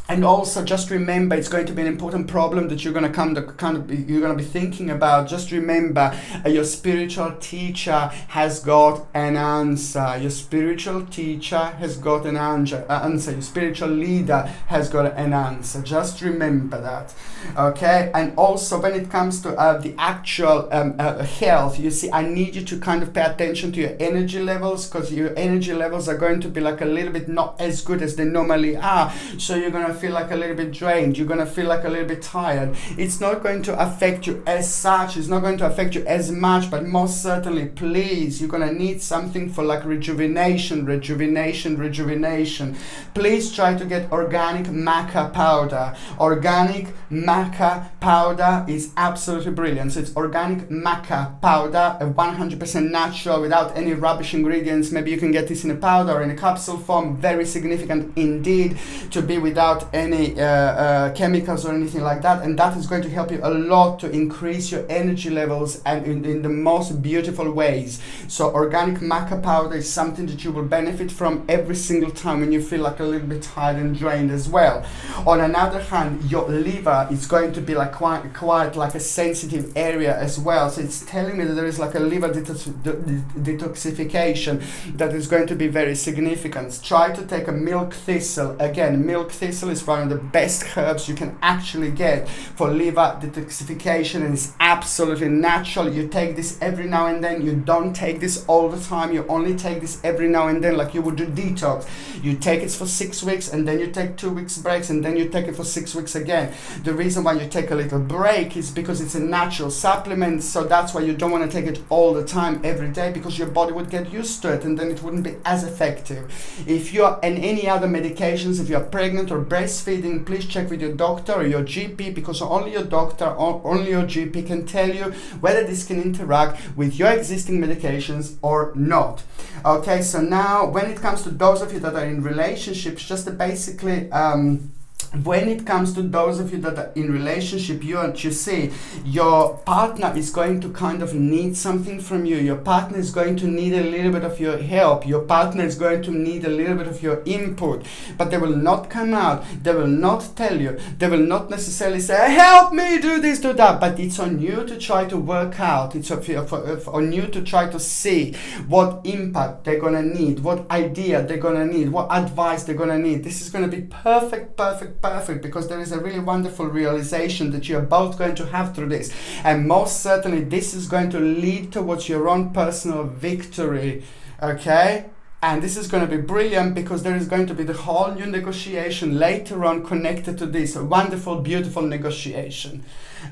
And also, just remember, it's going to be an important problem that you're going to be thinking about. Just remember, your spiritual teacher has got an answer. Your spiritual teacher has got an answer. Your spiritual leader has got an answer. Just remember that, okay? And also, when it comes to the actual health, you see, I need you to kind of pay attention to your energy levels, because your energy levels are going to be like a little bit not as good as they normally are. So you're going to feel like a little bit drained, you're going to feel like a little bit tired. It's not going to affect you as such, it's not going to affect you as much, but most certainly, please, you're going to need something for like rejuvenation. Please try to get organic maca powder. Organic maca powder is absolutely brilliant. So it's organic maca powder, 100% natural, without any rubbish ingredients. Maybe you can get this in a powder or in a capsule form. Very significant indeed to be without any chemicals or anything like that, and that is going to help you a lot to increase your energy levels, and in the most beautiful ways. So organic maca powder is something that you will benefit from every single time when you feel like a little bit tired and drained as well. On another hand, your liver is going to be like quite like a sensitive area as well. So it's telling me that there is like a liver detoxification that is going to be very significant. Try to take a milk thistle. Again, milk thistle is one of the best herbs you can actually get for liver detoxification, and it's absolutely natural. You take this every now and then. You don't take this all the time. You only take this every now and then, like you would do detox. You take it for 6 weeks, and then you take 2 weeks breaks, and then you take it for 6 weeks again. The reason why you take a little break is because it's a natural supplement, so that's why you don't want to take it all the time every day, because your body would get used to it, and then it wouldn't be as effective. If you're on any other medications, if you're pregnant or breastfeeding, please check with your doctor or your GP, because only your doctor or only your GP can tell you whether this can interact with your existing medications or not. Okay, so now when it comes to those of you that are in relationships, just to basically when it comes to those of you that are in relationship, you see your partner is going to kind of need something from you. Your partner is going to need a little bit of your help. Your partner is going to need a little bit of your input, but they will not come out. They will not tell you. They will not necessarily say, help me do this, do that. But it's on you to try to work out. It's on you to try to see what impact they're going to need, what idea they're going to need, what advice they're going to need. This is going to be perfect, because there is a really wonderful realization that you're both going to have through this, and most certainly this is going to lead towards your own personal victory, okay? And this is going to be brilliant, because there is going to be the whole new negotiation later on connected to this, a wonderful, beautiful negotiation.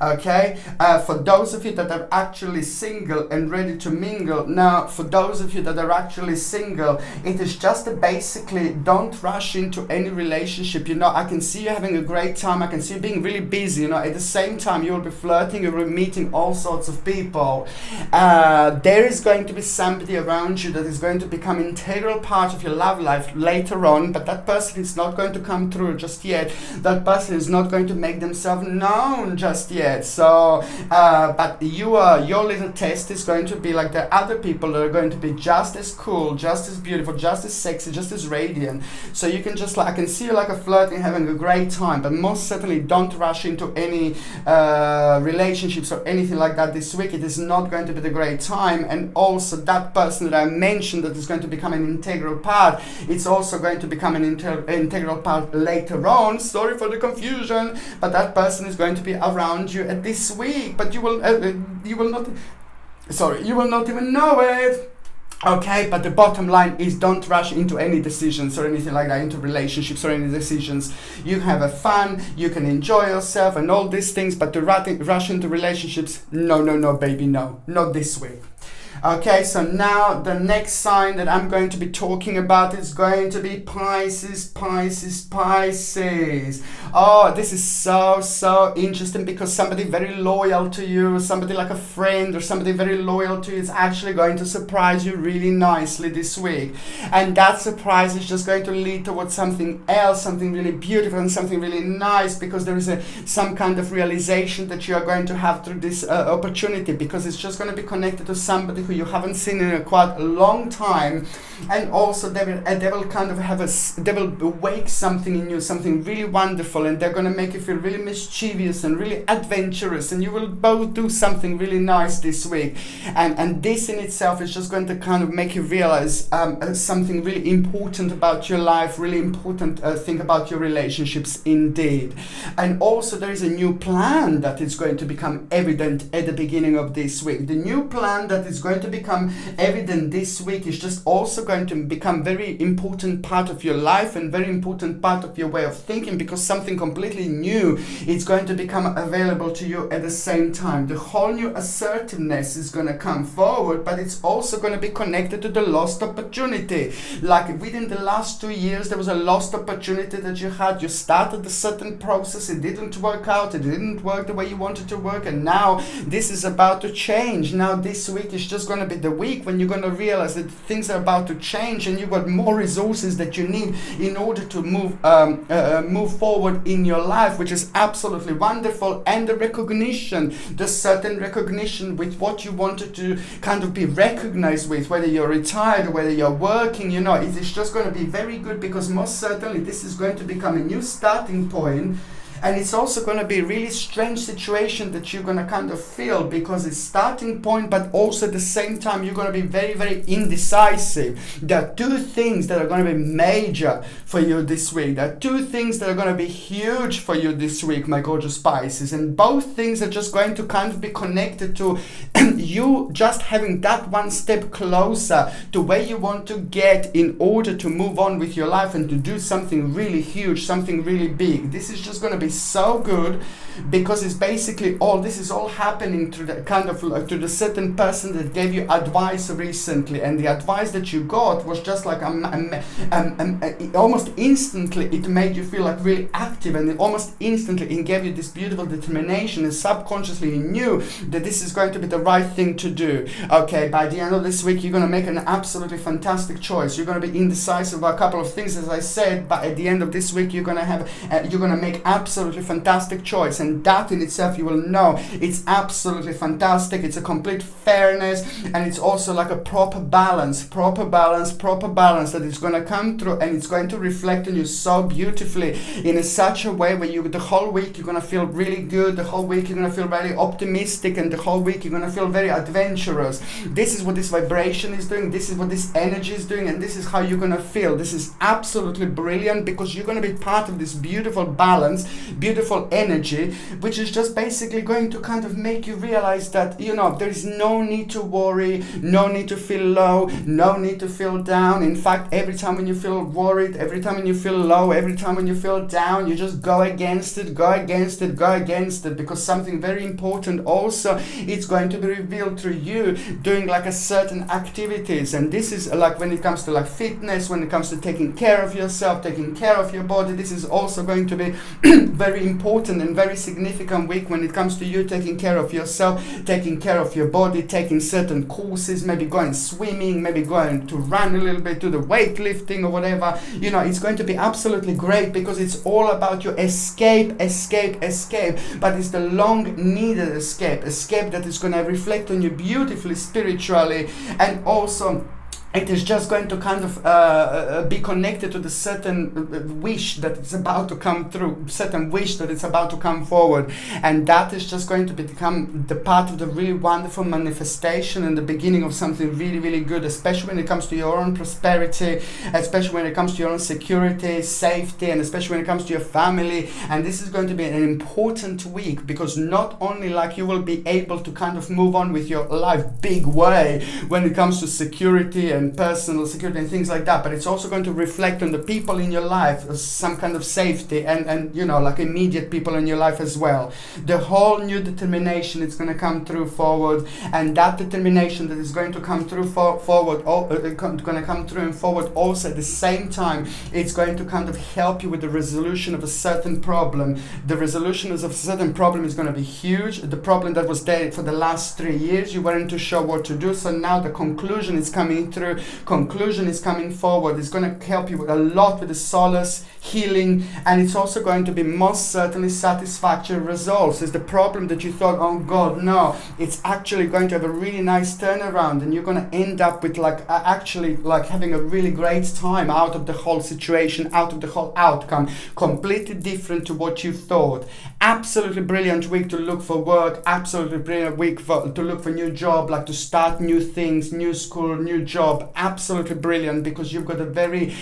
Okay, for those of you that are actually single and ready to mingle, now for those of you that are actually single, it is just basically don't rush into any relationship. You know, I can see you having a great time, I can see you being really busy, you know, at the same time you will be flirting, you will be meeting all sorts of people. There is going to be somebody around you that is going to become integral part of your love life later on, but that person is not going to come through just yet. That person is not going to make themselves known just yet. So but your little test is going to be like the other people that are going to be just as cool, just as beautiful, just as sexy, just as radiant. So you can just like, I can see you like a flirting, having a great time, but most certainly don't rush into any relationships or anything like that this week. It is not going to be the great time. And also that person that I mentioned that is going to become an integral part, it's also going to become an integral part later on. Sorry for the confusion, but that person is going to be around you at this week, but you will not even know it. Okay, but the bottom line is don't rush into any decisions or anything like that, into relationships or any decisions. You have a fun, you can enjoy yourself and all these things, but to rush into relationships, no, baby, no, not this week. Okay, so now the next sign that I'm going to be talking about is going to be Pisces. Oh, this is so interesting, because somebody very loyal to you, somebody like a friend or somebody very loyal to you is actually going to surprise you really nicely this week. And that surprise is just going to lead towards something else, something really beautiful and something really nice, because there is some kind of realization that you are going to have through this opportunity, because it's just going to be connected to somebody who you haven't seen in quite a long time. And also they will kind of they will wake something in you, something really wonderful, and they're going to make you feel really mischievous and really adventurous, and you will both do something really nice this week. And this in itself is just going to kind of make you realize something really important about your life, really important thing about your relationships indeed. And also there is a new plan that is going to become evident at the beginning of this week. The new plan that is going to become evident this week is just also going to become very important part of your life and very important part of your way of thinking, because something completely new is going to become available to you at the same time. The whole new assertiveness is going to come forward, but it's also going to be connected to the lost opportunity. Like within the last 2 years, there was a lost opportunity that you had. You started a certain process, it didn't work out, it didn't work the way you wanted to work, and now this is about to change. Now this week is just going to be the week when you're going to realize that things are about to change, and you've got more resources that you need in order to move forward in your life, which is absolutely wonderful. And the recognition, the certain recognition with what you wanted to kind of be recognized with, whether you're retired or whether you're working, you know, it is just going to be very good, because most certainly this is going to become a new starting point. And it's also going to be a really strange situation that you're going to kind of feel, because it's starting point, but also at the same time you're going to be very, very indecisive. There are two things that are going to be major for you this week. There are two things that are going to be huge for you this week, my gorgeous Pisces. And both things are just going to kind of be connected to you just having that one step closer to where you want to get in order to move on with your life and to do something really huge, something really big. This is just going to be so good, because it's basically this is all happening through the kind of to the certain person that gave you advice recently, and the advice that you got was just like almost instantly it made you feel like really active, and almost instantly it gave you this beautiful determination, and subconsciously you knew that this is going to be the right thing to do. Okay, by the end of this week you're going to make an absolutely fantastic choice. You're going to be indecisive about a couple of things, as I said, but at the end of this week you're going to have you're going to make absolutely fantastic choice, and that in itself you will know it's absolutely fantastic. It's a complete fairness, and it's also like a proper balance that is going to come through, and it's going to reflect on you so beautifully in such a way where the whole week you're going to feel really good, the whole week you're going to feel very optimistic, and the whole week you're going to feel very adventurous. This is what this vibration is doing, this is what this energy is doing, and this is how you're going to feel. This is absolutely brilliant, because you're going to be part of this beautiful balance, beautiful energy, which is just basically going to kind of make you realize that, you know, there is no need to worry, no need to feel low, no need to feel down. In fact, every time when you feel worried, every time when you feel low, every time when you feel down, you just go against it, because something very important also it's going to be revealed through you doing like a certain activities. And this is like when it comes to like fitness, when it comes to taking care of yourself, taking care of your body, this is also going to be very important and very significant week when it comes to you taking care of yourself, taking care of your body, taking certain courses, maybe going swimming, maybe going to run a little bit, do the weightlifting or whatever. You know, it's going to be absolutely great, because it's all about your escape, but it's the long needed escape that is going to reflect on you beautifully spiritually, and also it is just going to kind of be connected to the certain wish that it's about to come through, certain wish that it's about to come forward. And that is just going to become the part of the really wonderful manifestation and the beginning of something really, really good, especially when it comes to your own prosperity, especially when it comes to your own security, safety, and especially when it comes to your family. And this is going to be an important week, because not only like you will be able to kind of move on with your life big way when it comes to security and personal security and things like that, but it's also going to reflect on the people in your life, some kind of safety, and you know, like immediate people in your life as well. The whole new determination is going to come through forward, and that determination that is going to come through forward also at the same time, it's going to kind of help you with the resolution of a certain problem. The resolution of a certain problem is going to be huge. The problem that was there for the last 3 years, you weren't too sure what to do, so now the conclusion is coming through, through, conclusion is coming forward. It's going to help you with a lot with the solace, healing, and it's also going to be most certainly satisfactory results. Is the problem that you thought, oh God, no, it's actually going to have a really nice turnaround, and you're going to end up with like actually like having a really great time out of the whole situation, out of the whole outcome, completely different to what you thought. Absolutely brilliant week to look for work, absolutely brilliant week to look for new job, like to start new things, new school, new job. Absolutely brilliant, because you've got a very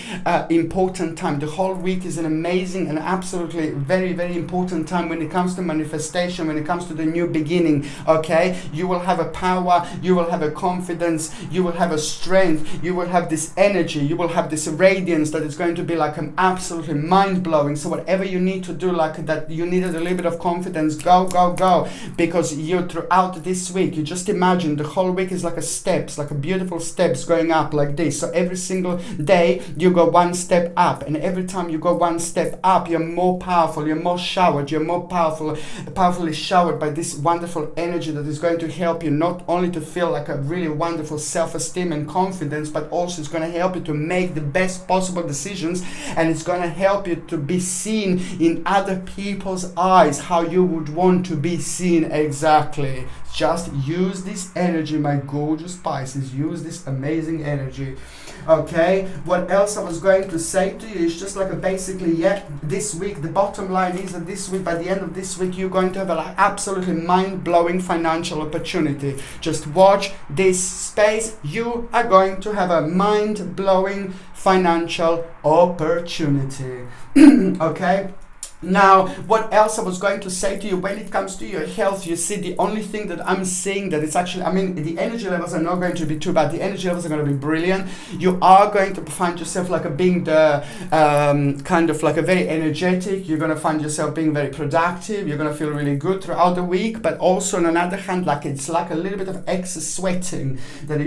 important time. The whole week is an amazing and absolutely very, very important time when it comes to manifestation, when it comes to the new beginning. Okay, you will have a power, you will have a confidence, you will have a strength, you will have this energy, you will have this radiance that is going to be like an absolutely mind-blowing. So whatever you need to do, like that you needed a little bit of confidence, go, because you throughout this week, you just imagine the whole week is like a steps, like a beautiful steps going up like this. So every single day you go one step up, and every time you go one step up, you're more powerful, you're more showered, you're more powerfully showered by this wonderful energy that is going to help you not only to feel like a really wonderful self-esteem and confidence, but also it's going to help you to make the best possible decisions, and it's going to help you to be seen in other people's eyes how you would want to be seen. Exactly. Just use this energy, my gorgeous Pisces. Use this amazing energy. Okay, what else I was going to say to you is just like basically, yeah, this week, the bottom line is that this week, by the end of this week, you're going to have an absolutely mind-blowing financial opportunity. Just watch this space. You are going to have a mind-blowing financial opportunity. Okay. Now, what else I was going to say to you, when it comes to your health, you see, the only thing that I'm seeing that it's actually, I mean, the energy levels are not going to be too bad. The energy levels are going to be brilliant. You are going to find yourself like being the kind of like a very energetic. You're going to find yourself being very productive. You're going to feel really good throughout the week. But also on another hand, like it's like a little bit of excess sweating that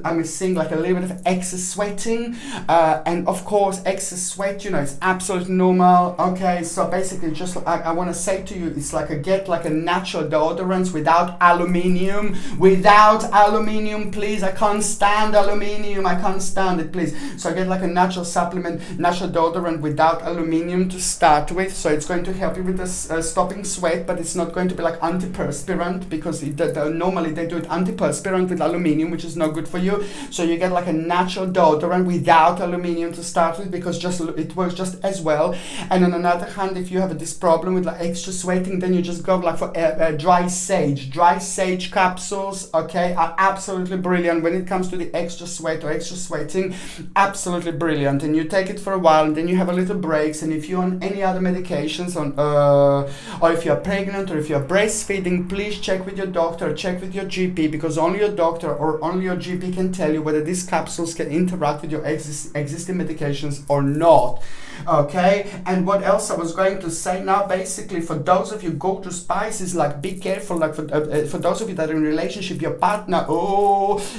I'm seeing like a little bit of excess sweating. And of course, excess sweat, you know, it's absolutely normal. Okay, so basically just I want to say to you, it's like get like a natural deodorant without aluminium, please. I can't stand aluminium, I can't stand it, please. So I get like a natural supplement, natural deodorant without aluminium to start with. So it's going to help you with the stopping sweat, but it's not going to be like antiperspirant, because normally they do it antiperspirant with aluminium, which is not good for you. So you get like a natural deodorant without aluminium to start with, because just it works just as well. And on another hand, if you have this problem with like extra sweating, then you just go like for dry sage capsules. Okay, are absolutely brilliant when it comes to the extra sweat or extra sweating. Absolutely brilliant. And you take it for a while, and then you have a little breaks. And if you're on any other medications or if you're pregnant or if you're breastfeeding, please check with your doctor, check with your GP, because only your doctor or only your GP can tell you whether these capsules can interact with your existing medications or not. Okay, and what else I was going to say now, basically, for those of you gorgeous Pisces, like be careful, like for those of you that are in relationship, your partner,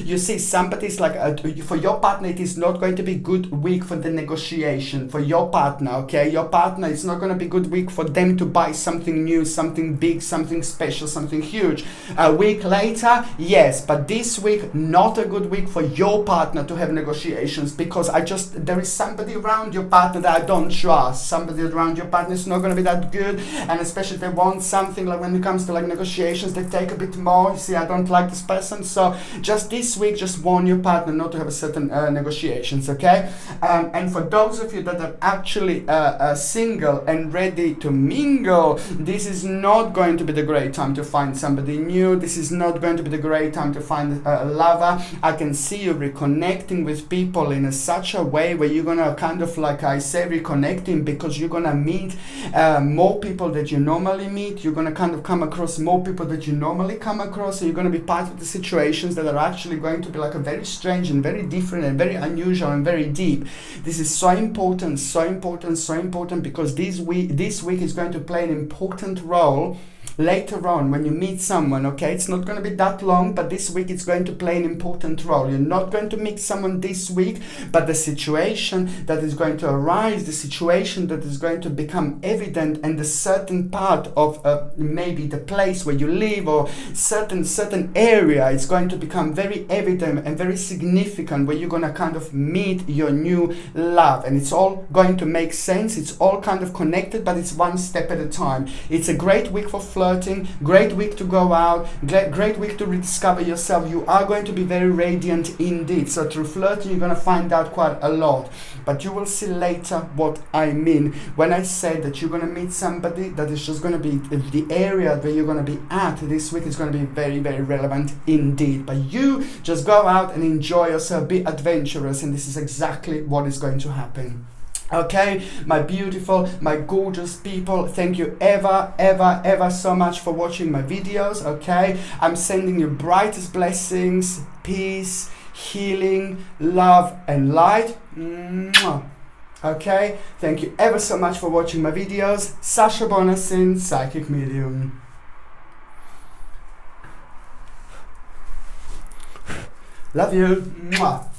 you see somebody's like for your partner, it is not going to be good week for the negotiation for your partner. Okay, your partner, it's not going to be good week for them to buy something new, something big, something special, something huge. A week later, yes, but this week not a good week for your partner to have negotiations, because there is somebody around your partner that I don't trust. Somebody around your partner is not going to be that good, and especially if they want something, like when it comes to like negotiations, they take a bit more. You see, I don't like this person. So just this week, just warn your partner not to have a certain negotiations. Okay, and for those of you that are actually single and ready to mingle, this is not going to be the great time to find somebody new. This is not going to be the great time to find a lover. I can see you reconnecting with people in such a way where you're gonna kind of, like I say, reconnecting, because you're gonna meet more people that you normally meet. You're gonna kind of come across more people that you normally come across, and you're gonna be part of the situations that are actually going to be like a very strange and very different and very unusual and very deep. This is so important, because this week is going to play an important role later on when you meet someone, okay, it's not going to be that long, but this week it's going to play an important role. You're not going to meet someone this week, but the situation that is going to arise, the situation that is going to become evident, and the certain part of maybe the place where you live or certain area, it's going to become very evident and very significant, where you're going to kind of meet your new love, and it's all going to make sense. It's all kind of connected, but it's one step at a time. It's a great week for flirting, great week to go out, great week to rediscover yourself. You are going to be very radiant indeed. So through flirting, you're going to find out quite a lot, but you will see later what I mean when I say that you're going to meet somebody that is just going to be the area where you're going to be at this week is going to be very, very relevant indeed. But you just go out and enjoy yourself, be adventurous, and this is exactly what is going to happen. Okay, my beautiful, my gorgeous people, thank you ever so much for watching my videos. Okay, I'm sending you brightest blessings, peace, healing, love and light. Mwah. Okay, thank you ever so much for watching my videos. Sasha Bonasin, Psychic Medium. Love you. Mwah.